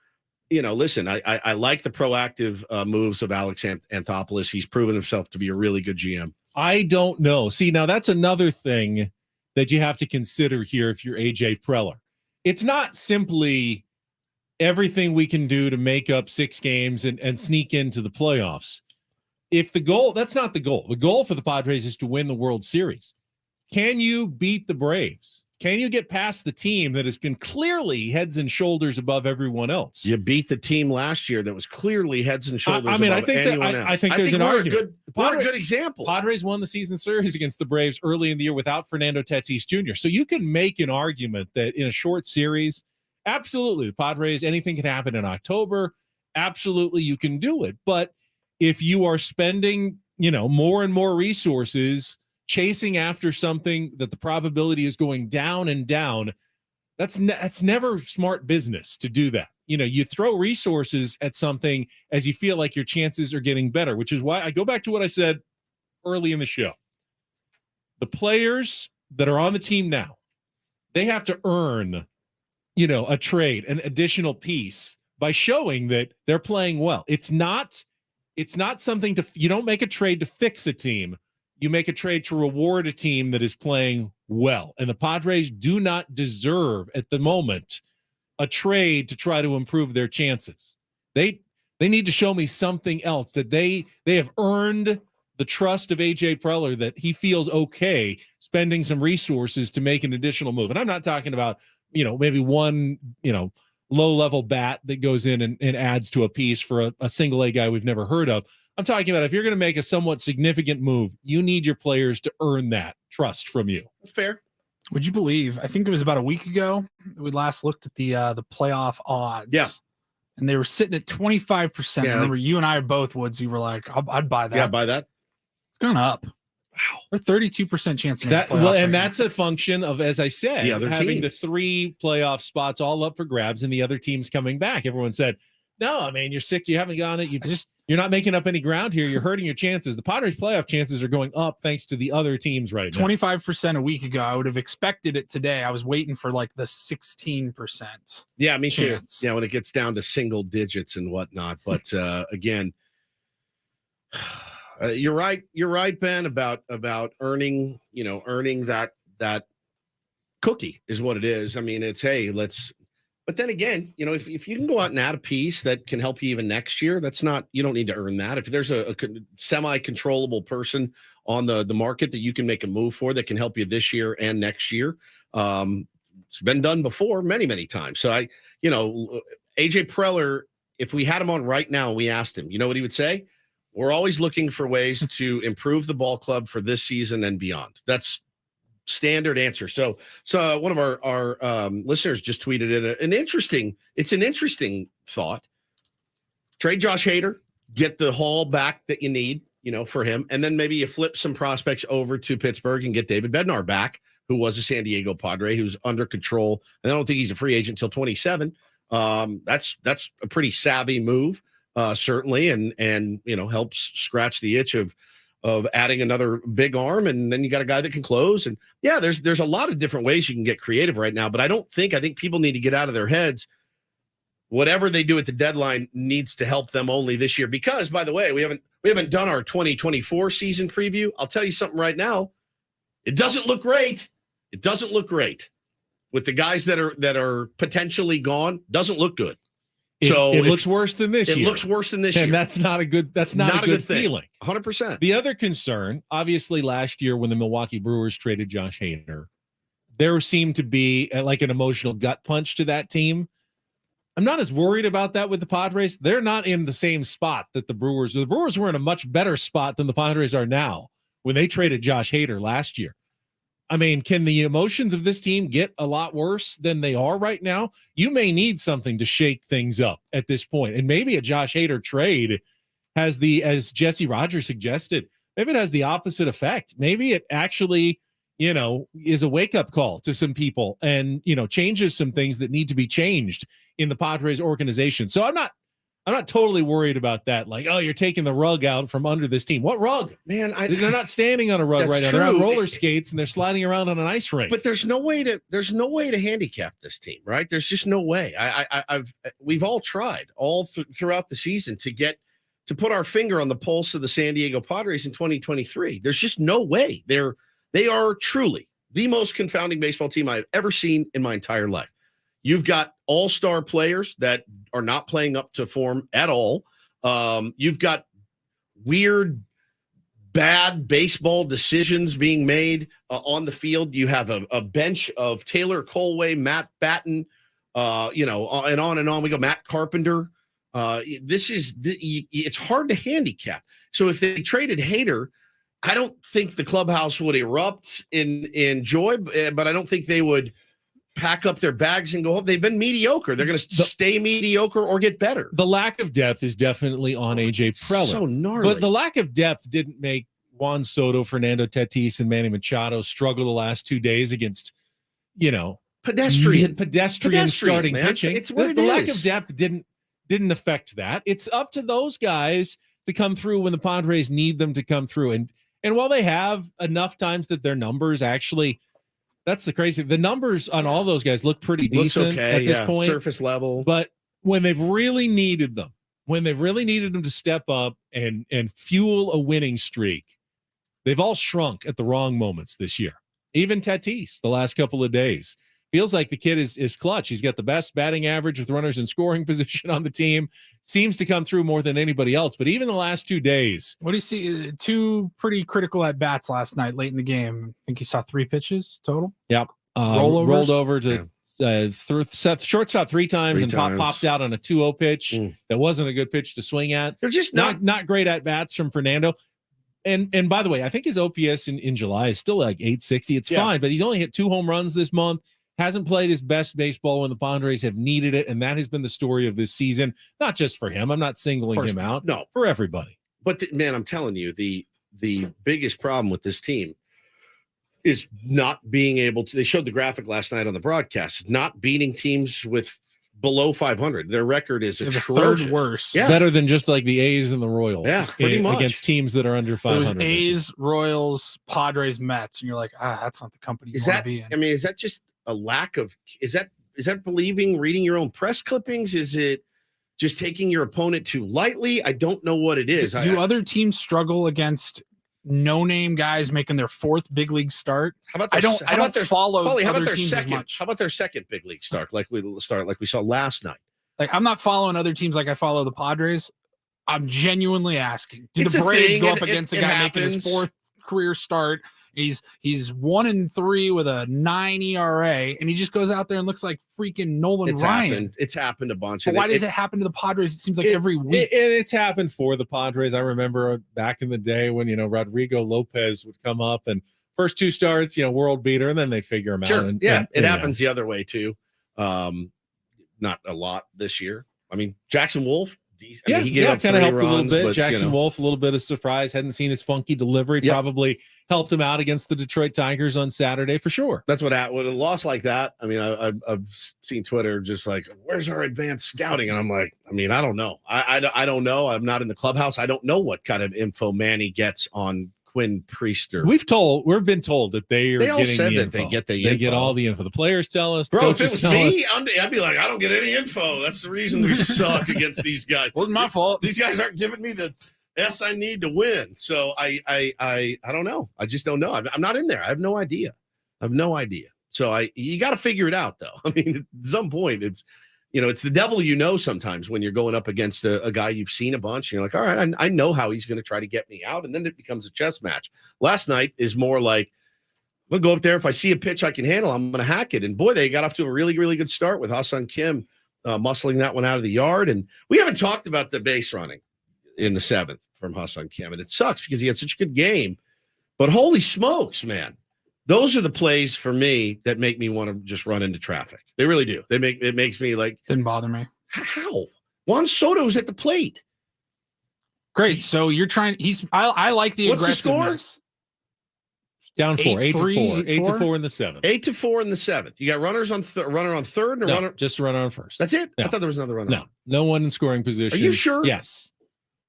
listen, I like the proactive moves of Alex Anthopoulos. He's proven himself to be a really good GM. I don't know. See, now that's another thing that you have to consider here if you're AJ Preller. It's not simply everything we can do to make up 6 games and sneak into the playoffs. If the goal, that's not the goal. The goal for the Padres is to win the World Series. Can you beat the Braves? Can you get past the team that has been clearly heads and shoulders above everyone else? You beat the team last year that was clearly heads and shoulders above anyone else. I think there's an argument. What a good example. Padres won the season series against the Braves early in the year without Fernando Tatis Jr. So you can make an argument that in a short series, absolutely, the Padres, anything can happen in October. Absolutely, you can do it. But if you are spending, more and more resources chasing after something that the probability is going down and down, that's never smart business to do that. You throw resources at something as you feel like your chances are getting better, which is why I go back to what I said early in the show. The players that are on the team now, they have to earn, a trade, an additional piece by showing that they're playing well. It's not something you don't make a trade to fix a team. You make a trade to reward a team that is playing well. And the Padres do not deserve at the moment a trade to try to improve their chances. They need to show me something else, that they have earned the trust of AJ Preller, that he feels okay spending some resources to make an additional move. And I'm not talking about, maybe one, low-level bat that goes in and adds to a piece for a single-A guy we've never heard of. I'm talking about if you're going to make a somewhat significant move, you need your players to earn that trust from you. That's fair. Would you believe, I think it was about a week ago, we last looked at the playoff odds. Yeah. And they were sitting at 25%. Yeah. I remember you and I both, Woods, you were like, I'd buy that. Yeah, buy that. It's gone up. Wow. We're 32% chance to that. Well, and that's a function of, as I said, the other having teams. the 3 playoff spots all up for grabs and the other teams coming back. Everyone said, no, man, you're sick. You haven't gone it. You're not making up any ground here. You're hurting your chances. The Padres playoff chances are going up thanks to the other teams right now. 25% a week ago. I would have expected it today. I was waiting for like the 16%. Yeah, me too. chance. Yeah, when it gets down to single digits and whatnot. But again, you're right. You're right, Ben, about earning that cookie is what it is. I mean, it's, hey, let's. But then again, if you can go out and add a piece that can help you even next year, you don't need to earn that. If there's a semi-controllable person on the market that you can make a move for that can help you this year and next year, it's been done before many, many times. So AJ Preller, if we had him on right now and we asked him, you know what he would say? We're always looking for ways to improve the ball club for this season and beyond. That's standard answer. So one of our listeners just tweeted in an interesting thought. Trade Josh Hader, get the haul back that you need, for him, and then maybe you flip some prospects over to Pittsburgh and get David Bednar back, who was a San Diego Padre, who's under control, and I don't think he's a free agent until 27. That's a pretty savvy move, certainly, and helps scratch the itch of adding another big arm, and then you got a guy that can close. And yeah, there's a lot of different ways you can get creative right now, but I think people need to get out of their heads. Whatever they do at the deadline needs to help them only this year, because, by the way, we haven't done our 2024 season preview. I'll tell you something right now. It doesn't look great. It doesn't look great with the guys that are potentially gone. Doesn't look good. It looks worse than this year. It looks worse than this year. And that's not a good feeling. 100%. The other concern, obviously last year when the Milwaukee Brewers traded Josh Hader, there seemed to be like an emotional gut punch to that team. I'm not as worried about that with the Padres. They're not in the same spot that the Brewers. The Brewers were in a much better spot than the Padres are now when they traded Josh Hader last year. I mean, can the emotions of this team get a lot worse than they are right now? You may need something to shake things up at this point. And maybe a Josh Hader trade has as Jesse Rogers suggested, maybe it has the opposite effect. Maybe it actually, is a wake-up call to some people and, changes some things that need to be changed in the Padres organization. So I'm not totally worried about that. Like, oh, you're taking the rug out from under this team. What rug? Man, they're not standing on a rug right now. They're on roller skates and they're sliding around on an ice rink. But there's no way to handicap this team, right? There's just no way. We've all tried throughout the season to put our finger on the pulse of the San Diego Padres in 2023. There's just no way. They are truly the most confounding baseball team I've ever seen in my entire life. You've got all-star players that are not playing up to form at all. You've got weird, bad baseball decisions being made on the field. You have a bench of Taylor Colway, Matt Batten, and on we go. Matt Carpenter. It's hard to handicap. So if they traded Hader, I don't think the clubhouse would erupt in joy, but I don't think they would pack up their bags and go home. They've been mediocre. They're going to stay mediocre or get better. The lack of depth is definitely on AJ Preller. So gnarly. But the lack of depth didn't make Juan Soto, Fernando Tatis, and Manny Machado struggle the last 2 days against, pedestrian starting man. pitching. It's what the it lack is. of depth didn't affect that. It's up to those guys to come through when the Padres need them to come through. And while they have enough times that their numbers actually, that's the crazy. The numbers on all those guys look pretty decent at this point. Surface level. But when they've really needed them, to step up and fuel a winning streak, they've all shrunk at the wrong moments this year. Even Tatis, the last couple of days. Feels like the kid is clutch. He's got the best batting average with runners in scoring position on the team. Seems to come through more than anybody else. But even the last 2 days. What do you see? 2 pretty critical at-bats last night late in the game. I think you saw 3 pitches total. Yep. Rolled over to shortstop 3 times and popped out on a 2-0 pitch. That wasn't a good pitch to swing at. They're just not great at-bats from Fernando. And by the way, I think his OPS in July is still like 860. It's fine, but he's only hit 2 home runs this month. Hasn't played his best baseball when the Padres have needed it, and that has been the story of this season. Not just for him. I'm not singling him out. No, for everybody. But man, I'm telling you, the biggest problem with this team is not being able to. They showed the graphic last night on the broadcast. Not beating teams with below 500. Their record is atrocious. Third worst. Yeah. Better than just like the A's and the Royals. Yeah, pretty much. Against teams that are under 500. It was A's, Royals, Padres, Mets, and you're like, that's not the company you want to be in. I mean, is that just a lack of? Is that reading your own press clippings? Is it just taking your opponent too lightly? I don't know what it is. Do other teams struggle against no-name guys making their 4th big league start? How about their, I don't follow Paulie, how other about their teams second? as much. How about their second big league start, like we saw last night? Like, I'm not following other teams like I follow the Padres. I'm genuinely asking. Did It's the a Braves thing. go up against the guy making his 4th career start? He's 1-3 with a 9 ERA, and he just goes out there and looks like freaking Nolan Ryan. It's happened a bunch. But why does it happen to the Padres? It seems like every week. It's happened for the Padres. I remember back in the day when Rodrigo Lopez would come up and first 2 starts, world beater, and then they figure him out. And, it happens the other way too. Not a lot this year. I mean, Jackson Wolf. He gave up kind of helped runs, a little bit. but, Jackson Wolf, a little bit of surprise. Hadn't seen his funky delivery. Probably helped him out against the Detroit Tigers on Saturday for sure. That's what with a loss like that. I mean, I've seen Twitter just like, "Where's our advanced scouting?" And I'm like, I mean, I don't know. I don't know. I'm not in the clubhouse. I don't know what kind of info Manny gets on Quinn Priester. We've been told that they all getting said the that info. they get the info. They get all the info. The players tell us. Bro, if it was me, I'd be like, I don't get any info. That's the reason we suck against these guys. Wasn't my fault. These guys aren't giving me the S I need to win. So I don't know. I just don't know. I'm not in there. I have no idea. So you got to figure it out though. I mean, at some point it's the devil sometimes when you're going up against a guy you've seen a bunch. And you're like, all right, I know how he's going to try to get me out. And then it becomes a chess match. Last night is more like, I'm going to go up there. If I see a pitch I can handle, I'm going to hack it. And boy, they got off to a really, really good start with Ha-Seong Kim muscling that one out of the yard. And we haven't talked about the base running in the 7th from Ha-Seong Kim. And it sucks because he had such a good game. But holy smokes, man. Those are the plays for me that make me want to just run into traffic. They really do. It makes me like. Didn't bother me. How? Juan Soto's at the plate. Great. So you're trying. I like the aggressiveness. Down 4, 8-4, 8-4 in the 7th. 8-4 in the 7th. You got runners on runner on 3rd, or runner just a runner on 1st. That's it. No. I thought there was another runner. No one in scoring position. Are you sure? Yes.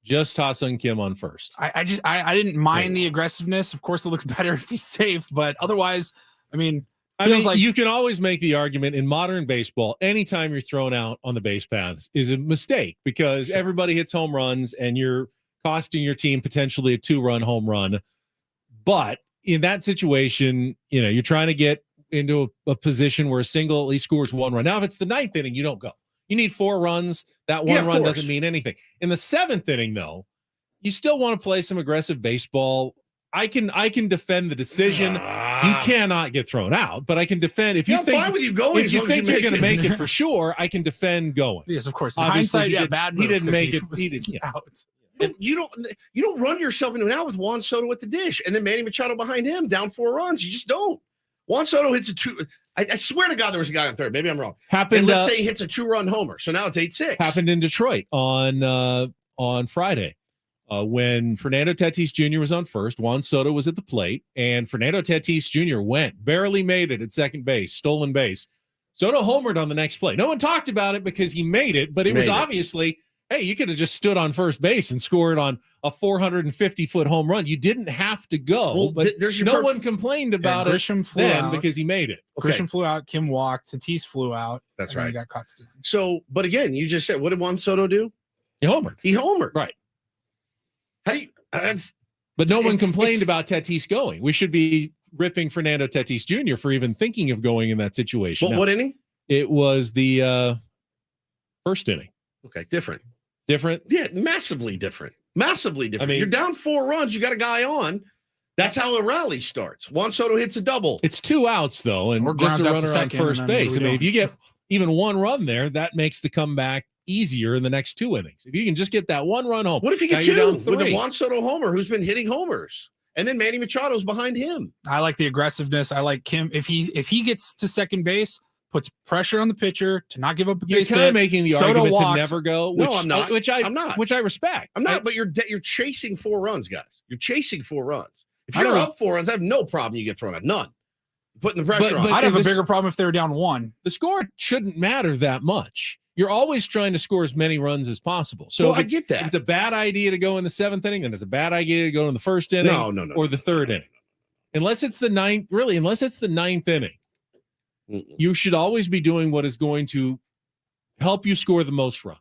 Just Ha-Seong Kim on 1st. I didn't mind the aggressiveness. Of course, it looks better if he's safe, but otherwise, I mean, like you can always make the argument in modern baseball. Anytime you're thrown out on the base paths is a mistake because everybody hits home runs and you're costing your team potentially a 2-run home run. But in that situation, you're trying to get into a position where a single at least scores 1 run. Now, if it's the 9th inning, you don't go. You need 4 runs. That 1 run doesn't mean anything. In the 7th inning, though, you still want to play some aggressive baseball. I can defend the decision. You cannot get thrown out, but I can defend if you think fine with you going. If you think you're going to make it for sure, I can defend going. Yes, of course. Obviously, hindsight, bad move. He didn't make it. He didn't out. You don't run yourself into an out with Juan Soto at the dish, and then Manny Machado behind him down 4 runs. You just don't. Juan Soto hits a 2. I swear to God, there was a guy on 3rd. Maybe I'm wrong. Happened. Let's say he hits a 2-run homer, so now it's 8-6. Happened in Detroit on Friday when Fernando Tatis Jr. was on 1st. Juan Soto was at the plate, and Fernando Tatis Jr. barely made it at second base, stolen base. Soto homered on the next play. No one talked about it because he made it, but it was obviously Hey, you could have just stood on first base and scored on a 450-foot home run. You didn't have to go, Well, but there's your no one complained about it Grisham flew then out. because he made it. Okay. Grisham flew out. Kim walked. Tatis flew out. That's and then right. He got caught stealing. So, but again, you just said, what did Juan Soto do? He homered. He homered. Right. How do you, But no one complained about Tatis going. We should be ripping Fernando Tatis Jr. for even thinking of going in that situation. What inning? It was the first inning. Okay, different. Different? Yeah, massively different. Massively different. I mean, you're down 4 runs. You got a guy on. That's how a rally starts. Juan Soto hits a double. It's 2 outs, though, and Or just a grounds out to runner on second, first and then base. what I do we mean, do? if you get even 1 run there, that makes the comeback easier in the next 2 innings. If you can just get that 1 run home. What if you now get you're 2 down with a 3. Juan Soto homer who's been hitting homers? And then Manny Machado's behind him. I like the aggressiveness. I like Kim. If he gets to second base, puts pressure on the pitcher to not give up a You're base kind hit. of making the Soto argument walks. to never go. No, I'm not. I'm not. Which I respect. I'm not, but you're chasing 4 runs, guys. You're chasing 4 runs. If I you're don't up 4 runs, I have no problem you get thrown out. None. Putting the pressure on. I'd have a bigger problem if they were down 1. The score shouldn't matter that much. You're always trying to score as many runs as possible. So Well, if I get that. If it's a bad idea to go in the 7th inning, then it's a bad idea to go in the 1st inning No. or the 3rd inning. Unless it's the 9th, really, unless it's the 9th inning, you should always be doing what is going to help you score the most runs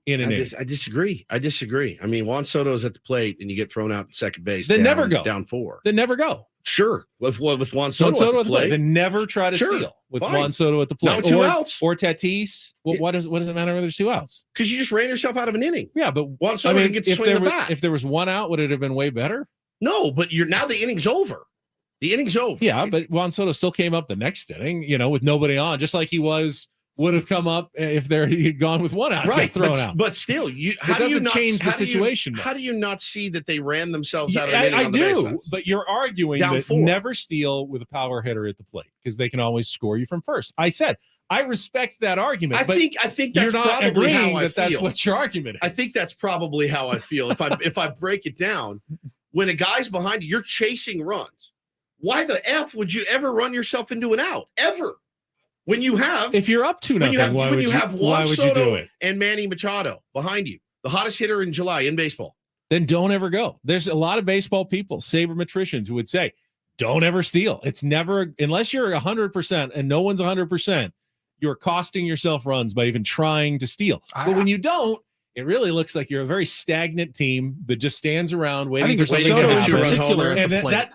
in an inning. I disagree. I mean, Juan Soto's at the plate and you get thrown out at second base. Then never go. Down 4. Then never go. Sure. With Juan Soto, at the plate. Then never try to Sure. steal with Fine. Juan Soto at the plate. Now 2 outs. Or Tatis. What does it matter whether there's 2 outs? Because you just ran yourself out of an inning. Yeah, but Juan Soto didn't get to swing the bat. If there was 1 out, would it have been way better? No, but now the inning's over. The inning's over. Yeah, but Juan Soto still came up the next inning, with nobody on, just like he would have come up if he'd gone with 1 out, Right, thrown out. But still, how do you doesn't not change the how do you- situation, though. How do you not see that they ran themselves out of Yeah, an inning I on the base do, paths? but you're arguing Down that 4. never steal with a power hitter at the plate because they can always score you from first. I said I respect that argument. I but think that's you're not probably agreeing how I that that's feel. what your argument is. I think that's probably how I feel. If I break it down, when a guy's behind you, you're chasing runs. Why the F would you ever run yourself into an out? Ever. When you have, if you're up 2-0, why would you do it? And Manny Machado behind you, the hottest hitter in July in baseball. Then don't ever go. There's a lot of baseball people, sabermetricians, who would say, don't ever steal. It's never, unless you're 100% and no one's 100%, you're costing yourself runs by even trying to steal. But when you don't, it really looks like you're a very stagnant team that just stands around waiting for something to happen. And that,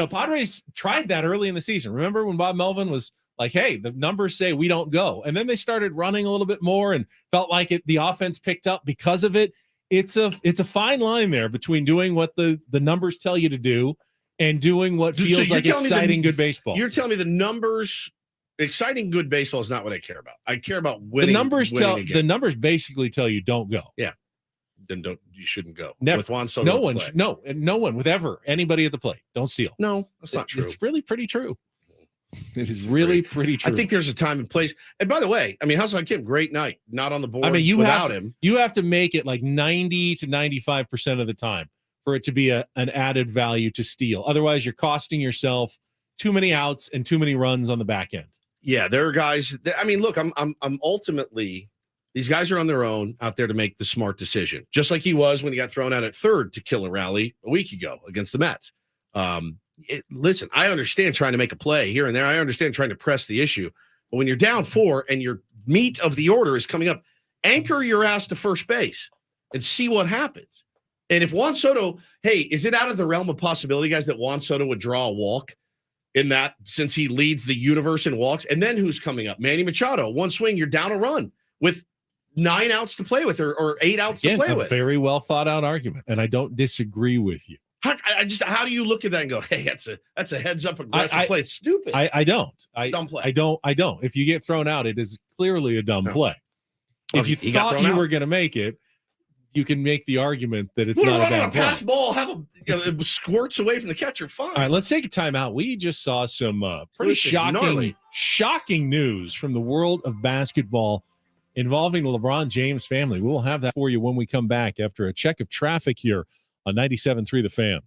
Padres tried that early in the season. Remember when Bob Melvin was like, hey, the numbers say we don't go. And then they started running a little bit more and felt like the offense picked up because of it. It's a fine line there between doing what the numbers tell you to do and doing what feels like exciting good baseball. You're telling me the numbers, exciting good baseball is not what I care about. I care about winning. The numbers basically tell you don't go. Yeah. Then you shouldn't go. Never. With Juan Soto. No one with anybody at the plate. Don't steal. No, that's not true. It's really pretty true. It is really pretty true. I think there's a time and place. And by the way, I mean, Hassan Kim, great night. Not on the board. I mean, you without him. You have to make it like 90 to 95% of the time for it to be an added value to steal. Otherwise, you're costing yourself too many outs and too many runs on the back end. Yeah, there are guys. I mean, look, I'm ultimately, these guys are on their own out there to make the smart decision, just like he was when he got thrown out at third to kill a rally a week ago against the Mets. Listen, I understand trying to make a play here and there. I understand trying to press the issue. But when you're down 4 and your meat of the order is coming up, anchor your ass to first base and see what happens. And if Juan Soto, hey, is it out of the realm of possibility, guys, that Juan Soto would draw a walk in that, since he leads the universe in walks? And then who's coming up? Manny Machado. One swing, you're down a run with 9 outs to play with or 8 outs to play with. Very well thought out argument. And I don't disagree with you. How do you look at that and go, hey, that's a heads up aggressive play? It's stupid. I don't. Dumb play. I don't. If you get thrown out, it is clearly a dumb play. If you thought you were going to make it, you can make the argument that it's not a bad play. Pass ball, it squirts away from the catcher. Fine. All right, let's take a timeout. We just saw some pretty shocking news from the world of basketball involving the LeBron James family. We'll have that for you when we come back after a check of traffic here on 97.3 The Fan.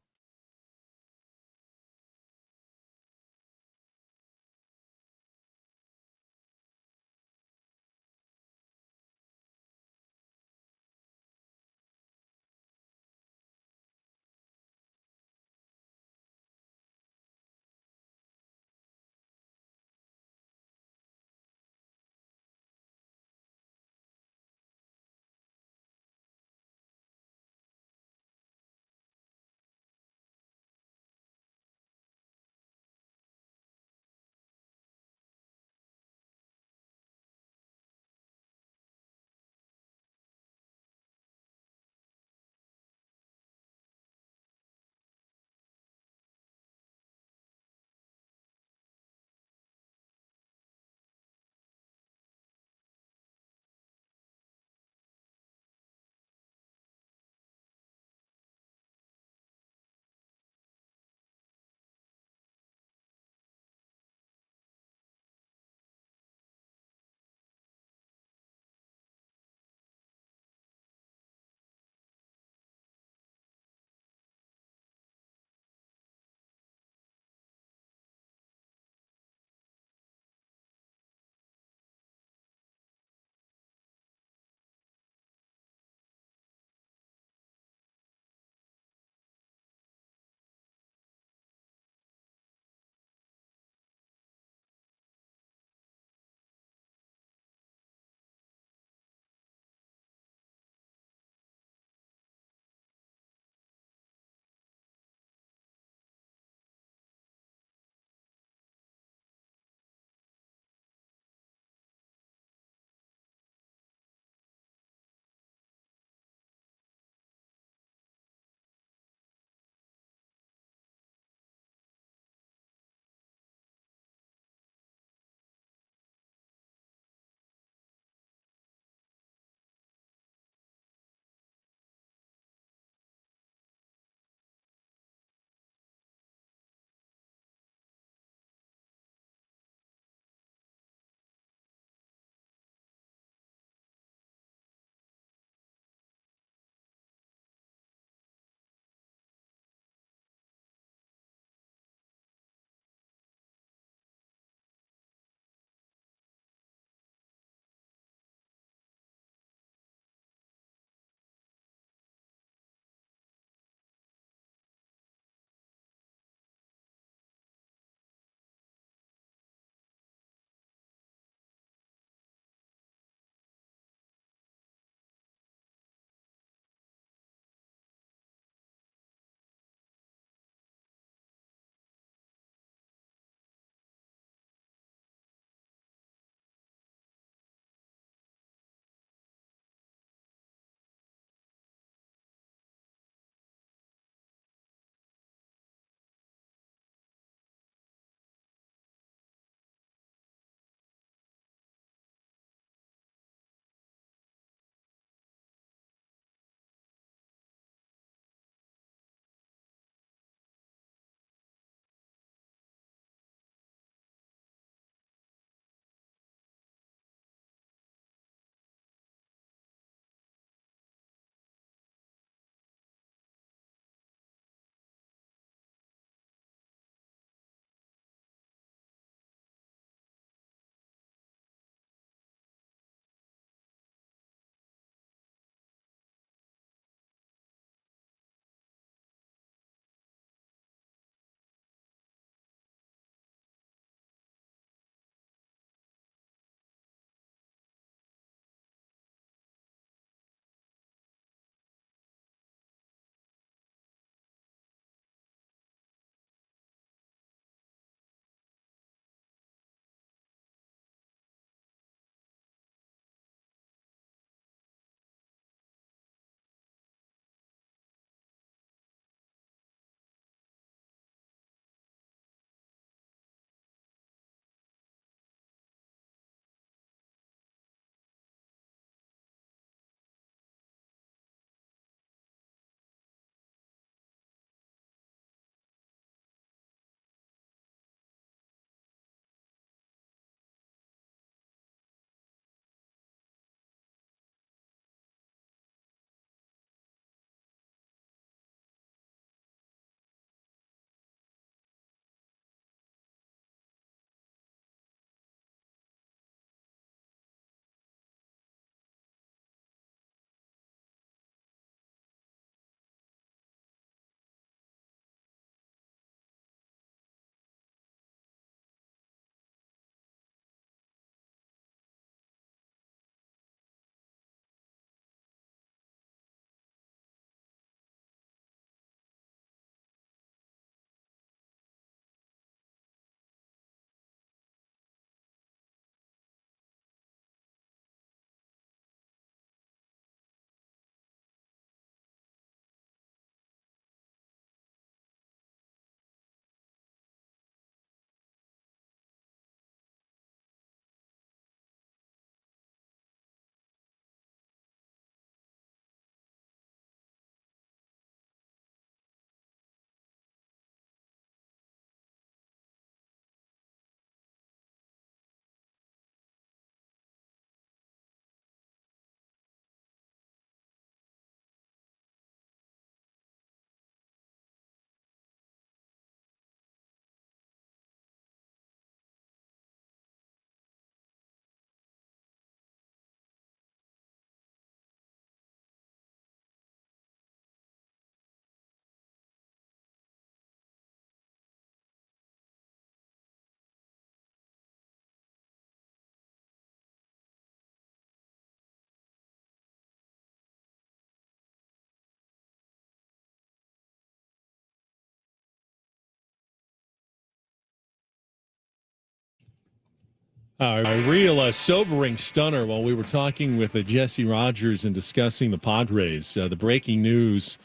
A real sobering stunner while we were talking with Jesse Rogers and discussing the Padres. The breaking news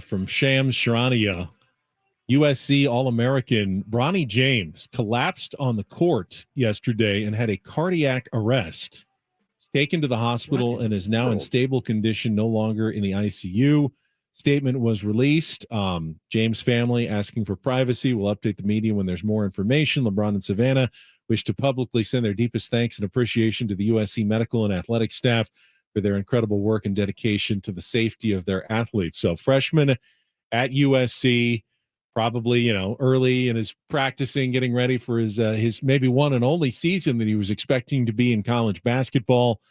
from Shams Charania, USC All-American Bronny James collapsed on the court yesterday and had a cardiac arrest. He's taken to the hospital and is now in stable condition, no longer in the ICU. Statement was released. James' family asking for privacy. We'll update the media when there's more information. LeBron and Savannah wish to publicly send their deepest thanks and appreciation to the USC medical and athletic staff for their incredible work and dedication to the safety of their athletes. So freshman at USC, probably, early in his practicing, getting ready for his maybe one and only season that he was expecting to be in college basketball,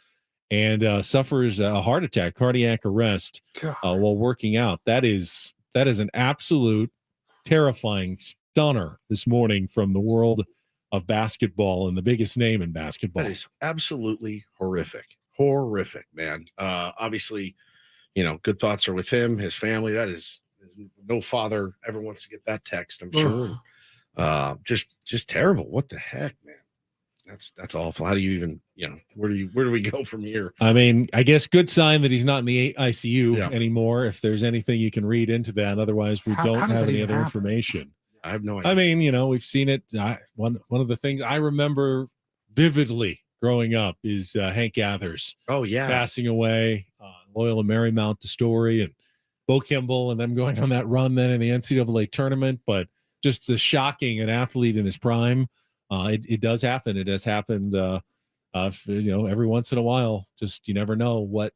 and suffers a heart attack, cardiac arrest while working out. That is an absolute terrifying stunner this morning from the world of basketball and the biggest name in basketball. That is absolutely horrific, man. Obviously, good thoughts are with him, his family. That is no father ever wants to get that text, I'm sure. Just terrible. What the heck, man? That's awful. How do you even, where do we go from here? I mean, I guess good sign that he's not in the ICU anymore, if there's anything you can read into that. Otherwise, we don't have any other information. I have no idea. I mean, we've seen it. One of the things I remember vividly growing up is Hank Gathers. Oh, yeah. Passing away. Loyola Marymount, the story, and Bo Kimball, and them going on that run then in the NCAA tournament. But just the shocking, an athlete in his prime. It does happen. It has happened, every once in a while. Just you never know what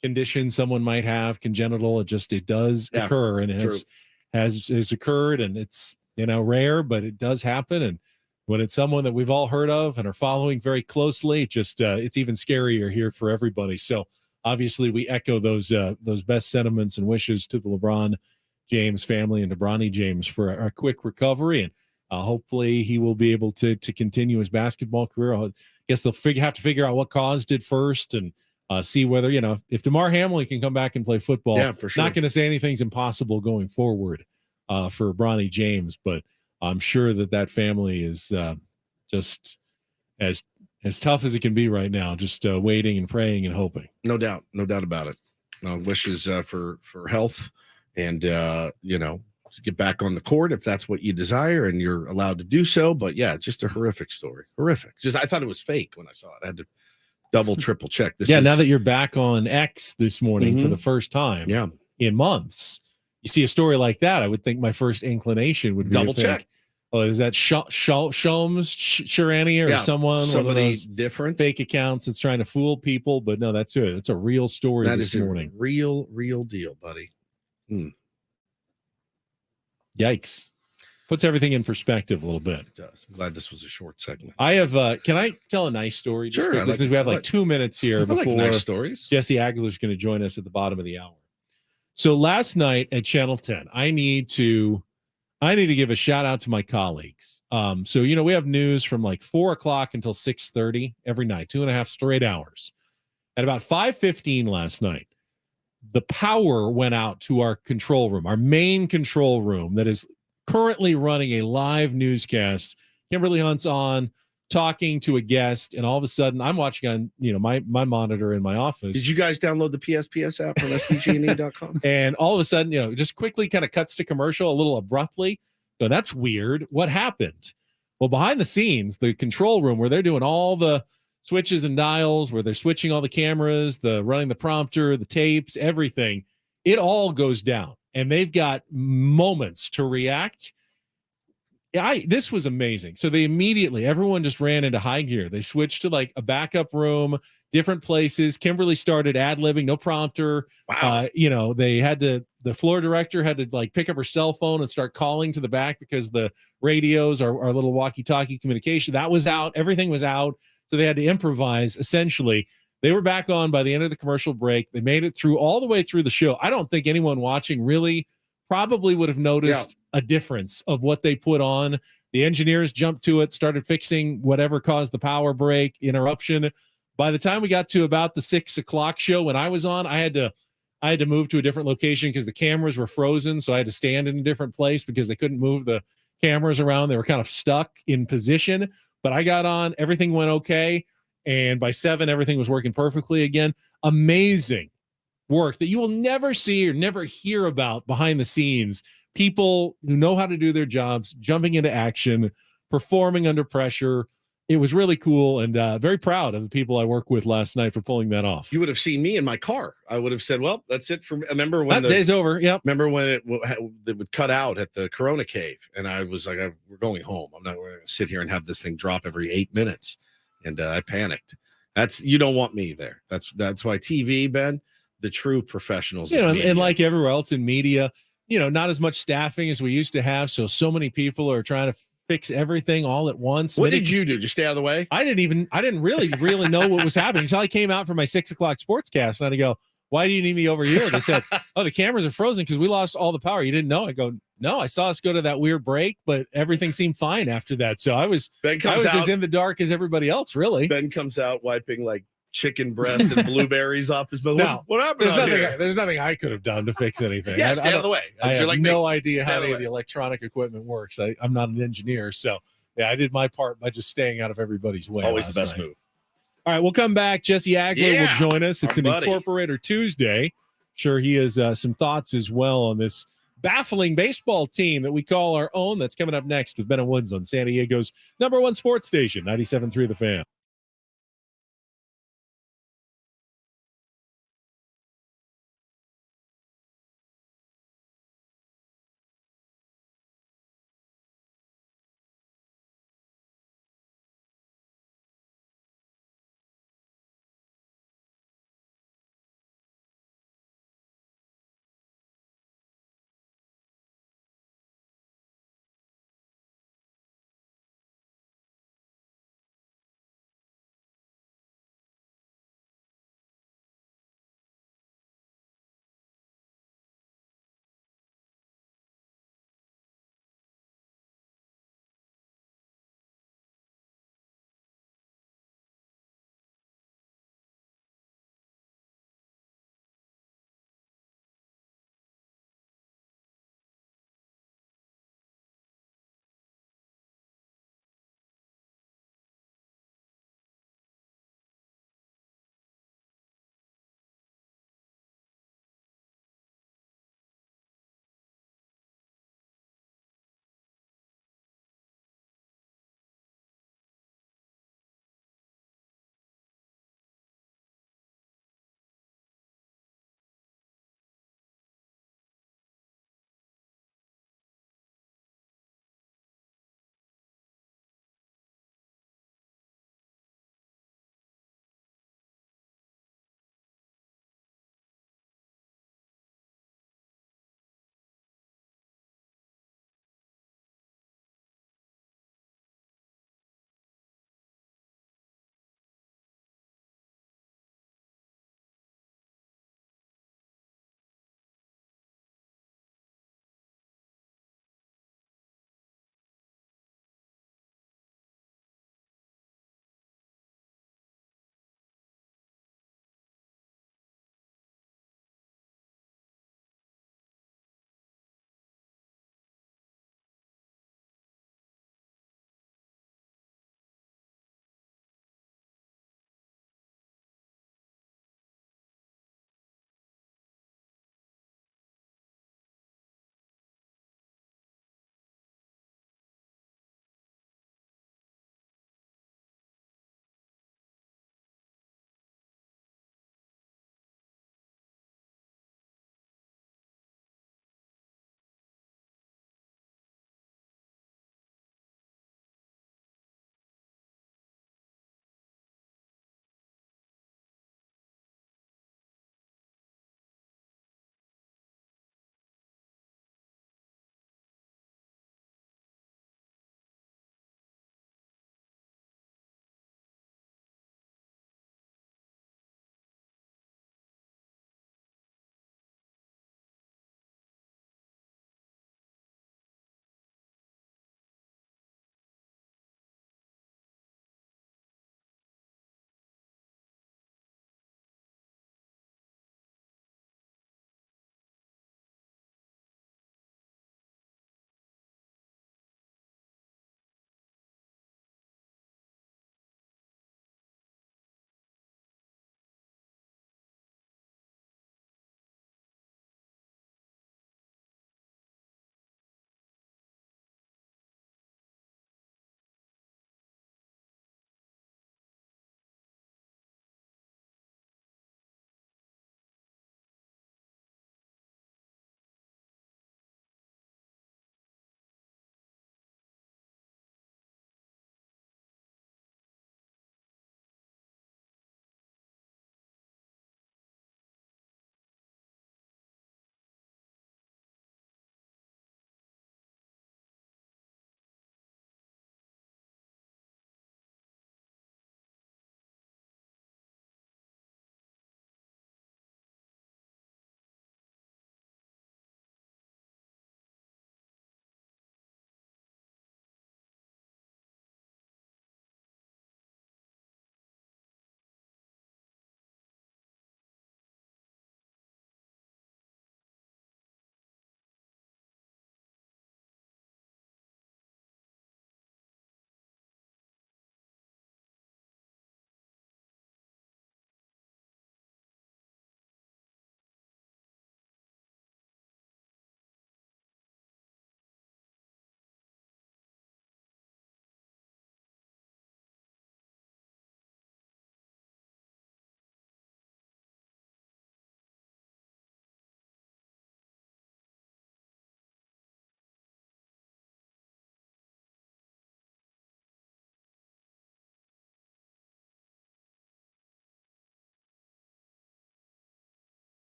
condition someone might have, congenital. It does occur, and it has occurred, and it's rare, but it does happen. And when it's someone that we've all heard of and are following very closely, it's even scarier here for everybody. So obviously, we echo those best sentiments and wishes to the LeBron James family and to Bronny James for a quick recovery, and hopefully he will be able to continue his basketball career. I guess they'll have to figure out what caused it first, and see whether, if DeMar Hamlin can come back and play football. Yeah, for sure. Not going to say anything's impossible going forward for Bronny James, but I'm sure that family is just as tough as it can be right now, just waiting and praying and hoping. No doubt about it. Wishes for health and, to get back on the court if that's what you desire and you're allowed to do so. But yeah, it's just a horrific story. Horrific. I thought it was fake when I saw it. I had to double, triple check. Now that you're back on X this morning for the first time in months, you see a story like that, I would think my first inclination would be double check. Oh, is that Shams Charania or someone? One of those different fake accounts that's trying to fool people. But no, that's it. It's a real story this morning. Real deal, buddy. Yikes. Puts everything in perspective a little bit. It does. I'm glad this was a short segment. I have, can I tell a nice story? Sure. We have 2 minutes here before nice stories. Jesse Agler's going to join us at the bottom of the hour. So last night at Channel 10, I need to give a shout out to my colleagues. So, we have news from like 4:00 until 6:30 every night, 2.5 straight hours. At about 5:15 last night, the power went out to our control room, our main control room that is currently running a live newscast. Kimberly Hunt's on talking to a guest, and all of a sudden I'm watching on, my monitor in my office. Did you guys download the PSPS app from SDG&E.com? And all of a sudden, just quickly kind of cuts to commercial a little abruptly. So that's weird. What happened? Well, behind the scenes, the control room where they're doing all the switches and dials, where they're switching all the cameras, running the prompter, the tapes, everything, it all goes down. And they've got moments to react. This was amazing. So everyone just ran into high gear. They switched to like a backup room, different places. Kimberly started ad-libbing, no prompter. Wow. The floor director had to like pick up her cell phone and start calling to the back because the radios are a little walkie-talkie communication. That was out. Everything was out. So they had to improvise, essentially. They were back on by the end of the commercial break. They made it through all the way through the show. I don't think anyone watching really probably would have noticed a difference of what they put on. The engineers jumped to it, started fixing whatever caused the power break, interruption. By the time we got to about the 6:00 show when I was on, I had to move to a different location because the cameras were frozen. So I had to stand in a different place because they couldn't move the cameras around. They were kind of stuck in position. But I got on, everything went okay. And by 7, everything was working perfectly again. Amazing work that you will never see or never hear about behind the scenes. People who know how to do their jobs, jumping into action, performing under pressure. It was really cool, and very proud of the people I worked with last night for pulling that off. You would have seen me in my car. I would have said, well, that's it for me. Remember when that day's over. Yep. Remember when it would cut out at the Corona Cave, and I was like, we're going home. I'm not going to sit here and have this thing drop every 8 minutes. And I panicked. You don't want me there. That's why TV, Ben, the true professionals. And like everywhere else in media, not as much staffing as we used to have. So many people are trying to fix everything all at once. What did you do? Just stay out of the way? I didn't really know what was happening until I came out for my 6 o'clock sportscast, and I had to go, why do you need me over here? They said, oh, the cameras are frozen because we lost all the power. You didn't know? I go, no, I saw us go to that weird break, but everything seemed fine after that. So I was as in the dark as everybody else, really. Ben comes out wiping like chicken breast and blueberries off his mouth. No, what happened? There's nothing I could have done to fix anything. Yeah, stay out of the way. I have no idea how any of the electronic equipment works. I'm not an engineer, so yeah, I did my part by just staying out of everybody's way. Always the best move. All right, we'll come back. Jesse Agler will join us. It's an Incorporator Tuesday. Sure, he has some thoughts as well on this baffling baseball team that we call our own. That's coming up next with Ben and Woods on San Diego's #1 sports station, 97.3 The Fan.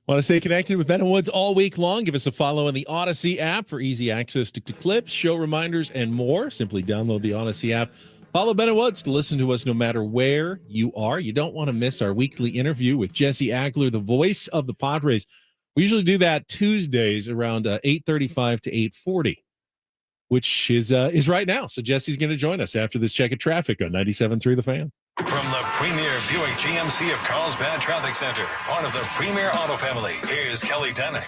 Want to stay connected with Ben and Woods all week long? Give us a follow in the Odyssey app for easy access to clips, show reminders, and more. Simply download the Odyssey app. Follow Ben and Woods to listen to us no matter where you are. You don't want to miss our weekly interview with Jesse Agler, the voice of the Padres. We usually do that Tuesdays around 8:35 to 8:40, which is right now. So Jesse's going to join us after this check of traffic on 97.3 The Fan. From the premier Buick GMC of Carlsbad Traffic Center, part of the Premier Auto family, here's Kelly Denick.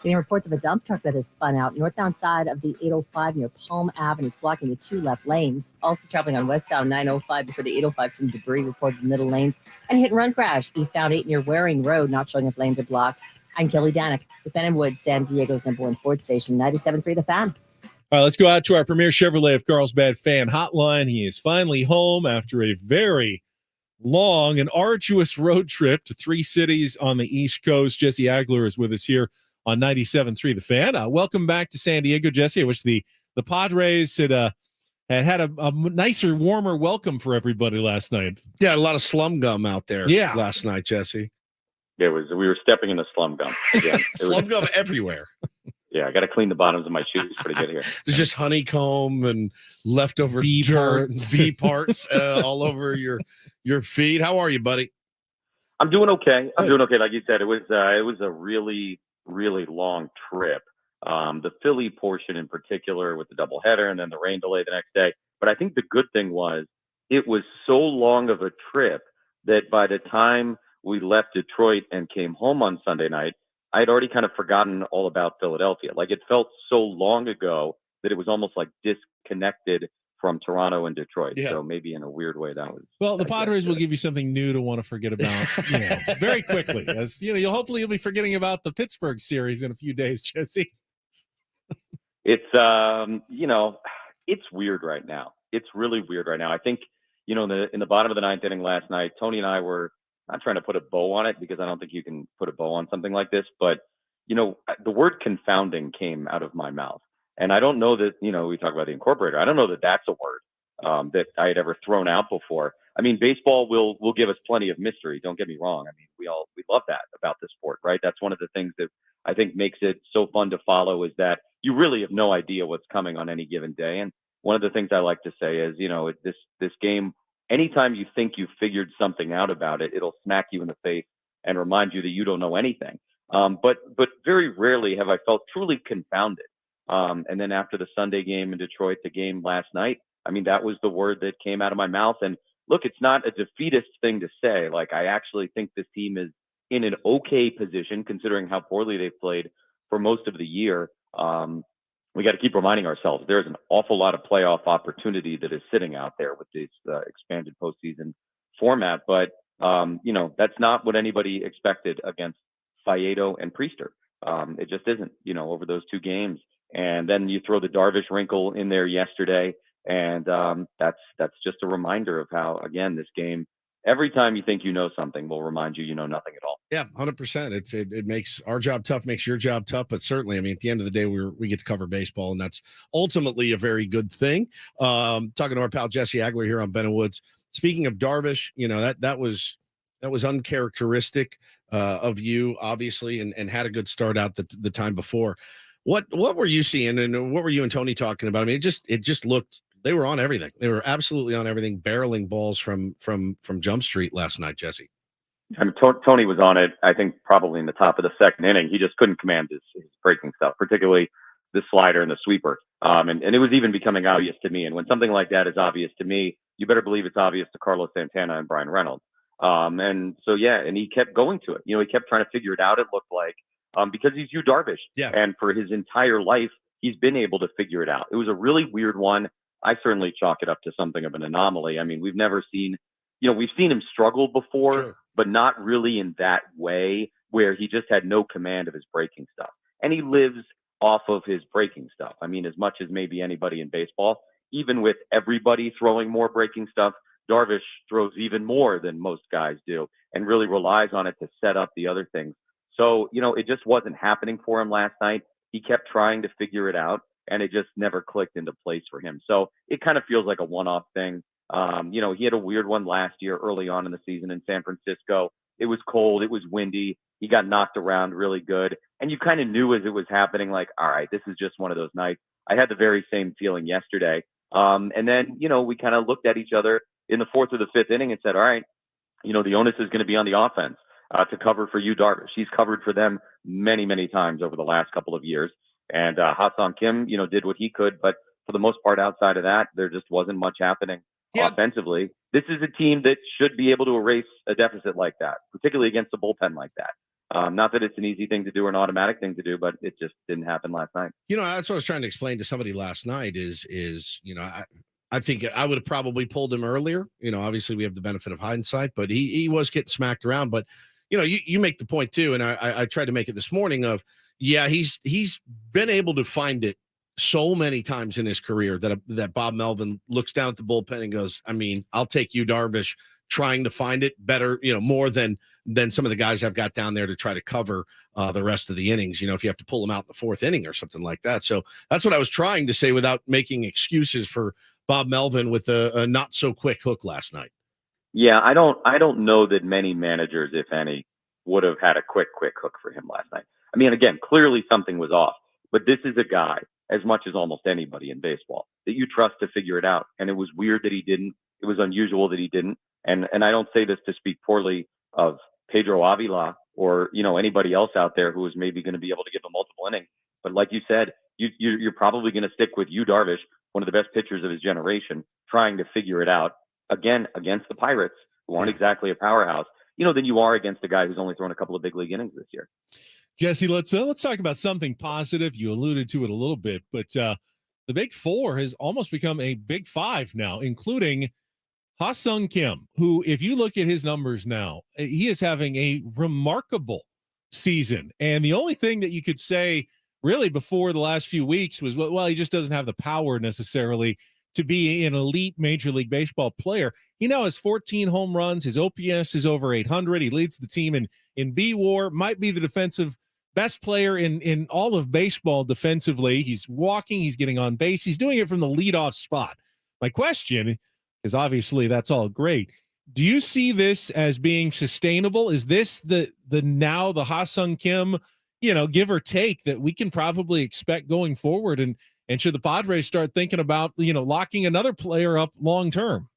Getting reports of a dump truck that has spun out northbound side of the 805 near Palm Avenue. It's blocking the 2 left lanes. Also traveling on westbound 905 before the 805. Some debris reported in the middle lanes. And a hit-and-run crash eastbound 8 near Waring Road, not showing if lanes are blocked. I'm Kelly Danick, with Ben and Woods, San Diego's #1 sports station, 97.3 The Fan. All right, let's go out to our Premier Chevrolet of Carlsbad fan hotline. He is finally home after a very long and arduous road trip to 3 cities on the East Coast. Jesse Agler is with us here on 97.3 The Fan. Welcome back to San Diego, Jesse. I wish the Padres had a nicer, warmer welcome for everybody last night. Yeah, a lot of slum gum out there last night, Jesse. We were stepping in the slum gum again. Slum gum everywhere. Yeah, I got to clean the bottoms of my shoes pretty good here. There's just honeycomb and leftover bee parts all over your feet. How are you, buddy? I'm doing okay. Like you said, it was a really, really long trip. The Philly portion in particular with the doubleheader and then the rain delay the next day. But I think the good thing was it was so long of a trip that by the time we left Detroit and came home on Sunday night, I had already kind of forgotten all about Philadelphia. Like, it felt so long ago that it was almost like disconnected from Toronto and Detroit. Yeah. So maybe in a weird way that was. Well, the Padres will give you something new to want to forget about, very quickly. As you'll hopefully be forgetting about the Pittsburgh series in a few days, Jesse. It's it's weird right now. It's really weird right now. I think in the bottom of the 9th inning last night, Tony and I were not trying to put a bow on it because I don't think you can put a bow on something like this, but the word confounding came out of my mouth. And I don't know that, we talk about the incorporator. I don't know that that's a word that I had ever thrown out before. I mean, baseball will give us plenty of mystery. Don't get me wrong. I mean, we love that about the sport, right? That's one of the things that I think makes it so fun to follow, is that you really have no idea what's coming on any given day. And one of the things I like to say is, this game, anytime you think you've figured something out about it, it'll smack you in the face and remind you that you don't know anything. But very rarely have I felt truly confounded. And then after the Sunday game in Detroit, the game last night, I mean, that was the word that came out of my mouth. And look, it's not a defeatist thing to say. Like, I actually think this team is in an okay position considering how poorly they've played for most of the year. We got to keep reminding ourselves there's an awful lot of playoff opportunity that is sitting out there with this expanded postseason format. But, that's not what anybody expected against Faedo and Priester. It just isn't, over those 2 games. And then you throw the Darvish wrinkle in there yesterday. And that's just a reminder of how, again, this game, every time you think you know something, will remind you know nothing at all. Yeah, 100%. It makes our job tough, makes your job tough. But certainly, I mean, at the end of the day, we get to cover baseball, and that's ultimately a very good thing. Talking to our pal Jesse Agler here on Ben and Woods. Speaking of Darvish, that was uncharacteristic of you, obviously, and had a good start out the time before. What were you seeing, and what were you and Tony talking about? I mean, it just looked. They were on everything. They were absolutely on everything, barreling balls from Jump Street last night, Jesse. I mean, Tony was on it, I think, probably in the top of the 2nd inning. He just couldn't command his breaking stuff, particularly the slider and the sweeper. And it was even becoming obvious to me. And when something like that is obvious to me, you better believe it's obvious to Carlos Santana and Brian Reynolds. And so, and he kept going to it. He kept trying to figure it out, it looked like, because he's Yu Darvish. Yeah. And for his entire life, he's been able to figure it out. It was a really weird one. I certainly chalk it up to something of an anomaly. I mean, we've never seen, we've seen him struggle before, sure, but not really in that way where he just had no command of his breaking stuff. And he lives off of his breaking stuff. I mean, as much as maybe anybody in baseball, even with everybody throwing more breaking stuff, Darvish throws even more than most guys do and really relies on it to set up the other things. So, it just wasn't happening for him last night. He kept trying to figure it out, and it just never clicked into place for him. So it kind of feels like a one-off thing. He had a weird one last year early on in the season in San Francisco. It was cold. It was windy. He got knocked around really good. And you kind of knew as it was happening, like, all right, this is just one of those nights. I had the very same feeling yesterday. And then, we kind of looked at each other in the fourth or the fifth inning and said, all right, the onus is going to be on the offense to cover for Yu Darvish. He's covered for them many, many times over the last couple of years. And Ha-Seong Kim, did what he could. But for the most part, outside of that, there just wasn't much happening offensively. This is a team that should be able to erase a deficit like that, particularly against a bullpen like that. Not that it's an easy thing to do or an automatic thing to do, but it just didn't happen last night. That's what I was trying to explain to somebody last night is I think I would have probably pulled him earlier. Obviously we have the benefit of hindsight, but he was getting smacked around. But, you make the point too, and I tried to make it this morning of, he's been able to find it so many times in his career that Bob Melvin looks down at the bullpen and goes, I'll take Yu Darvish trying to find it better, more than some of the guys I've got down there to try to cover the rest of the innings, if you have to pull them out in the fourth inning or something like that. So that's what I was trying to say without making excuses for Bob Melvin with a not so quick hook last night. Yeah, I don't know that many managers, if any, would have had a quick hook for him last night. Again, clearly something was off, but this is a guy, as much as almost anybody in baseball, that you trust to figure it out. And it was weird that he didn't. It was unusual that he didn't. And I don't say this to speak poorly of Pedro Avila or, anybody else out there who is maybe going to be able to give him multiple innings. But like you said, you're probably going to stick with Yu Darvish, one of the best pitchers of his generation, trying to figure it out again against the Pirates, who aren't exactly a powerhouse, than you are against a guy who's only thrown a couple of big league innings this year. Jesse, let's talk about something positive. You alluded to it a little bit, but the Big Four has almost become a Big Five now, including Ha-Seong Kim, who, if you look at his numbers now, he is having a remarkable season. And the only thing that you could say really before the last few weeks was, well, he just doesn't have the power necessarily to be an elite Major League Baseball player. He now has 14 home runs. His OPS is over 800. He leads the team in B-WAR, might be the defensive best player in all of baseball defensively. He's walking. He's getting on base. He's doing it from the leadoff spot. My question, because obviously that's all great, do you see this as being sustainable? Is this the Ha-Seong Kim, give or take, that we can probably expect going forward? And should the Padres start thinking about, locking another player up long term?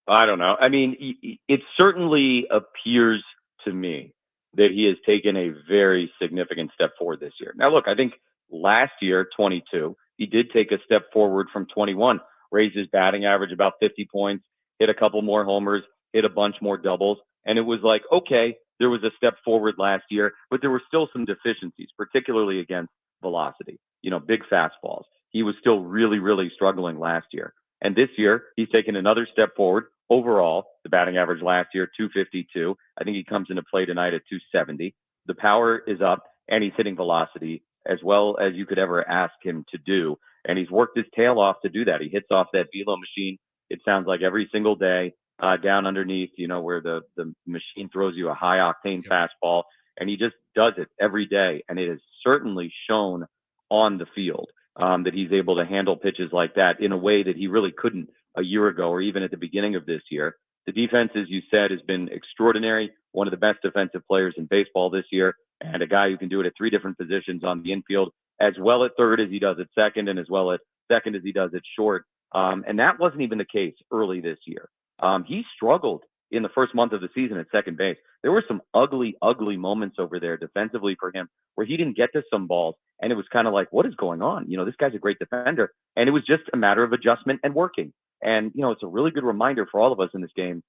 I don't know. It certainly appears to me that he has taken a very significant step forward this year. Now, look, I think last year, 22, he did take a step forward from 21, raised his batting average about 50 points, hit a couple more homers, hit a bunch more doubles. And it was like, okay, there was a step forward last year, but there were still some deficiencies, particularly against velocity, big fastballs. He was still really, really struggling last year. And this year, he's taken another step forward. Overall, the batting average last year, 252. I think he comes into play tonight at 270. The power is up, and he's hitting velocity as well as you could ever ask him to do. And he's worked his tail off to do that. He hits off that velo machine, it sounds like, every single day, down underneath, where the machine throws you a high-octane fastball. And he just does it every day. And it has certainly shown on the field that he's able to handle pitches like that in a way that he really couldn't a year ago or even at the beginning of this year. The defense, as you said, has been extraordinary. One of the best defensive players in baseball this year, and a guy who can do it at three different positions on the infield, as well at third as he does at second, and as well at second as he does at short. And that wasn't even the case early this year. He struggled in the first month of the season at second base. There were some ugly, ugly moments over there defensively for him where he didn't get to some balls. And it was kind of like, what is going on? This guy's a great defender. And it was just a matter of adjustment and working. And, it's a really good reminder for all of us in this game.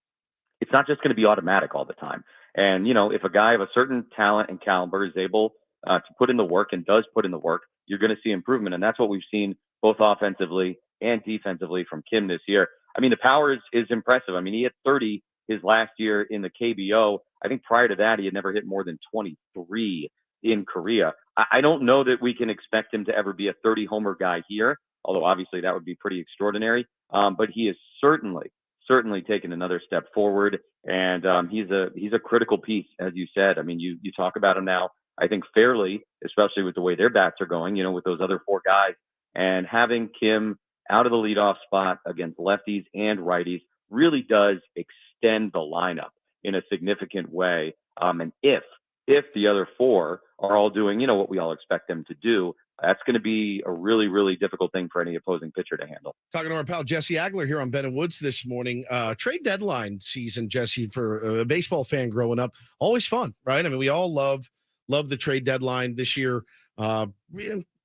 It's not just going to be automatic all the time. And, if a guy of a certain talent and caliber is able to put in the work and does put in the work, you're going to see improvement. And that's what we've seen both offensively and defensively from Kim this year. The power is impressive. He hit 30 his last year in the KBO. I think prior to that, he had never hit more than 23 in Korea. I don't know that we can expect him to ever be a 30 homer guy here, although obviously that would be pretty extraordinary. But he has certainly taken another step forward, and he's a critical piece, as you said. You talk about him now, I think fairly, especially with the way their bats are going, with those other four guys, and having Kim out of the leadoff spot against lefties and righties really does extend the lineup in a significant way. And if if the other 4 are all doing, what we all expect them to do, that's going to be a really, really difficult thing for any opposing pitcher to handle. Talking to our pal Jesse Agler here on Ben and Woods this morning. Trade deadline season, Jesse, for a baseball fan growing up, always fun, right? I mean, we all love the trade deadline this year.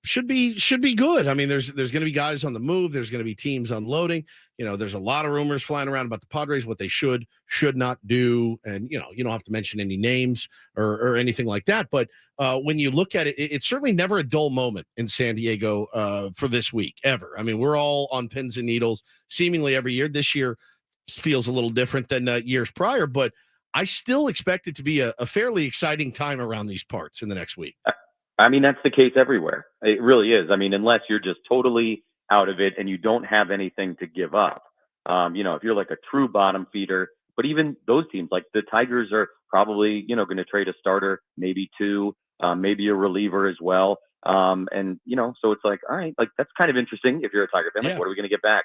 Should be good. I mean, there's going to be guys on the move. There's going to be teams unloading. There's a lot of rumors flying around about the Padres, what they should not do. And, you don't have to mention any names or anything like that. But when you look at it, it's certainly never a dull moment in San Diego for this week, ever. I mean, we're all on pins and needles seemingly every year. This year feels a little different than years prior, but I still expect it to be a fairly exciting time around these parts in the next week. I mean, that's the case everywhere. It really is. I mean, unless you're just totally out of it and you don't have anything to give up. If you're like a true bottom feeder, but even those teams, like the Tigers are probably, going to trade a starter, maybe 2, maybe a reliever as well. So it's like, all right, like that's kind of interesting if you're a Tiger fan. Like, what are we going to get back?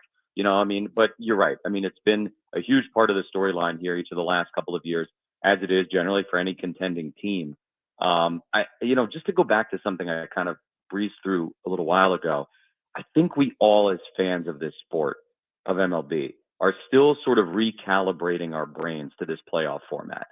But you're right. I mean, it's been a huge part of the storyline here each of the last couple of years, as it is generally for any contending team. Just to go back to something I kind of breezed through a little while ago, I think we all, as fans of this sport of MLB, are still sort of recalibrating our brains to this playoff format.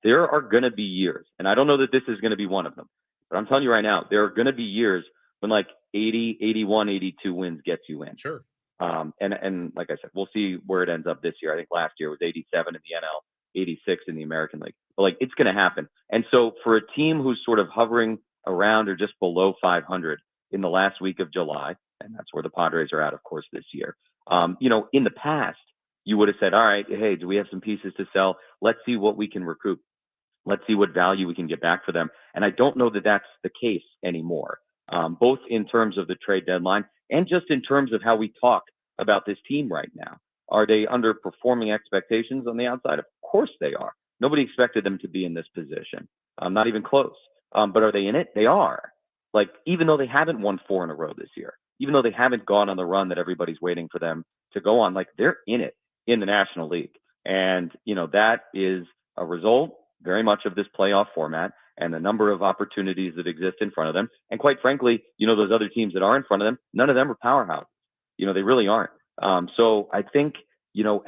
There are going to be years, and I don't know that this is going to be one of them, but I'm telling you right now, there are going to be years when like 80, 81, 82 wins gets you in. Sure. And like I said, we'll see where it ends up this year. I think last year was 87 in the NL. 86 in the American League. But like, it's going to happen. And so for a team who's sort of hovering around or just below 500 in the last week of July, and that's where the Padres are at, of course, this year. In the past, you would have said, all right, hey, do we have some pieces to sell? Let's see what we can recoup. Let's see what value we can get back for them. And I don't know that that's the case anymore, both in terms of the trade deadline and just in terms of how we talk about this team right now. Are they underperforming expectations on the outside? Of course they are. Nobody expected them to be in this position. Not even close. But are they in it? They are. Like, even though they haven't won 4 in a row this year, even though they haven't gone on the run that everybody's waiting for them to go on, like, they're in it in the National League. And, that is a result very much of this playoff format and the number of opportunities that exist in front of them. And quite frankly, those other teams that are in front of them, none of them are powerhouses. They really aren't. So I think,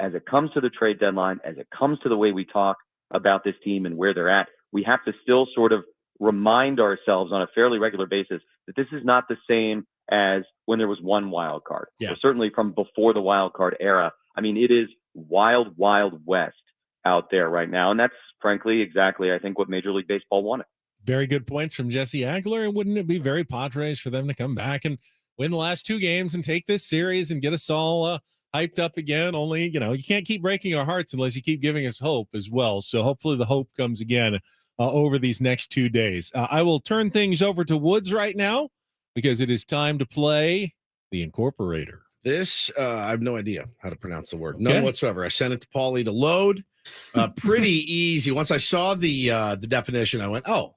as it comes to the trade deadline, as it comes to the way we talk about this team and where they're at, we have to still sort of remind ourselves on a fairly regular basis that this is not the same as when there was one wild card. Yeah. Or certainly from before the wild card era. I mean, it is wild, wild west out there right now. And that's frankly exactly, I think, what Major League Baseball wanted. Very good points from Jesse Agler. And wouldn't it be very Padres for them to come back and win the last 2 games and take this series and get us all hyped up again? Only, you can't keep breaking our hearts unless you keep giving us hope as well. So hopefully the hope comes again over these next 2 days. I will turn things over to Woods right now because it is time to play the Incorporator. This, I have no idea how to pronounce the word. None whatsoever. I sent it to Paulie to load. Pretty easy. Once I saw the definition, I went, oh,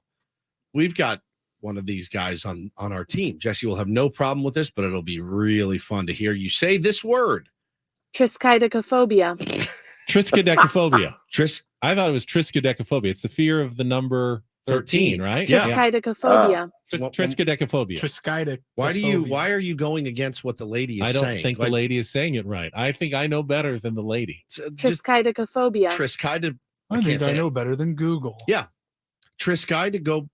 we've got one of these guys on our team. Jesse will have no problem with this, but it'll be really fun to hear you say this word. Triskaidekaphobia. Triskaidekaphobia. I thought it was triskaidekaphobia. It's the fear of the number 13, right? Triskaidekaphobia. Triskaidekaphobia. Why are you going against what the lady is saying? I don't think the lady is saying it right. I think I know better than the lady. Triskaidekaphobia. I think I know better than Google. Yeah. Triskaidekaphobia.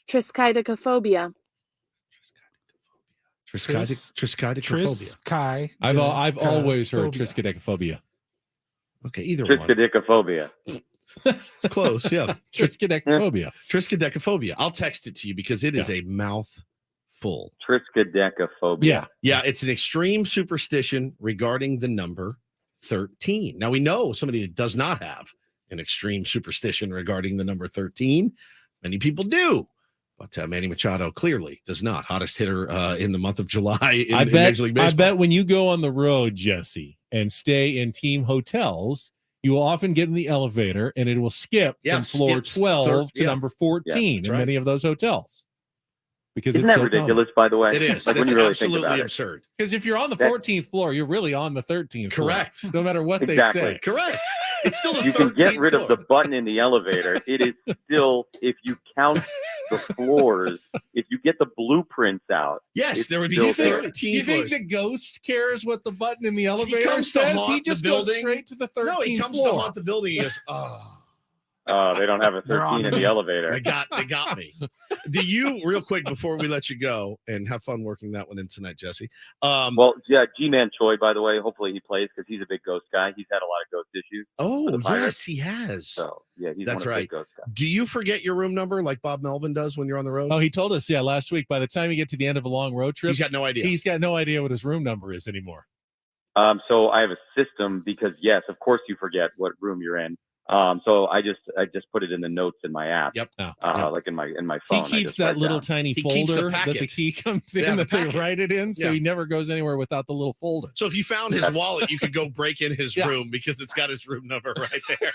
Triskaidekaphobia. I've always heard triskaidekaphobia. Okay, either Triskaidekaphobia. Close, yeah. Triskaidekaphobia. Triskaidekaphobia. I'll text it to you because it is a mouthful. Triskaidekaphobia. Yeah, it's an extreme superstition regarding the number 13. Now, we know somebody that does not have an extreme superstition regarding the number 13. Many people do. But Manny Machado clearly does not. Hottest hitter in the month of July in Major League Baseball. I bet when you go on the road, Jesse, and stay in team hotels, you will often get in the elevator and it will skip from floor 12 to number 14 in many of those hotels. because Isn't it's that so ridiculous, by the way? It is. Like when That's you really think absolutely about it. absurd. Because if you're on the That- 14th floor, you're really on the 13th Correct. floor, no matter what Exactly. they say. Correct. It's still the You can get 13th rid of floor. the button in the elevator. It is still, if you count the floors, if you get the blueprints out. Yes, it's there would be still You think, there. 13 you think floors. the ghost cares what the button in the elevator comes to says? haunt He the just goes building. straight to the 13th No, he comes floor. to haunt the building. He goes, oh, They don't have a They're on 13 in to the me. elevator. they got me. Do you, real quick, before we let you go, and have fun working that one in tonight, Jesse? Well, yeah, G-Man Choi, by the way, hopefully he plays because he's a big ghost guy. He's had a lot of ghost issues. for Oh, the Pirates. yes, he has. So, yeah, he's That's one of the right. big ghost guys. Do you forget your room number like Bob Melvin does when you're on the road? Oh, he told us, last week, by the time you get to the end of a long road trip, He's got no idea. he's got no idea what his room number is anymore. So I have a system because, yes, of course you forget what room you're in. So I just put it in the notes in my app. Yep. Like in my phone. He keeps that little tiny He keeps the folder that the packet. key comes They in, have a that they packet. write it in, so Yeah. he never goes anywhere without the little folder. So if you found his wallet, you could go break in his Yeah. room because it's got his room number right there.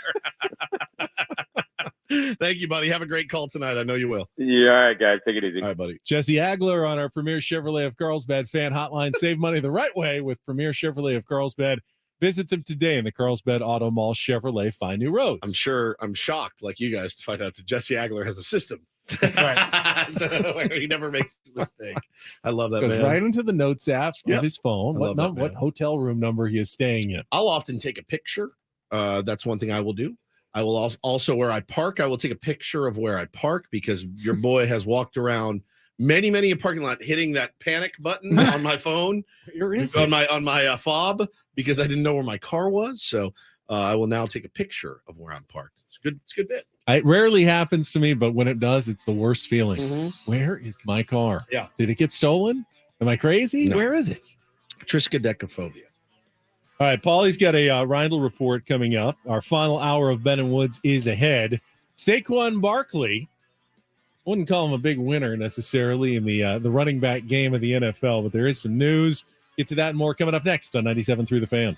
Thank you, buddy. Have a great call tonight. I know you will. Yeah, all right, guys. Take it easy. All right, buddy. Jesse Agler on our Premier Chevrolet of Carlsbad fan hotline. Save money the right way with Premier Chevrolet of Carlsbad. Visit them today in the Carlsbad Auto Mall. Chevrolet, find new roads. I'm shocked, like you guys, to find out that Jesse Agler has a system. Right. So, he never makes a mistake. I love that, Goes man. right into the notes app Yep. of his phone. I What, love that, what man. hotel room number he is staying in. I'll often take a picture. That's one thing I will do. I will also where I park, I will take a picture of where I park because your boy has walked around many a parking lot hitting that panic button on my phone, Where is on it? my fob because I didn't know where my car was. So I will now take a picture of where I'm parked. It's good. It's a good bit. It rarely happens to me, but when it does, it's the worst feeling. Mm-hmm. Where is my car? Yeah. Did it get stolen? Am I crazy? No. Where is it? Triskaidekaphobia. All right, Paulie's got a Reindl report coming up. Our final hour of Ben and Woods is ahead. Saquon Barkley, wouldn't call him a big winner necessarily in the running back game of the NFL, but there is some news. Get to that and more coming up next on 97 Through the Fan.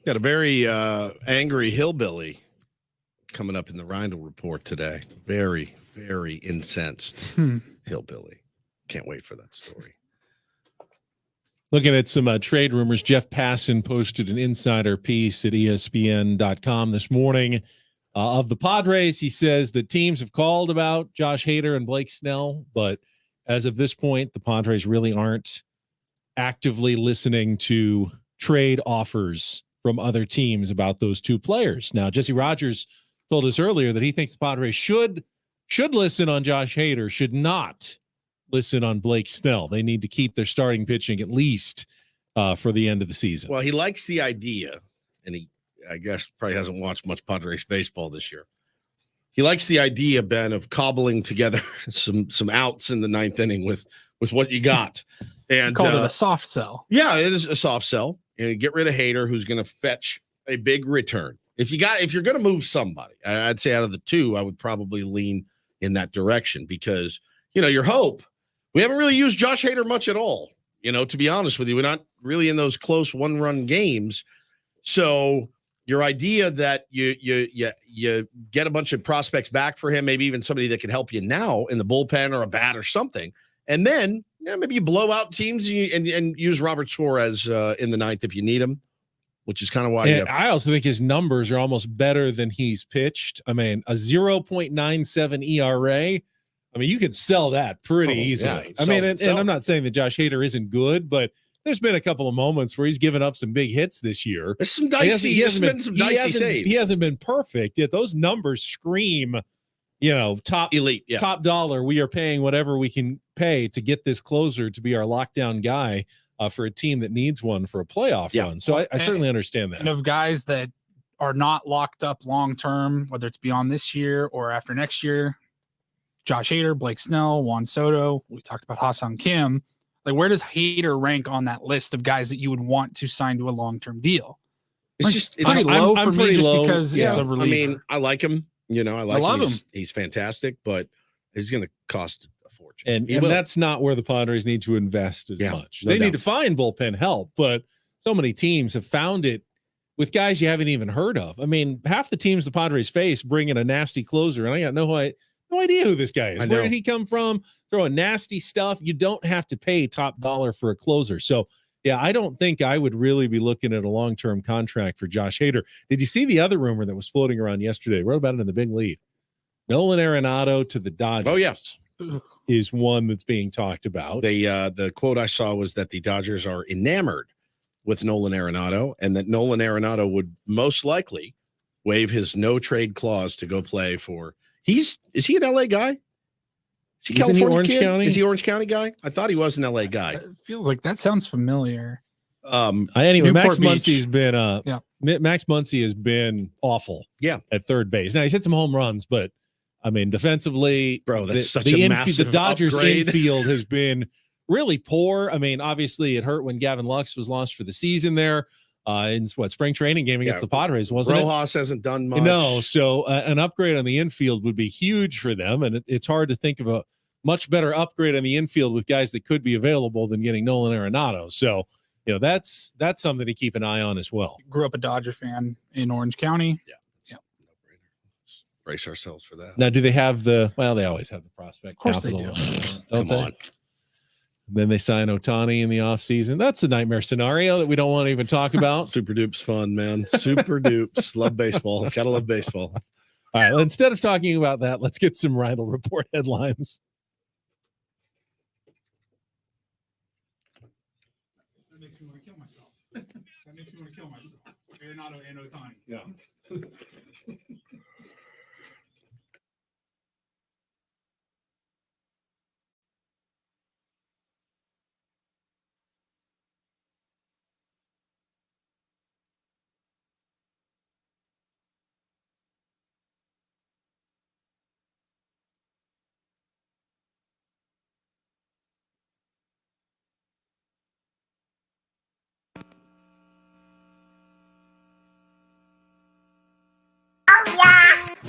Got a very angry hillbilly coming up in the Reindl Report today. Very, very incensed hillbilly. Can't wait for that story. Looking at some trade rumors, Jeff Passan posted an insider piece at ESPN.com this morning of the Padres. He says that teams have called about Josh Hader and Blake Snell, but as of this point, the Padres really aren't actively listening to trade offers from other teams about those two players. Now, Jesse Rogers told us earlier that he thinks the Padres should listen on Josh Hader, should not listen on Blake Snell. They need to keep their starting pitching at least for the end of the season. Well, he likes the idea, and he, I guess, probably hasn't watched much Padres baseball this year. He likes the idea, Ben, of cobbling together some outs in the ninth inning with what you got. And called it a soft sell. Yeah, it is a soft sell. And get rid of Hader, who's going to fetch a big return. If you're going to move somebody, I'd say out of the two, I would probably lean in that direction because, your hope. We haven't really used Josh Hader much at all, to be honest with you. We're not really in those close one-run games. So your idea that you get a bunch of prospects back for him, maybe even somebody that can help you now in the bullpen or a bat or something, and then maybe you blow out teams and use Robert Suarez in the ninth if you need him, which is kind of why. I also think his numbers are almost better than he's pitched. I mean, a 0.97 ERA. I mean, you could sell that pretty easily. Yeah, and I'm not saying that Josh Hader isn't good, but there's been a couple of moments where he's given up some big hits this year. There's some dicey. He hasn't been perfect yet. Those numbers scream, top elite, top dollar. We are paying whatever we can pay to get this closer to be our lockdown guy for a team that needs one for a playoff run. So I certainly understand that. And of guys that are not locked up long term, whether it's beyond this year or after next year. Josh Hader, Blake Snell, Juan Soto. We talked about Ha-Seong Kim. Like, where does Hader rank on that list of guys that you would want to sign to a long-term deal? It's pretty low for me just low. because it's a reliever. I mean, I like him. I love him. He's fantastic, but he's going to cost a fortune. And that's not where the Padres need to invest as much. They need to find bullpen help, but so many teams have found it with guys you haven't even heard of. I mean, half the teams the Padres face bring in a nasty closer, and I got no idea who this guy is. Where did he come from? Throwing nasty stuff. You don't have to pay top dollar for a closer. So, I don't think I would really be looking at a long-term contract for Josh Hader. Did you see the other rumor that was floating around yesterday? Wrote about it in the Big Lead. Nolan Arenado to the Dodgers. Oh, yes. Is one that's being talked about. The quote I saw was that the Dodgers are enamored with Nolan Arenado and that Nolan Arenado would most likely waive his no-trade clause to go play for – Is he an LA guy? Is he Orange County? Is he Orange County guy? I thought he was an LA guy. It feels like that sounds familiar. Anyway, Max Muncy's been Max Muncy has been awful. Yeah, at third base. Now he's hit some home runs, but I mean defensively, bro, that's such a massive the Dodgers upgrade. Infield has been really poor. I mean, obviously it hurt when Gavin Lux was lost for the season there. In spring training game against the Padres, wasn't it? Rojas hasn't done much. No, so an upgrade on the infield would be huge for them, and it's hard to think of a much better upgrade on the infield with guys that could be available than getting Nolan Arenado. So, that's something to keep an eye on as well. Grew up a Dodger fan in Orange County. Yeah. Brace ourselves for that. Now, do they have they always have the prospect. Of course capital, they do. Come on. Then they sign Ohtani in the offseason. That's the nightmare scenario that we don't want to even talk about. Super Dupes fun, man. Super Dupes. Love baseball. Gotta love baseball. All right. Well, instead of talking about that, let's get some Reindl Report headlines. That makes me want to kill myself. Arenado and Ohtani. Yeah.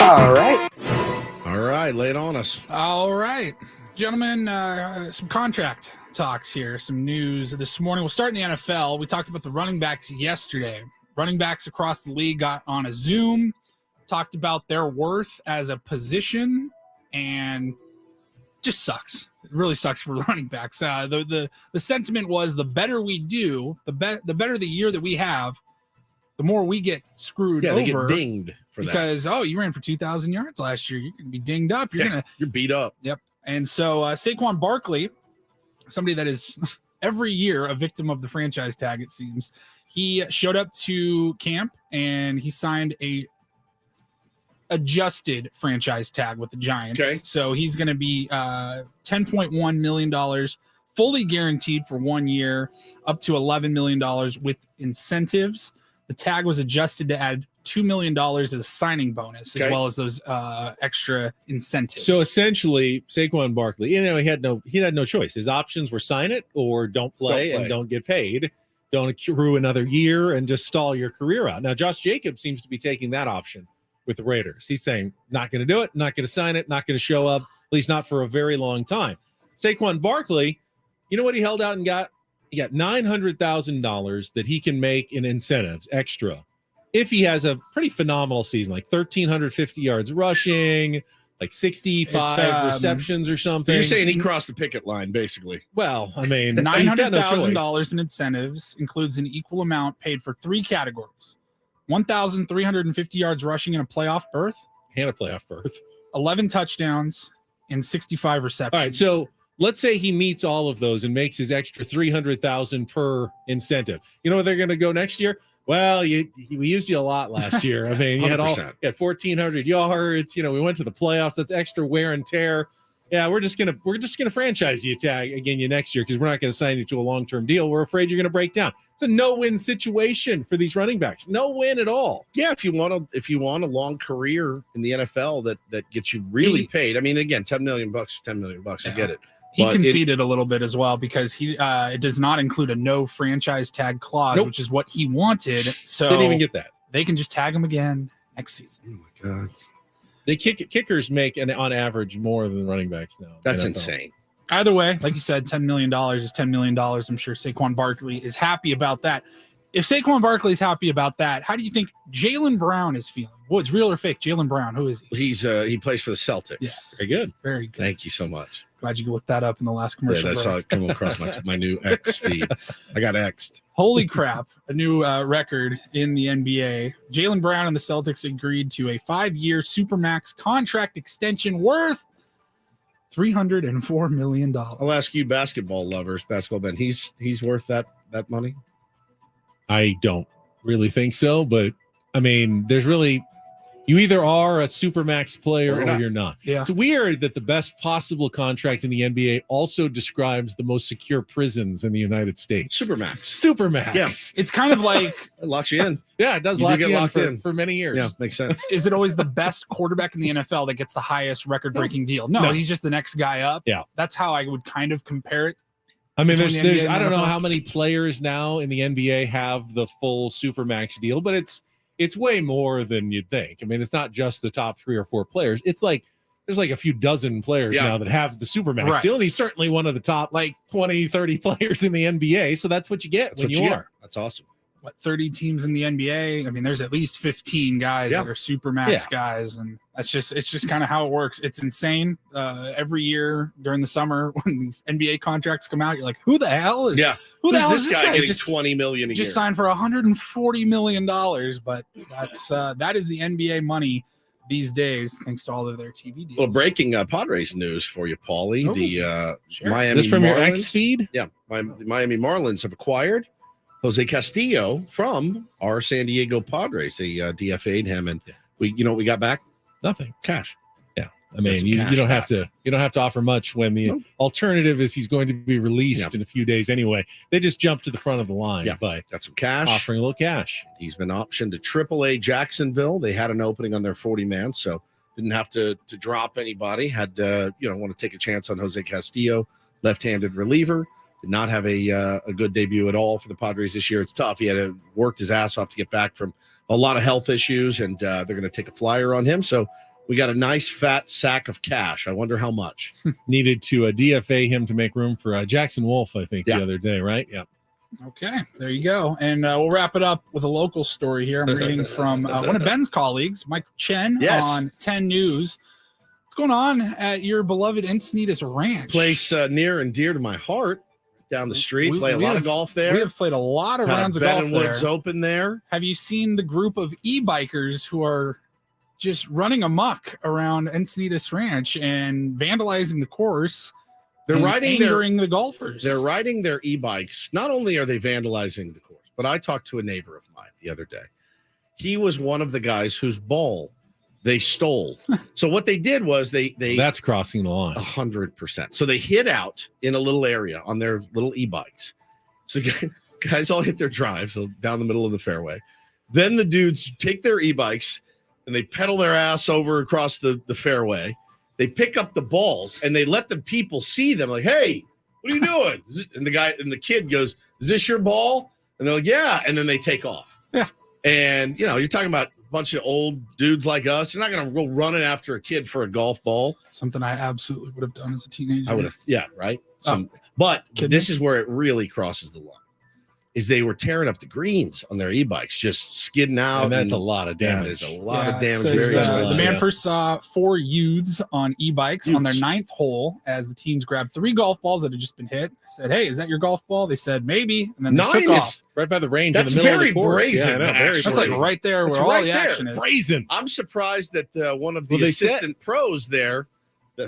All right, lay it on us. All right, gentlemen, some contract talks here, some news this morning. We'll start in the NFL. We talked about the running backs yesterday. running backs across the league got on a Zoom, talked about their worth as a position, and just sucks. It really sucks for running backs. The sentiment was the better we do, the better the year that we have, the more we get screwed over. They get dinged for because, you ran for 2,000 yards last year. You're going to be dinged up. You're beat up. Yep. And so Saquon Barkley, somebody that is every year a victim of the franchise tag, it seems, he showed up to camp and he signed a adjusted franchise tag with the Giants. Okay. So he's going to be $10.1 million fully guaranteed for 1 year, up to $11 million with incentives. The tag was adjusted to add $2 million as a signing bonus, as well as those extra incentives. So essentially, Saquon Barkley, he had no choice. His options were sign it or don't play and don't get paid. Don't accrue another year and just stall your career out. Now, Josh Jacobs seems to be taking that option with the Raiders. He's saying, not going to do it, not going to sign it, not going to show up, at least not for a very long time. Saquon Barkley, you know what he held out and got? He got $900,000 that he can make in incentives extra if he has a pretty phenomenal season, like 1,350 yards rushing, like 65 receptions or something. You're saying he crossed the picket line, basically. Well, I mean, $900,000 in incentives includes an equal amount paid for 3 categories: 1,350 yards rushing in a playoff berth, 11 touchdowns, and 65 receptions. All right, so let's say he meets all of those and makes his extra $300,000 per incentive. You know where they're going to go next year? Well, we used you a lot last year. I mean, you had 1,400 yards. We went to the playoffs. That's extra wear and tear. Yeah, we're just gonna franchise you you next year because we're not going to sign you to a long-term deal. We're afraid you're going to break down. It's a no-win situation for these running backs. No win at all. Yeah, if you want a long career in the NFL that gets you really paid. I mean, again, $10 million is $10 million. I get it. He conceded a little bit as well because it does not include a no franchise tag clause, which is what he wanted. So didn't even get that. They can just tag him again next season. Oh my God. The kickers make on average more than running backs now. That's insane. Either way, like you said, $10 million is $10 million. I'm sure Saquon Barkley is happy about that. If Saquon Barkley is happy about that, how do you think Jaylen Brown is feeling? It's real or fake? Jaylen Brown, who is he? He plays for the Celtics. Yes. Very good. Very good. Thank you so much. Glad you looked that up in the last commercial. Yeah, I saw it come across my new X feed. I got X'd. Holy crap. A new record in the NBA. Jaylen Brown and the Celtics agreed to a 5-year Supermax contract extension worth $304 million. I'll ask you basketball lovers, Ben, he's worth that money? I don't really think so, but I mean, you either are a Supermax player or you're not. Yeah. It's weird that the best possible contract in the NBA also describes the most secure prisons in the United States. Supermax. Yeah. It's kind of like it locks you in. Yeah, it does lock you in for many years. Yeah, makes sense. Is it always the best quarterback in the NFL that gets the highest record-breaking deal? No, he's just the next guy up. Yeah. That's how I would kind of compare it. I mean, there's I don't know how many players now in the NBA have the full Supermax deal, but it's way more than you'd think. I mean, it's not just the top 3 or 4 players. It's like there's like a few dozen players now that have the Supermax deal, and he's certainly one of the top 20, 30 players in the NBA. So that's what you get when you are. That's awesome. 30 teams in the NBA? I mean, there's at least 15 guys that are Supermax guys, and it's just kind of how it works. It's insane. Every year during the summer when these NBA contracts come out, you're like, who the hell is who the hell is this guy getting $20 million a year? Just signed for $140 million, but that is the NBA money these days, thanks to all of their TV deals. Well, breaking Padres news for you, Paulie. Miami this from Marlins, your X feed? Yeah, the Miami Marlins have acquired Jose Castillo from our San Diego Padres. They DFA'd him, and we we got back? Nothing. Cash. Yeah. I mean, you don't have to offer much when the alternative is he's going to be released in a few days anyway. They just jumped to the front of the line by got some cash, offering a little cash. He's been optioned to AAA Jacksonville. They had an opening on their 40-man, so didn't have to drop anybody. Had want to take a chance on Jose Castillo, left-handed reliever. Did not have a good debut at all for the Padres this year. It's tough. He had worked his ass off to get back from a lot of health issues, and they're going to take a flyer on him. So we got a nice fat sack of cash. I wonder how much. Needed to DFA him to make room for Jackson Wolf, I think, the other day, right? Yeah. Okay, there you go. And we'll wrap it up with a local story here. I'm reading from one of Ben's colleagues, Michael Chen, on 10 News. What's going on at your beloved Encinitas Ranch? Place near and dear to my heart. Down the street, play a lot of golf there. We have played a lot of rounds of golf there. Woods open there. Have you seen the group of e-bikers who are just running amok around Encinitas Ranch and vandalizing the course? They're angering the golfers. They're riding their e-bikes. Not only are they vandalizing the course, but I talked to a neighbor of mine the other day. He was one of the guys whose ball they stole. So what they did was they that's crossing the line 100%. So they hid out in a little area on their little e-bikes. So guys all hit their drive, so down the middle of the fairway. Then the dudes take their e-bikes and they pedal their ass over across the fairway. They pick up the balls and they let the people see them like, hey, what are you doing? And the kid goes, is this your ball? And they're like, yeah. And then they take off. Yeah. And, you're talking about bunch of old dudes like us. You're not going to go running after a kid for a golf ball. Something I absolutely would have done as a teenager. I would have, yeah, right. But this is where it really crosses the line. Is they were tearing up the greens on their e-bikes, just skidding out. And that's a lot of damage. That is a lot of damage. So very expensive. The man first saw 4 youths on e-bikes on their 9th hole as the teens grabbed 3 golf balls that had just been hit. Said, hey, is that your golf ball? They said, maybe. And then they took off. Right by the range. That's in the middle very of the course. brazen. Yeah, I know, very that's brazen. like right there where That's all right the there. action is. Brazen. I'm surprised that one of the assistant pros there,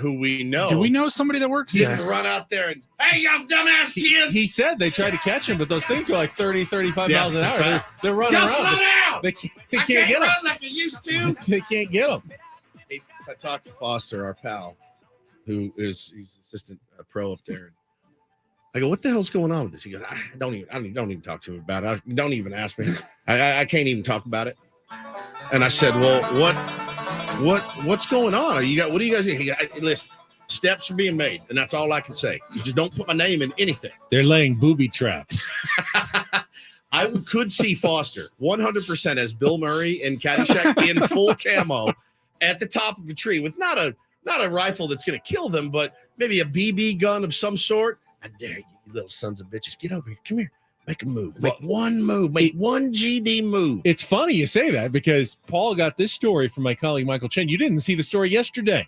who we know. Do we know somebody that works didn't there? run out there and, hey, young dumbass kids. He said they tried to catch him, but those things go like 30, 35 miles an hour. They're running Y'all around. slow down. They can't get him. Run like you used to. They can't get him. I talked to Foster, our pal, he's assistant pro up there. I go, what the hell's going on with this? He goes, I don't even talk to him about it. Don't even ask me. I can't even talk about it. And I said, well, what's going on? What do you guys do? He goes, listen, steps are being made, and that's all I can say. You just don't put my name in anything. They're laying booby traps. I could see Foster 100% as Bill Murray in Caddyshack in full camo at the top of a tree with not a rifle that's going to kill them, but maybe a BB gun of some sort. I dare you, you little sons of bitches. Get over here. Come here. Make a move. Make one move. Make one GD move. It's funny you say that because Paul got this story from my colleague Michael Chen. You didn't see the story yesterday.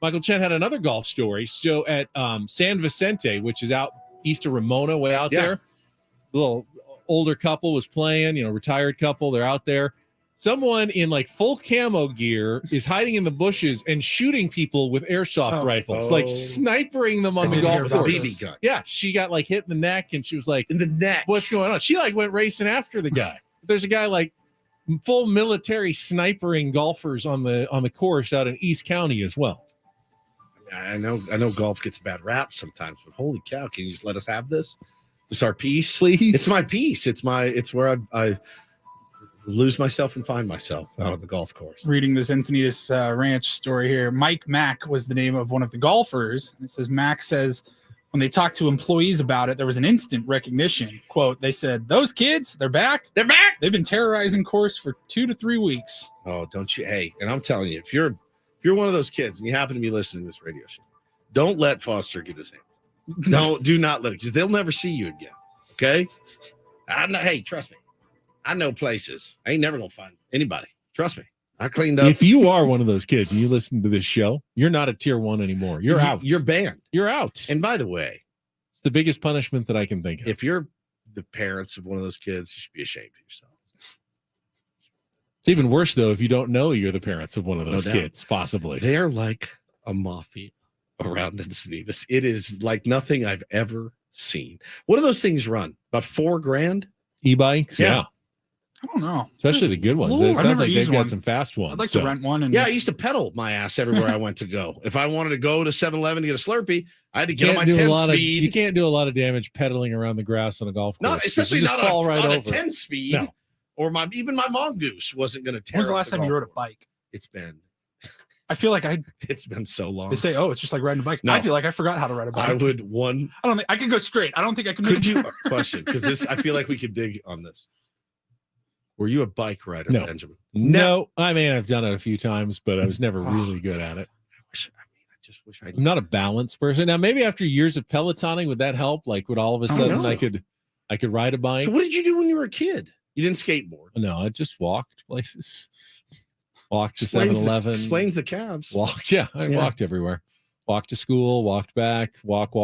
Michael Chen had another golf story. So at San Vicente, which is out east of Ramona, way out there, a little older couple was playing, retired couple. They're out there. Someone in like full camo gear is hiding in the bushes and shooting people with airsoft rifles, like snipering them on the golf course. BB gun. Yeah, she got like hit in the neck and she was like, in the neck. What's going on? She like went racing after the guy. There's a guy like full military snipering golfers on the course out in East County as well. I know golf gets a bad rap sometimes, but holy cow, can you just let us have this? It's our piece, please. It's my piece. It's where I lose myself and find myself out on the golf course. Reading this Encinitas Ranch story here. Mike Mack was the name of one of the golfers. It says Mack says when they talked to employees about it, there was an instant recognition. Quote, they said, those kids, they're back. They're back. They've been terrorizing course for 2 to 3 weeks. Oh, don't you? Hey, and I'm telling you, if you're one of those kids and you happen to be listening to this radio show, don't let Foster get his hands. Do not let it, because they'll never see you again. Okay? Hey, trust me. I know places. I ain't never gonna find anybody. Trust me. I cleaned up. If you are one of those kids and you listen to this show, you're not a tier 1 anymore. You're out. You're banned. You're out. And by the way, it's the biggest punishment that I can think of. If you're the parents of one of those kids, you should be ashamed of yourself. It's even worse though if you don't know you're the parents of one of those No kids, possibly. They're like a mafia around Encinitas. It is like nothing I've ever seen. What do those things run? About $4,000? E-bikes? Yeah. I don't know. Especially the good ones. Ooh, It I've sounds never like they've used got one. some fast ones. I'd like to rent one. And Yeah, I used to pedal my ass everywhere I went to go. If I wanted to go to 7-Eleven to get a Slurpee, I had to get on my 10 speed. You can't do a lot of damage pedaling around the grass on a golf course. Not especially You just not fall on right a over. 10 speed. No. Or even my mongoose wasn't going to tear. When's the up last time you golf rode a course. bike? It's been. I feel like It's been so long. They say, oh, it's just like riding a bike. No. I feel like I forgot how to ride a bike. I would one. I don't think I can go straight. I don't think I can. Could you question? Because this, I feel like we could dig on this. Were you a bike rider, No. Benjamin? No, I mean I've done it a few times, but I was never really good at it. I just wish I. I'm not a balanced person. Now, maybe after years of Pelotoning, would that help? Like, would all of a I don't sudden know. I could I could ride a bike. So what did you do when you were a kid? You didn't skateboard. No, I just walked places. Walked to 7-Eleven. Explains the cabs. Walked, I walked everywhere. Walked to school, walked back, walk.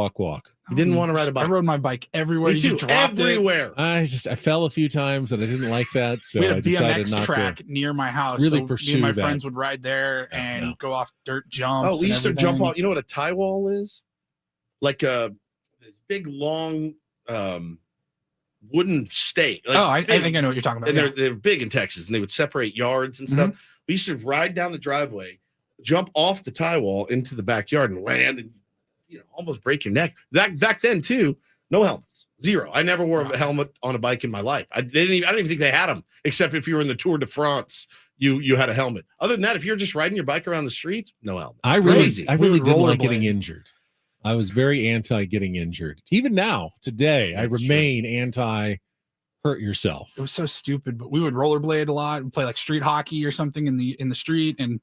You didn't want to ride a bike. I rode my bike everywhere. Me You too. just dropped Everywhere. I fell a few times and I didn't like that, so we had I a decided BMX not track to near my house. really so pursue me and my that. friends would ride there and go off dirt jumps. Oh, we used to jump everything. off. You know what a tie wall is? Like this big long wooden stake. Like I think I know what you're talking about. And they're big in Texas, and they would separate yards and stuff. We used to ride down the driveway, jump off the tie wall into the backyard, and land, and almost break your neck. Back then too, no helmets, zero. I never wore a helmet on a bike in my life. I didn't even think they had them, except if you were in the Tour de France, you had a helmet. Other than that, if you're just riding your bike around the streets, no helmet. I really didn't like getting injured. I was very anti getting injured. Even now, today, I remain anti hurt yourself. It was so stupid, but we would rollerblade a lot. We'd play like street hockey or something in the street, and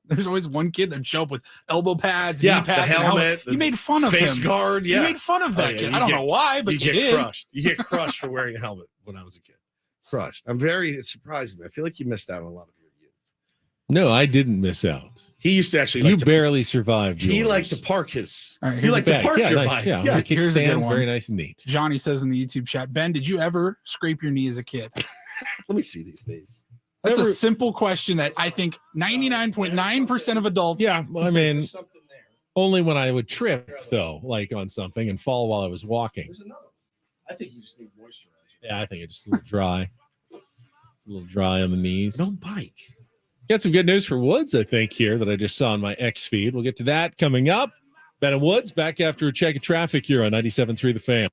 there's always one kid that'd show up with elbow pads, knee pads, the helmet. You made fun of face him. guard. Yeah, you made fun of that kid. I don't know why, but you get did. crushed. You get crushed for wearing a helmet when I was a kid. Crushed. It surprised me. I feel like you missed out on a lot of your youth. No, I didn't miss out. He used to actually. You barely survived. He yours. liked to park his. All right, he liked to park your nice, bike. Yeah, here's a good one. Very nice and neat. Johnny says in the YouTube chat, Ben, did you ever scrape your knee as a kid? Let me see these knees. That's a simple question that I think 99.9% of adults. Yeah, I mean, only when I would trip though, like on something and fall while I was walking. There's another one. I think you just need moisturizer. Yeah, I think it's just a little dry. A little dry on the knees. No bike. Got some good news for Woods, I think, here that I just saw on my X feed. We'll get to that coming up. Ben and Woods back after a check of traffic here on 97.3 The Fan.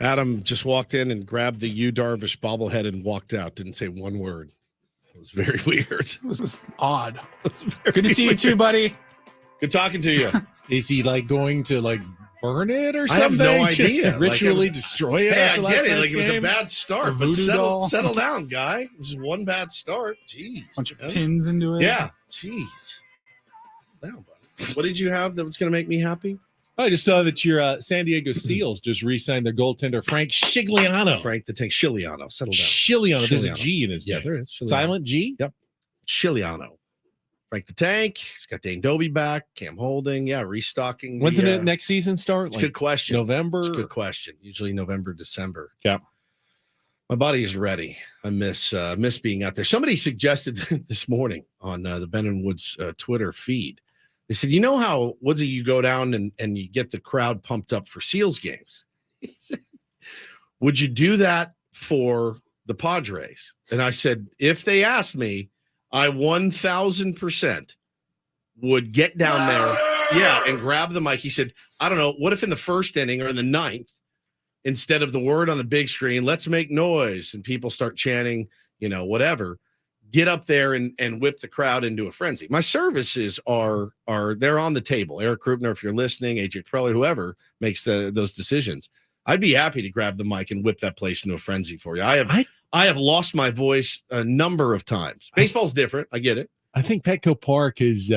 Adam just walked in and grabbed the Yu Darvish bobblehead and walked out. Didn't say one word. It was very weird. It was odd. Good to see you too, buddy. Good talking to you. Is he like going to like burn it or I have something? no idea. Ritually Like, destroy it? Hey, I after last get it. night's Like it was a game? bad start, A but voodoo doll? settle down, guy. It was just one bad start. Jeez. Bunch of man. pins into it. Yeah. Jeez. Down, buddy. What did you have that was going to make me happy? I just saw that your San Diego Seals just re-signed their goaltender Frank Scigliano. Frank the Tank Scigliano. Settle down. Scigliano. There's a Scigliano. G in his name. Yeah, there is. Scigliano. Silent G? Yep. Scigliano. Frank the Tank. He's got Dane Doby back. Cam Holding. Yeah, restocking. When's the next season start? It's a good question. November? It's a good question. Usually November, December. Yeah. My body is ready. I miss being out there. Somebody suggested this morning on the Ben and Woods Twitter feed. They said, you know how, Woodsy, you go down and you get the crowd pumped up for Seals games? He said, would you do that for the Padres? And I said, if they asked me, I 1,000% would get down there, and grab the mic. He said, I don't know, what if in the first inning or in the ninth, instead of the word on the big screen, let's make noise, and people start chanting, whatever, get up there and whip the crowd into a frenzy. My services are they're on the table. Eric Krupner, if you're listening, AJ Preller, whoever makes those decisions, I'd be happy to grab the mic and whip that place into a frenzy for you. I have lost my voice a number of times. Baseball's different. I get it. I think Petco Park has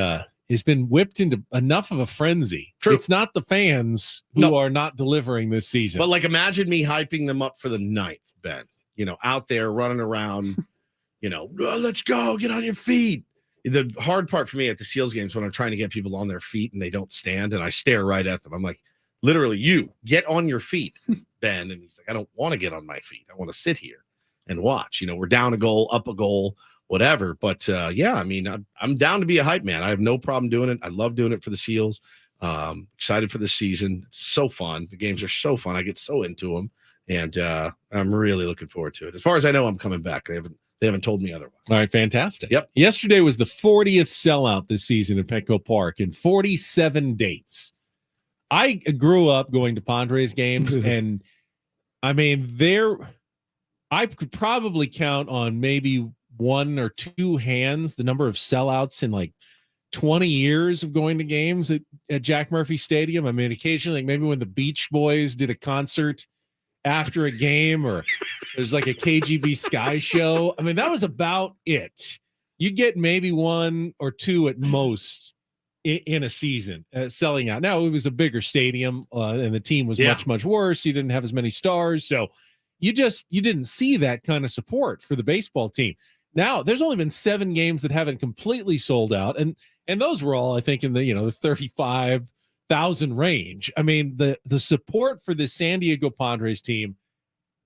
been whipped into enough of a frenzy. True. It's not the fans who are not delivering this season. But like, imagine me hyping them up for the ninth, Ben, out there running around, let's go, get on your feet. The hard part for me at the Seals games when I'm trying to get people on their feet and they don't stand and I stare right at them. I'm like, literally, you get on your feet, Ben. And he's like, I don't want to get on my feet. I want to sit here and watch. We're down a goal, up a goal, whatever. But I'm down to be a hype man. I have no problem doing it. I love doing it for the Seals. Excited for the season. It's so fun. The games are so fun. I get so into them. And I'm really looking forward to it. As far as I know, I'm coming back. They haven't told me otherwise. All right, fantastic. Yep. Yesterday was the 40th sellout this season at Petco Park in 47 dates. I grew up going to Padres games, and I could probably count on maybe one or two hands the number of sellouts in like 20 years of going to games at Jack Murphy Stadium. I mean, occasionally, like maybe when the Beach Boys did a concert after a game, or there's like a KGB Sky show. I mean, that was about it. You get maybe one or two at most in a season selling out. Now, it was a bigger stadium and the team was much, much worse. You didn't have as many stars. So you didn't see that kind of support for the baseball team. Now, there's only been 7 games that haven't completely sold out. And those were all, I think, in the 35,000 range. I mean, the support for the San Diego Padres team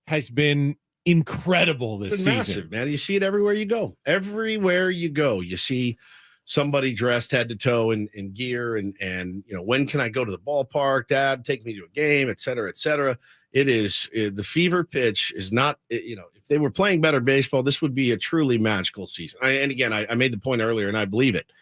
has been incredible this season. Massive, man. You see it everywhere you go. Everywhere you go, you see somebody dressed head to toe in gear and when can I go to the ballpark, Dad? Take me to a game, et cetera, et cetera. It is the fever pitch is not, if they were playing better baseball, this would be a truly magical season. I made the point earlier, and I believe it.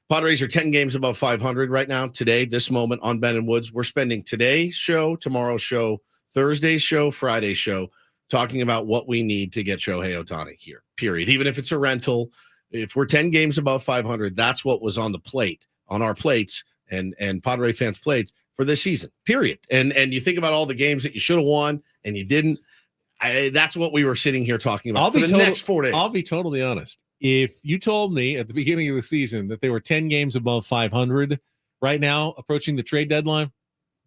Padres are 10 games above 500 right now, today, this moment on Ben and Woods. We're spending today's show, tomorrow's show, Thursday's show, Friday's show, talking about what we need to get Shohei Ohtani here, period. Even if it's a rental, if we're 10 games above 500, that's what was on the plate, on our plates and Padre fans' plates for this season, period. And you think about all the games that you should have won and you didn't. That's what we were sitting here talking about next 4 days. I'll be totally honest. If you told me at the beginning of the season that they were 10 games above 500 right now, approaching the trade deadline,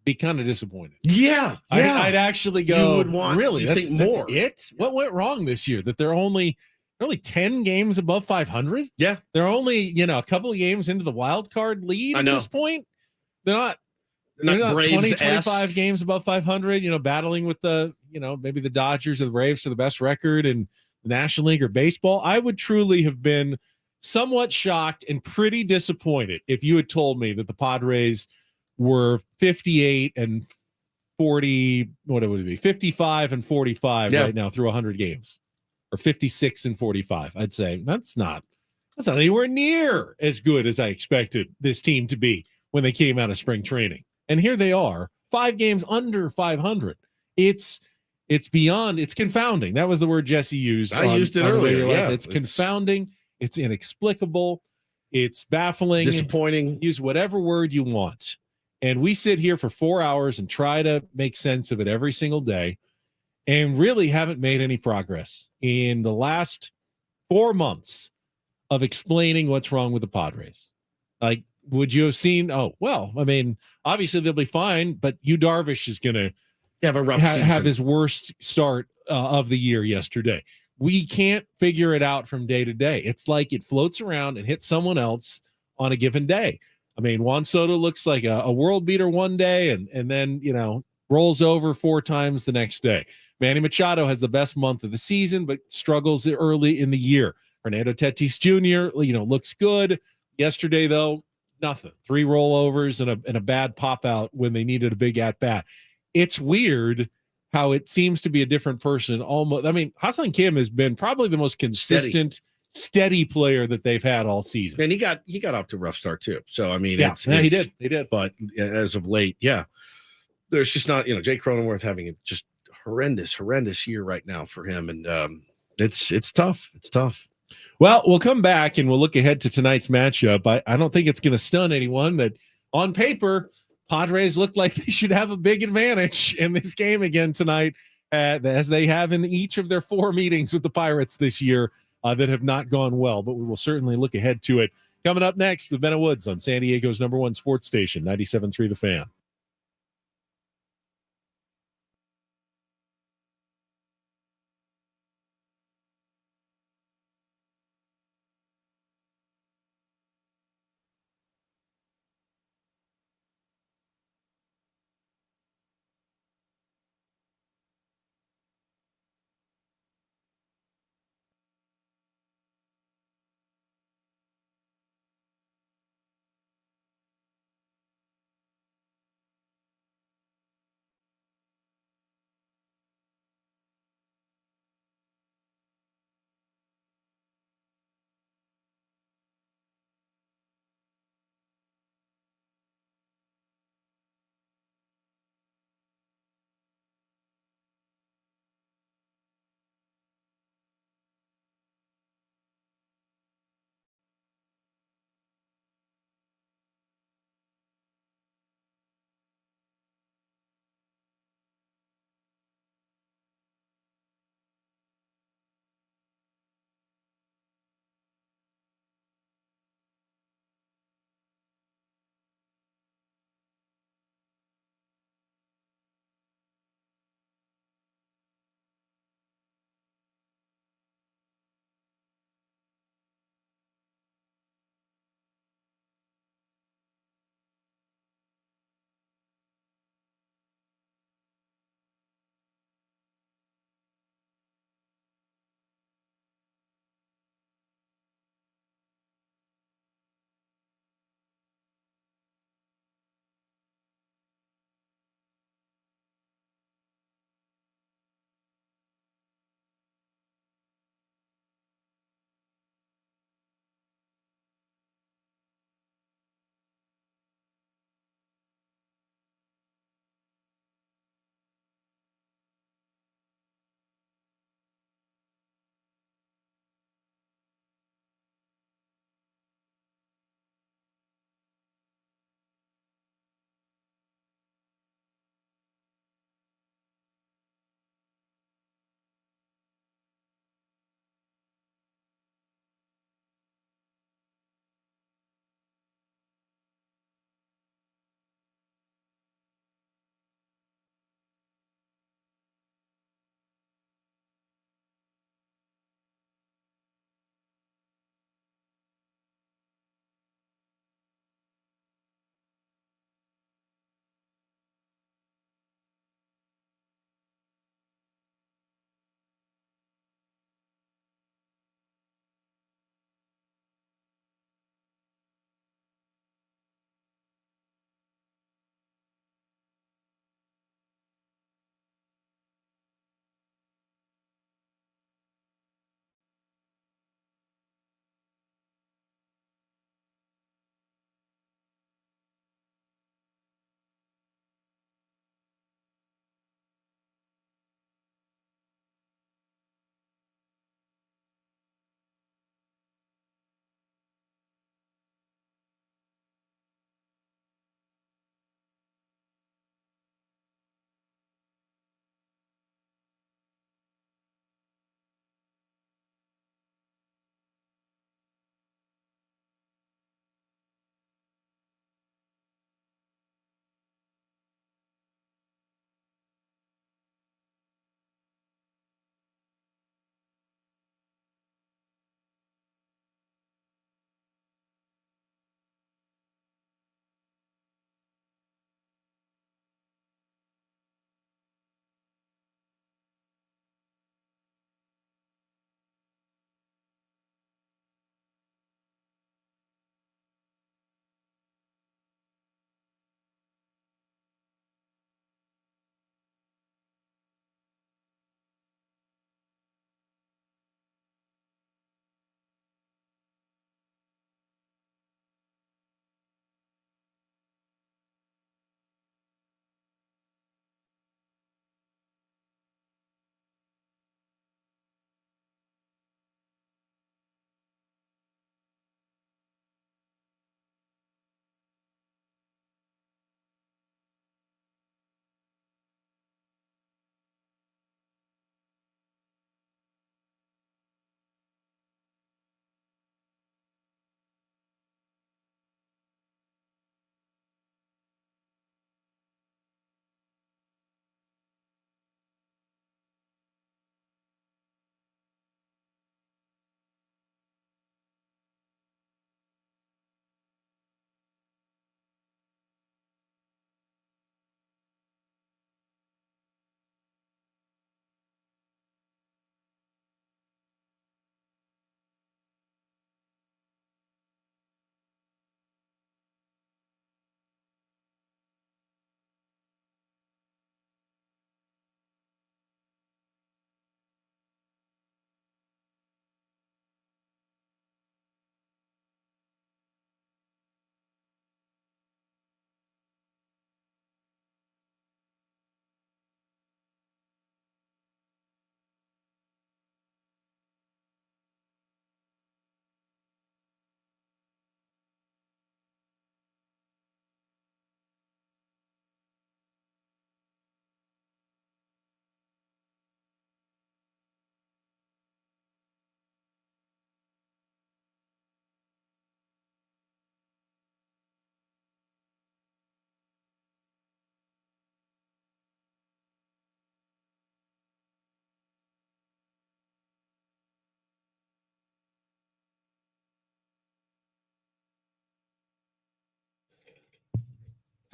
be kind of disappointed. Yeah. I'd actually go, you would want, really? You That's think more. It? What went wrong this year? That they're only 10 games above 500? Yeah. They're only, a couple of games into the wild card lead at this point. They're not 20, 25 games above 500, battling with the, maybe the Dodgers or the Braves for the best record in the National League or baseball. I would truly have been somewhat shocked and pretty disappointed if you had told me that the Padres were 58 and 40, what would it be? 55 and 45 right now through 100 games, or 56 and 45. I'd say that's not anywhere near as good as I expected this team to be when they came out of spring training. And here they are, 5 games under 500. It's beyond. It's confounding. That was the word Jesse used. I used it earlier. Yeah, it's confounding. It's inexplicable. It's baffling. Disappointing. Use whatever word you want. And we sit here for 4 hours and try to make sense of it every single day, and really haven't made any progress in the last 4 months of explaining what's wrong with the Padres. Like, would you have seen? Oh, well, I mean, obviously they'll be fine, but Yu Darvish is going to have a rough have his worst start of the year yesterday. We can't figure it out from day to day. It's like it floats around and hits someone else on a given day. I mean, Juan Soto looks like a world beater one day and then, rolls over 4 times the next day. Manny Machado has the best month of the season, but struggles early in the year. Fernando Tatis Jr., looks good. Yesterday, though, nothing. 3 rollovers and a bad pop out when they needed a big at bat. It's weird how it seems to be a different person. Almost. I mean, Ha-Seong Kim has been probably the most consistent, steady player that they've had all season. And he got off to a rough start too. So I mean, he did. But as of late, there's just not. Jake Cronenworth having a just horrendous year right now for him, and it's tough. It's tough. Well, we'll come back and we'll look ahead to tonight's matchup. I don't think it's going to stun anyone that on paper, Padres look like they should have a big advantage in this game again tonight, as they have in each of their 4 meetings with the Pirates this year that have not gone well. But we will certainly look ahead to it. Coming up next with Bennett Woods on San Diego's #1 sports station, 97.3 The Fan.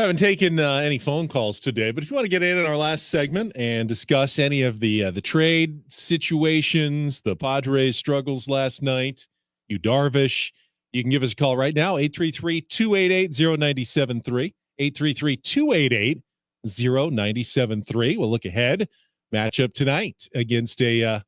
Haven't taken any phone calls today, but if you want to get in our last segment and discuss any of the trade situations, the Padres struggles last night, you Darvish, you can give us a call right now, 833-288-0973, 833-288-0973. We'll look ahead. Matchup tonight against the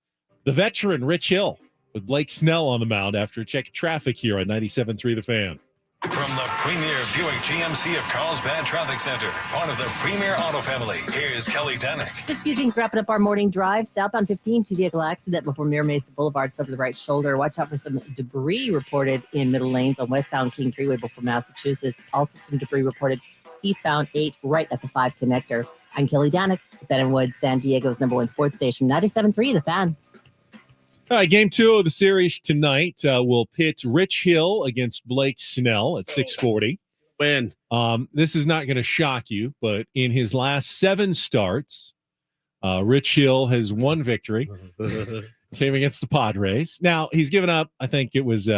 veteran Rich Hill with Blake Snell on the mound after a check of traffic here on 97.3 The Fan. From the premier Buick GMC of Carlsbad Traffic Center, part of the Premier Auto family, here's Kelly Danick. Just a few things wrapping up our morning drive. Southbound 15, two-vehicle accident before Mira Mesa Boulevard. It's over the right shoulder. Watch out for some debris reported in middle lanes on westbound King Freeway before Massachusetts. Also some debris reported eastbound 8 right at the 5 connector. I'm Kelly Danick, Ben & Woods, San Diego's #1 sports station, 97.3 The Fan. All right, game 2 of the series tonight will pit Rich Hill against Blake Snell at 6:40. Win. This is not going to shock you, but in his last 7 starts, Rich Hill has 1 victory. Came against the Padres. Now, he's given up, I think it was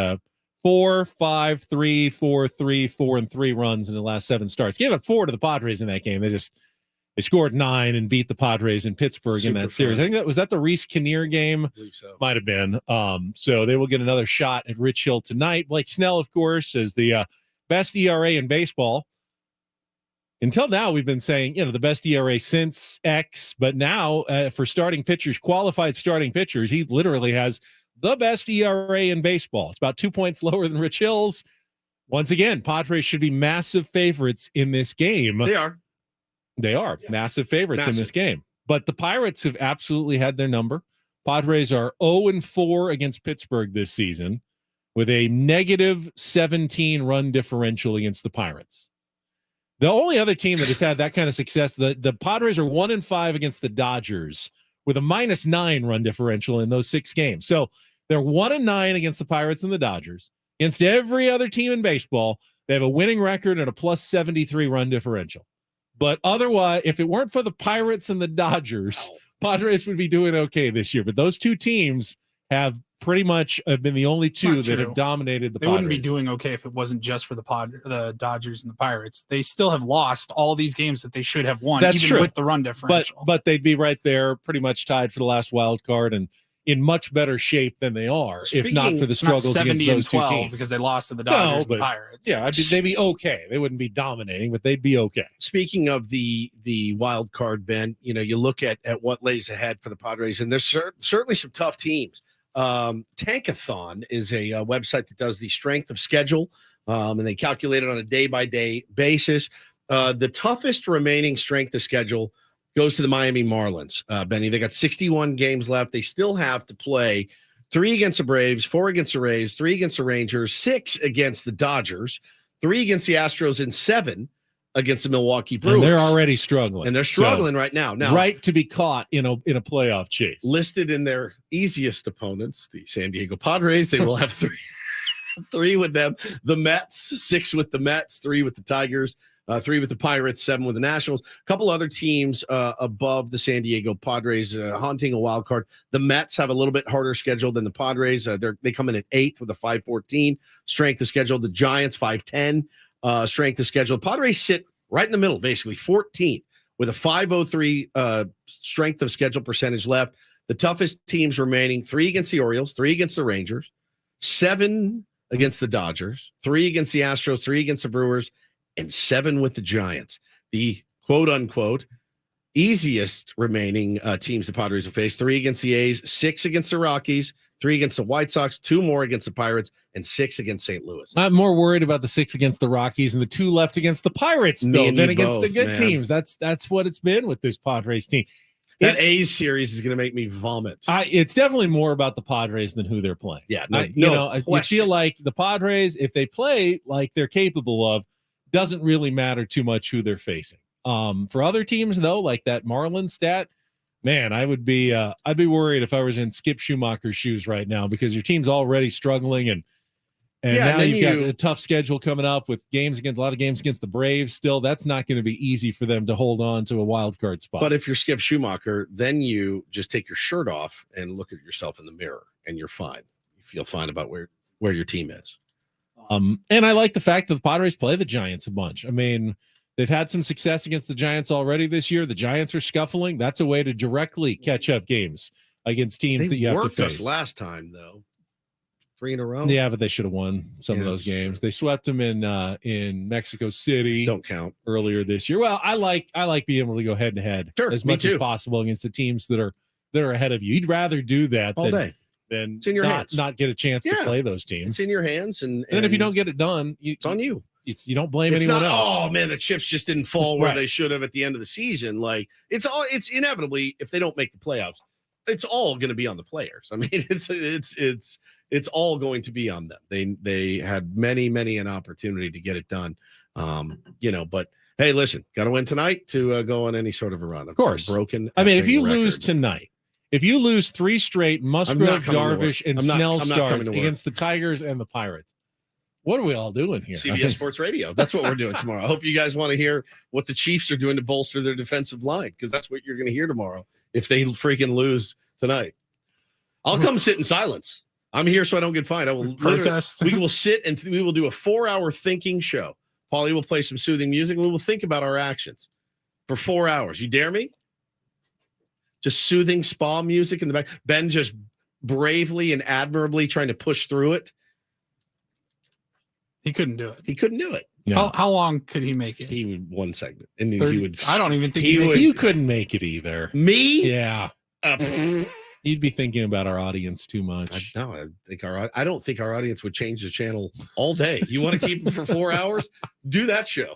4, 5, 3, 4, 3, 4, and 3 runs in the last 7 starts. Gave up 4 to the Padres in that game. They scored 9 and beat the Padres in Pittsburgh in that series. I think was that the Reese Kinnear game? I believe so. Might have been. So they will get another shot at Rich Hill tonight. Blake Snell, of course, is the best ERA in baseball. Until now, we've been saying, the best ERA since X, but now for starting pitchers, qualified starting pitchers, he literally has the best ERA in baseball. It's about 2 points lower than Rich Hill's. Once again, Padres should be massive favorites in this game. They are massive favorites in this game. But the Pirates have absolutely had their number. Padres are 0-4 against Pittsburgh this season with a negative 17 run differential against the Pirates. The only other team that has had that kind of success, the Padres are 1-5 against the Dodgers with a -9 run differential in those 6 games. So they're 1-9 against the Pirates and the Dodgers. Against every other team in baseball, they have a winning record and a +73 run differential. But otherwise, if it weren't for the Pirates and the Dodgers, Padres would be doing okay this year. But those 2 teams have pretty much been the only 2 that have dominated the Padres. They wouldn't be doing okay if it wasn't just for the Dodgers and the Pirates. They still have lost all these games that they should have won, That's even true. with the run differential. But they'd be right there, pretty much tied for the last wild card and in much better shape than they are, if not for the struggles against those 2 teams. Because they lost to the Dodgers and the Pirates. Yeah, they'd be okay. They wouldn't be dominating, but they'd be okay. Speaking of the wild card, Ben, you look at what lays ahead for the Padres, and there's certainly some tough teams. Tankathon is a website that does the strength of schedule, and they calculate it on a day-by-day basis. The toughest remaining strength of schedule goes to the Miami Marlins. Benny, they got 61 games left. They still have to play 3 against the Braves, 4 against the Rays, 3 against the Rangers, 6 against the Dodgers, 3 against the Astros, and 7 against the Milwaukee Brewers. And they're already struggling. And they're struggling right now. Right to be caught in a playoff chase. Listed in their easiest opponents, the San Diego Padres, they will have 3 with them. The Mets, 6 with the Mets, 3 with the Tigers, 3 with the Pirates, 7 with the Nationals. A couple other teams above the San Diego Padres haunting a wild card. The Mets have a little bit harder schedule than the Padres. They come in at 8th with a 5.14 strength of schedule. The Giants 5.10 strength of schedule. Padres sit right in the middle, basically 14th with a 5.03 strength of schedule percentage left. The toughest teams remaining: 3 against the Orioles, 3 against the Rangers, 7 against the Dodgers, 3 against the Astros, 3 against the Brewers, and 7 with the Giants. The quote-unquote easiest remaining teams the Padres will face: 3 against the A's, 6 against the Rockies, 3 against the White Sox, 2 more against the Pirates, and 6 against St. Louis. I'm more worried about the 6 against the Rockies and the 2 left against the Pirates, though, than against the good teams. That's what it's been with this Padres team. That A's series is going to make me vomit. It's definitely more about the Padres than who they're playing. Yeah, I feel like the Padres, if they play like they're capable of, doesn't really matter too much who they're facing. For other teams, though, like that Marlins stat, man, I'd be worried if I was in Skip Schumacher's shoes right now, because your team's already struggling, and now you've got a tough schedule coming up with a lot of games against the Braves. Still, that's not going to be easy for them to hold on to a wild card spot. But if you're Skip Schumacher, then you just take your shirt off and look at yourself in the mirror, and you're fine. You feel fine about where your team is. And I like the fact that the Padres play the Giants a bunch. I mean, They've had some success against the Giants already this year. The Giants are scuffling. That's a way to directly catch up games against teams that you have to face. Worked us last time, though. 3 in a row. Yeah, but they should have won some of those games. They swept them in Mexico City. Don't count. Earlier this year. Well, I like being able to go head to head as much as possible against the teams that are ahead of you. You'd rather do that all day than it's in your hands. Not get a chance to play those teams. It's in your hands, and if you don't get it done, it's on you. You don't blame anyone else. Oh man, the chips just didn't fall where they should have at the end of the season. Like it's inevitably, if they don't make the playoffs, it's all going to be on the players. I mean, it's all going to be on them. They had many an opportunity to get it done. But hey, listen, got to win tonight to go on any sort of a run. Of course, broken. I mean, if you lose tonight, if you lose 3 straight Musgrove, Darvish, and Snell starts against the Tigers and the Pirates, what are we all doing here? CBS Sports Radio. That's what we're doing tomorrow. I hope you guys want to hear what the Chiefs are doing to bolster their defensive line, because that's what you're going to hear tomorrow if they freaking lose tonight. I'll come sit in silence. I'm here so I don't get fined. I will protest. We will sit and we will do a 4-hour thinking show. Paulie will play some soothing music, and we will think about our actions for 4 hours. You dare me? Just soothing spa music in the back. Ben just bravely and admirably trying to push through it. He couldn't do it. He couldn't do it. No. How long could he make it? He would 1 segment, and then 30, he would. I don't even think he would. You couldn't make it either. Me? Yeah. You'd be thinking about our audience too much. I don't think our audience would change the channel all day. You want to keep them for 4 hours? Do that show.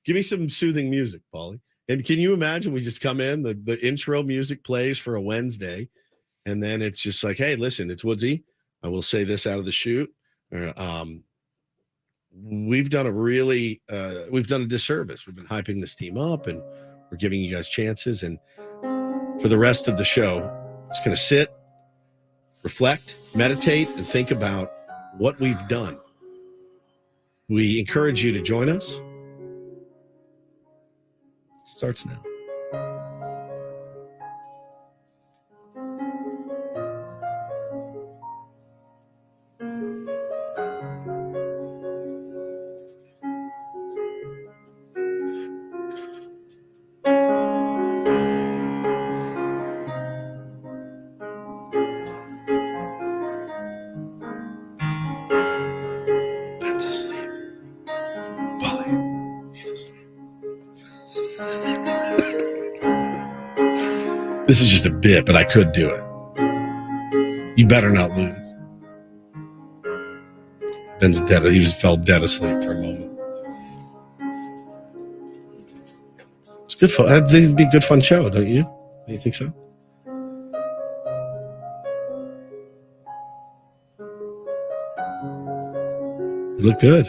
Give me some soothing music, Paulie. And can you imagine we just come in, the intro music plays for a Wednesday, and then it's just like, hey, listen, it's Woodsy. I will say this out of the chute. We've done a disservice. We've been hyping this team up, and we're giving you guys chances. And for the rest of the show, it's going to sit, reflect, meditate, and think about what we've done. We encourage you to join us. It starts now. This is just a bit, but I could do it. You better not lose. Ben's dead. He just fell dead asleep for a moment. It's good fun. I think it'd be a good fun show, don't you? Do you think so? You look good.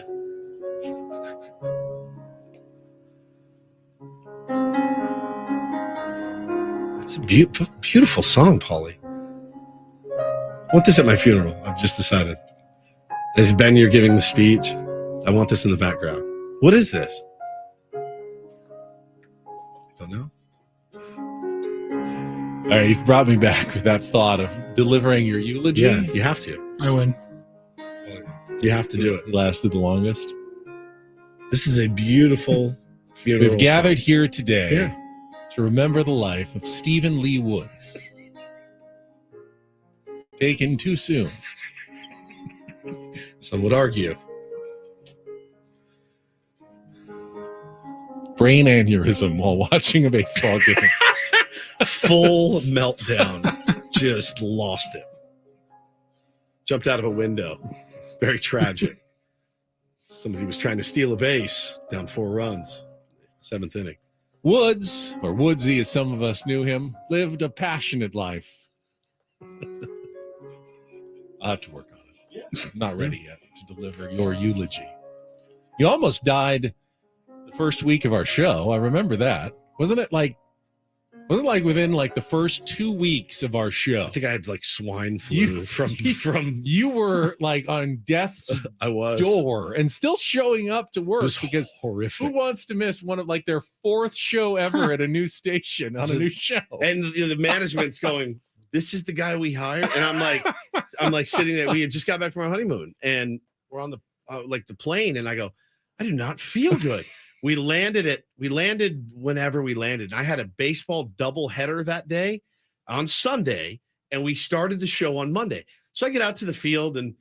It's a beautiful song, Paulie. I want this at my funeral. I've just decided. As Ben, you're giving the speech, I want this in the background. What is this? I don't know. All right, you've brought me back with that thought of delivering your eulogy. Yeah, you have to. I win. You have to do it. It lasted the longest. This is a beautiful funeral. We've gathered here today to remember the life of Stephen Lee Woods. Taken too soon. Some would argue. Brain aneurysm while watching a baseball game. Full meltdown. Just lost it. Jumped out of a window. It's very tragic. Somebody was trying to steal a base down 4 runs. 7th inning. Woods, or Woodsy as some of us knew him, lived a passionate life. I'll have to work on it. I'm not ready yet to deliver your eulogy. You almost died the first week of our show. I remember that. Wasn't it like within like the first 2 weeks of our show? I think I had like swine flu from you were like on death's door and still showing up to work because horrific. Who wants to miss one of like their 4th show ever at a new station on a new show? And the management's going, this is the guy we hired. And I'm like sitting there. We had just got back from our honeymoon and we're on the the plane. And I go, I do not feel good. We landed whenever we landed. I had a baseball doubleheader that day on Sunday, and we started the show on Monday. So I get out to the field and,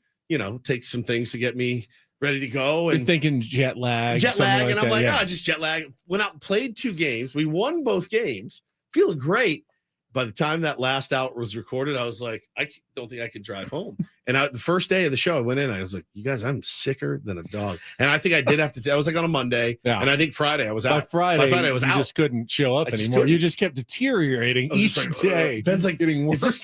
take some things to get me ready to go. And you're thinking jet lag. And I'm like, just jet lag. Went out and played 2 games. We won both games, feeling great. By the time that last out was recorded, I was like, I don't think I can drive home. And the first day of the show, I went in, I was like, you guys, I'm sicker than a dog. And I think I did have to, I was like on a Monday. Yeah. And I think Friday I was out. By Friday I was out. You just couldn't show up anymore. You just kept deteriorating each day. Ben's like, getting worse. What's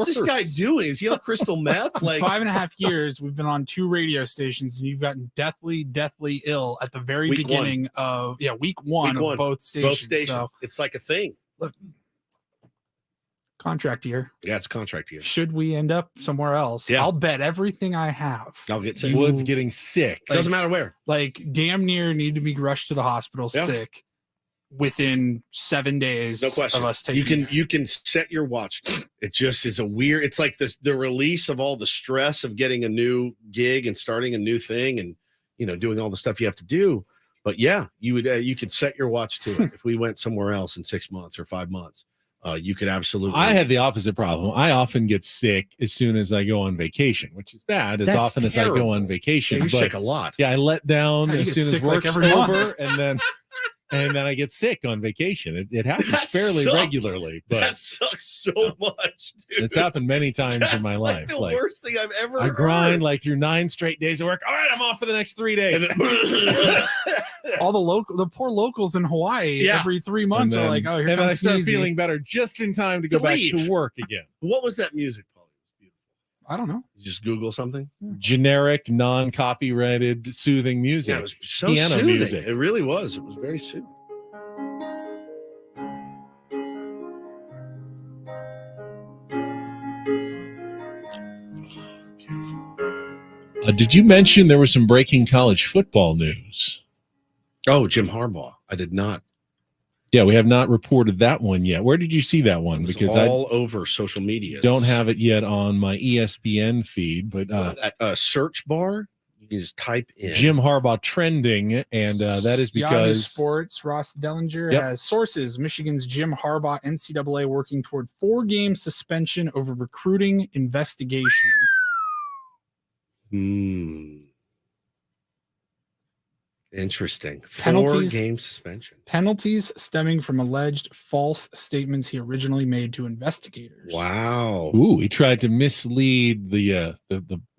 this guy doing? Is he on crystal meth? Like 5.5 years, we've been on 2 radio stations, and you've gotten deathly ill at the very beginning of week one of both stations. So it's like a thing. Look. Contract year. Yeah, it's contract year. Should we end up somewhere else? Yeah. I'll bet everything I have. I'll get sick. Wood's getting sick. Doesn't matter where. Like damn near need to be rushed to the hospital sick within 7 days. No question. Of us taking you can set your watch to it. It just is it's like the release of all the stress of getting a new gig and starting a new thing and doing all the stuff you have to do. But yeah, you could set your watch to it. If we went somewhere else in 6 months or 5 months. You could absolutely. I had the opposite problem. I often get sick as soon as I go on vacation, which is bad as often as I go on vacation. Yeah, you're sick a lot. Yeah, I let down as soon as work's over, and then I get sick on vacation. It happens fairly regularly. But that sucks so much, dude. It's happened many times in my life. The worst thing I've ever I heard. grind through 9 straight days of work. All right, I'm off for the next 3 days. All the poor locals in Hawaii every 3 months are like, oh, here and comes then I start Sneezy. feeling better just in time to go back to work again. What was that music, Paul? I don't know. You just Google something. Generic, non-copyrighted, soothing music. Yeah, it was so piano soothing. music. It really was. It was very soothing. Did you mention there was some breaking college football news? Oh, Jim Harbaugh. I did not. Yeah, we have not reported that one yet. Where did you see that one? Because all over social media. Don't have it yet on my ESPN feed, but at a search bar, you can just type in Jim Harbaugh trending, and that is Yahoo because Sports, Ross Dellinger has sources. Michigan's Jim Harbaugh, NCAA working toward 4-game suspension over recruiting investigation. Interesting. Penalties, 4-game suspension. Penalties stemming from alleged false statements he originally made to investigators. Wow. Ooh, he tried to mislead the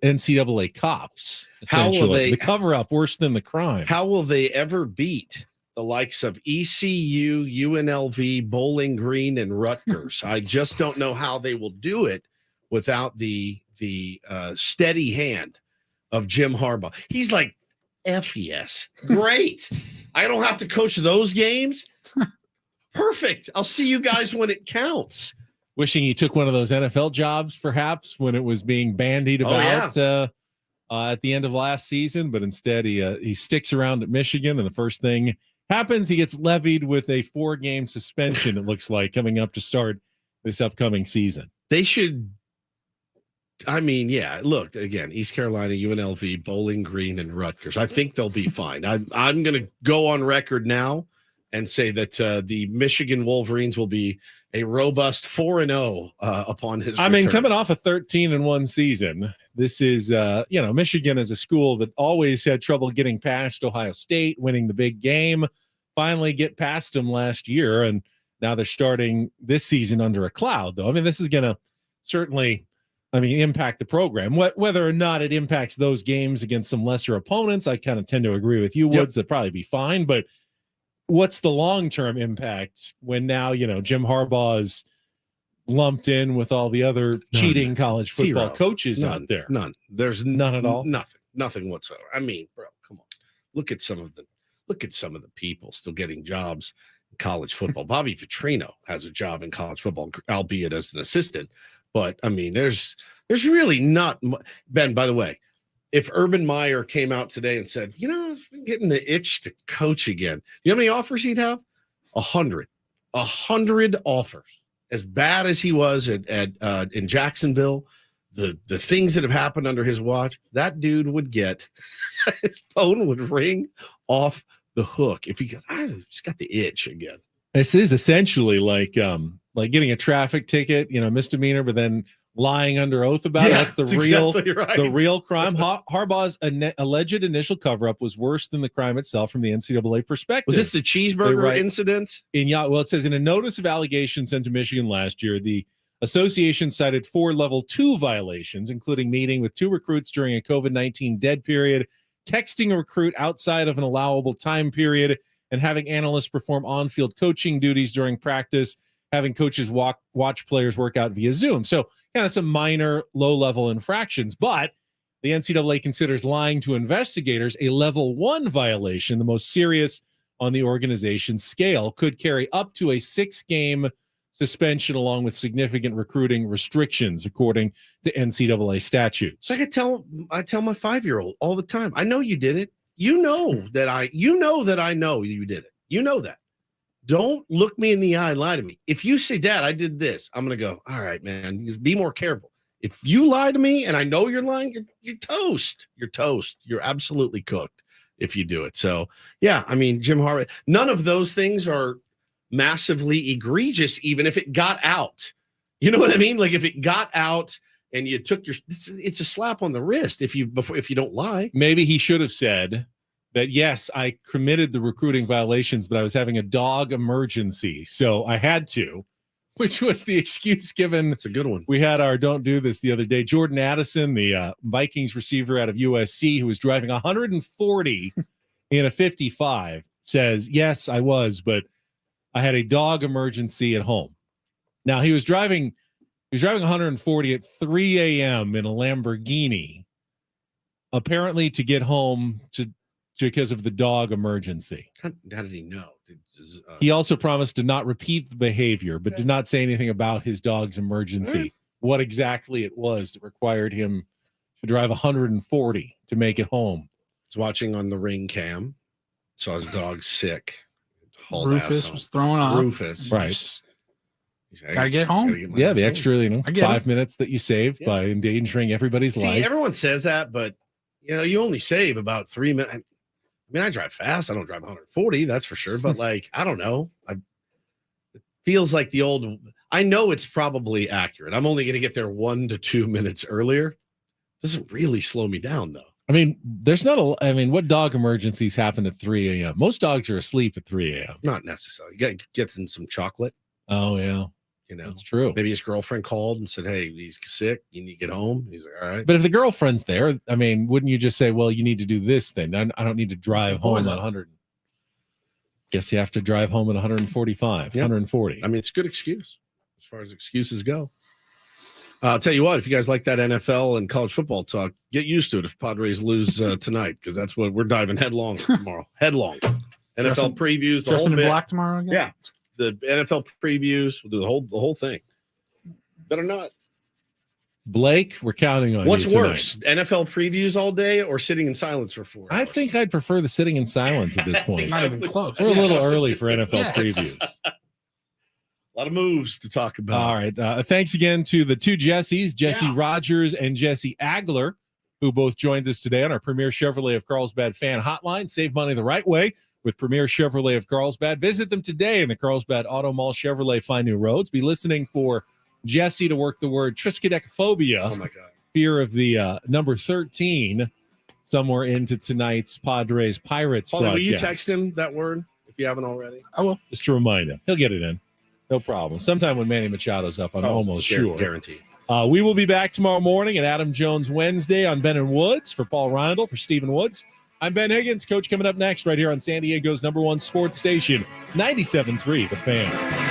NCAA cops. How will they the cover up worse than the crime? How will they ever beat the likes of ECU, UNLV, Bowling Green, and Rutgers? I just don't know how they will do it without the steady hand of Jim Harbaugh. He's like, F yes. Great. I don't have to coach those games. Perfect. I'll see you guys when it counts. Wishing he took one of those NFL jobs, perhaps, when it was being bandied about at the end of last season, but instead he sticks around at Michigan, and the first thing happens, he gets levied with a 4-game suspension, it looks like, coming up to start this upcoming season. They should. I mean, yeah, look, again, East Carolina, UNLV, Bowling Green, and Rutgers. I think they'll be fine. I'm going to go on record now and say that the Michigan Wolverines will be a robust 4-0 upon his return. I mean, coming off a 13-1 season, this is, Michigan is a school that always had trouble getting past Ohio State, winning the big game, finally get past them last year, and now they're starting this season under a cloud, though. I mean, this is going to certainly impact the program. Whether or not it impacts those games against some lesser opponents, I kind of tend to agree with you, Woods. That'd probably be fine. But what's the long-term impact when now, Jim Harbaugh is lumped in with all the other cheating college football coaches out there? None. There's none at all? Nothing whatsoever. I mean, bro, come on. Look at some of the people still getting jobs in college football. Bobby Petrino has a job in college football, albeit as an assistant. But I mean, there's really not. Ben, by the way, if Urban Meyer came out today and said, I've been getting the itch to coach again, you know how many offers he'd have? 100 offers. As bad as he was in Jacksonville, the things that have happened under his watch, that dude would get his phone would ring off the hook. If he goes, I just got the itch again. This is essentially like getting a traffic ticket, misdemeanor, but then lying under oath about it. That's the real crime. Harbaugh's alleged initial cover-up was worse than the crime itself from the NCAA perspective. Was this the cheeseburger incident? It says in a notice of allegations sent to Michigan last year, the association cited 4 level 2 violations, including meeting with 2 recruits during a COVID-19 dead period, texting a recruit outside of an allowable time period, and having analysts perform on-field coaching duties during practice, having coaches watch players work out via Zoom. So kind of some minor low-level infractions, but the NCAA considers lying to investigators a level 1 violation, the most serious on the organization's scale, could carry up to a 6-game suspension along with significant recruiting restrictions, according to NCAA statutes. I tell my 5-year-old all the time, I know you did it. You know that I know you did it. You know that. Don't look me in the eye and lie to me. If you say, Dad, I did this, I'm going to go, all right, man, be more careful. If you lie to me and I know you're lying, you're toast. You're toast. You're absolutely cooked if you do it. So, yeah, I mean, Jim Harbaugh, none of those things are massively egregious, even if it got out. You know what I mean? Like if it got out and you took it's a slap on the wrist if you don't lie. Maybe he should have said that, yes, I committed the recruiting violations, but I was having a dog emergency, so I had to, which was the excuse given. That's a good one. We had our Don't Do This the other day. Jordan Addison, the Vikings receiver out of USC, who was driving 140 in a 55, says, yes, I was, but I had a dog emergency at home. Now, he was driving 140 at 3 a.m. in a Lamborghini, apparently to get home because of the dog emergency. How did he know? He also promised to not repeat the behavior, but did not say anything about his dog's emergency, what exactly it was that required him to drive 140 to make it home. I was watching on the Ring cam, saw his dog sick. Rufus was throwing up. Rufus. Right. Gotta get home. The extra, 5 minutes that you save by endangering everybody's life. Everyone says that, but you only save about 3 minutes. I mean, I drive fast. I don't drive 140, that's for sure. But I don't know. It feels like the old. I know it's probably accurate. I'm only going to get there 1 to 2 minutes earlier. It doesn't really slow me down, though. I mean, what dog emergencies happen at 3 a.m.? Most dogs are asleep at 3 a.m. Not necessarily. Gets in some chocolate. Oh, yeah. That's true. Maybe his girlfriend called and said, hey, he's sick. You need to get home. He's like, all right. But if the girlfriend's there, I mean, wouldn't you just say, well, you need to do this then? I don't need to drive home at 100. Guess you have to drive home at 145, 140. I mean, it's a good excuse as far as excuses go. I'll tell you what, if you guys like that NFL and college football talk, get used to it if Padres lose tonight, because that's what we're diving headlong tomorrow. Headlong. NFL previews, the whole in bit. black tomorrow again? Yeah. The NFL previews, we'll do the whole thing. Better not. Blake, we're counting on What's you tonight. worse, NFL previews all day or sitting in silence for 4 hours? I think I'd prefer the sitting in silence at this point. Not even close. We're a little early for NFL previews. A lot of moves to talk about. All right. Thanks again to the two Jessies, Jesse Rogers and Jesse Agler, who both joined us today on our Premier Chevrolet of Carlsbad fan hotline. Save money the right way with Premier Chevrolet of Carlsbad. Visit them today in the Carlsbad Auto Mall. Chevrolet, find new roads. Be listening for Jesse to work the word triskaidekaphobia. Oh, my God. Fear of the number 13 somewhere into tonight's Padres Pirates Paulie, broadcast. will you text him that word if you haven't already? I will. Just to remind him. He'll get it in. No problem. Sometime when Manny Machado's up, I'm almost sure. Guaranteed. We will be back tomorrow morning at Adam Jones Wednesday on Ben and Woods. For Paul Reindl, for Stephen Woods, I'm Ben Higgins. Coach coming up next right here on San Diego's #1 sports station, 97.3 The Fan.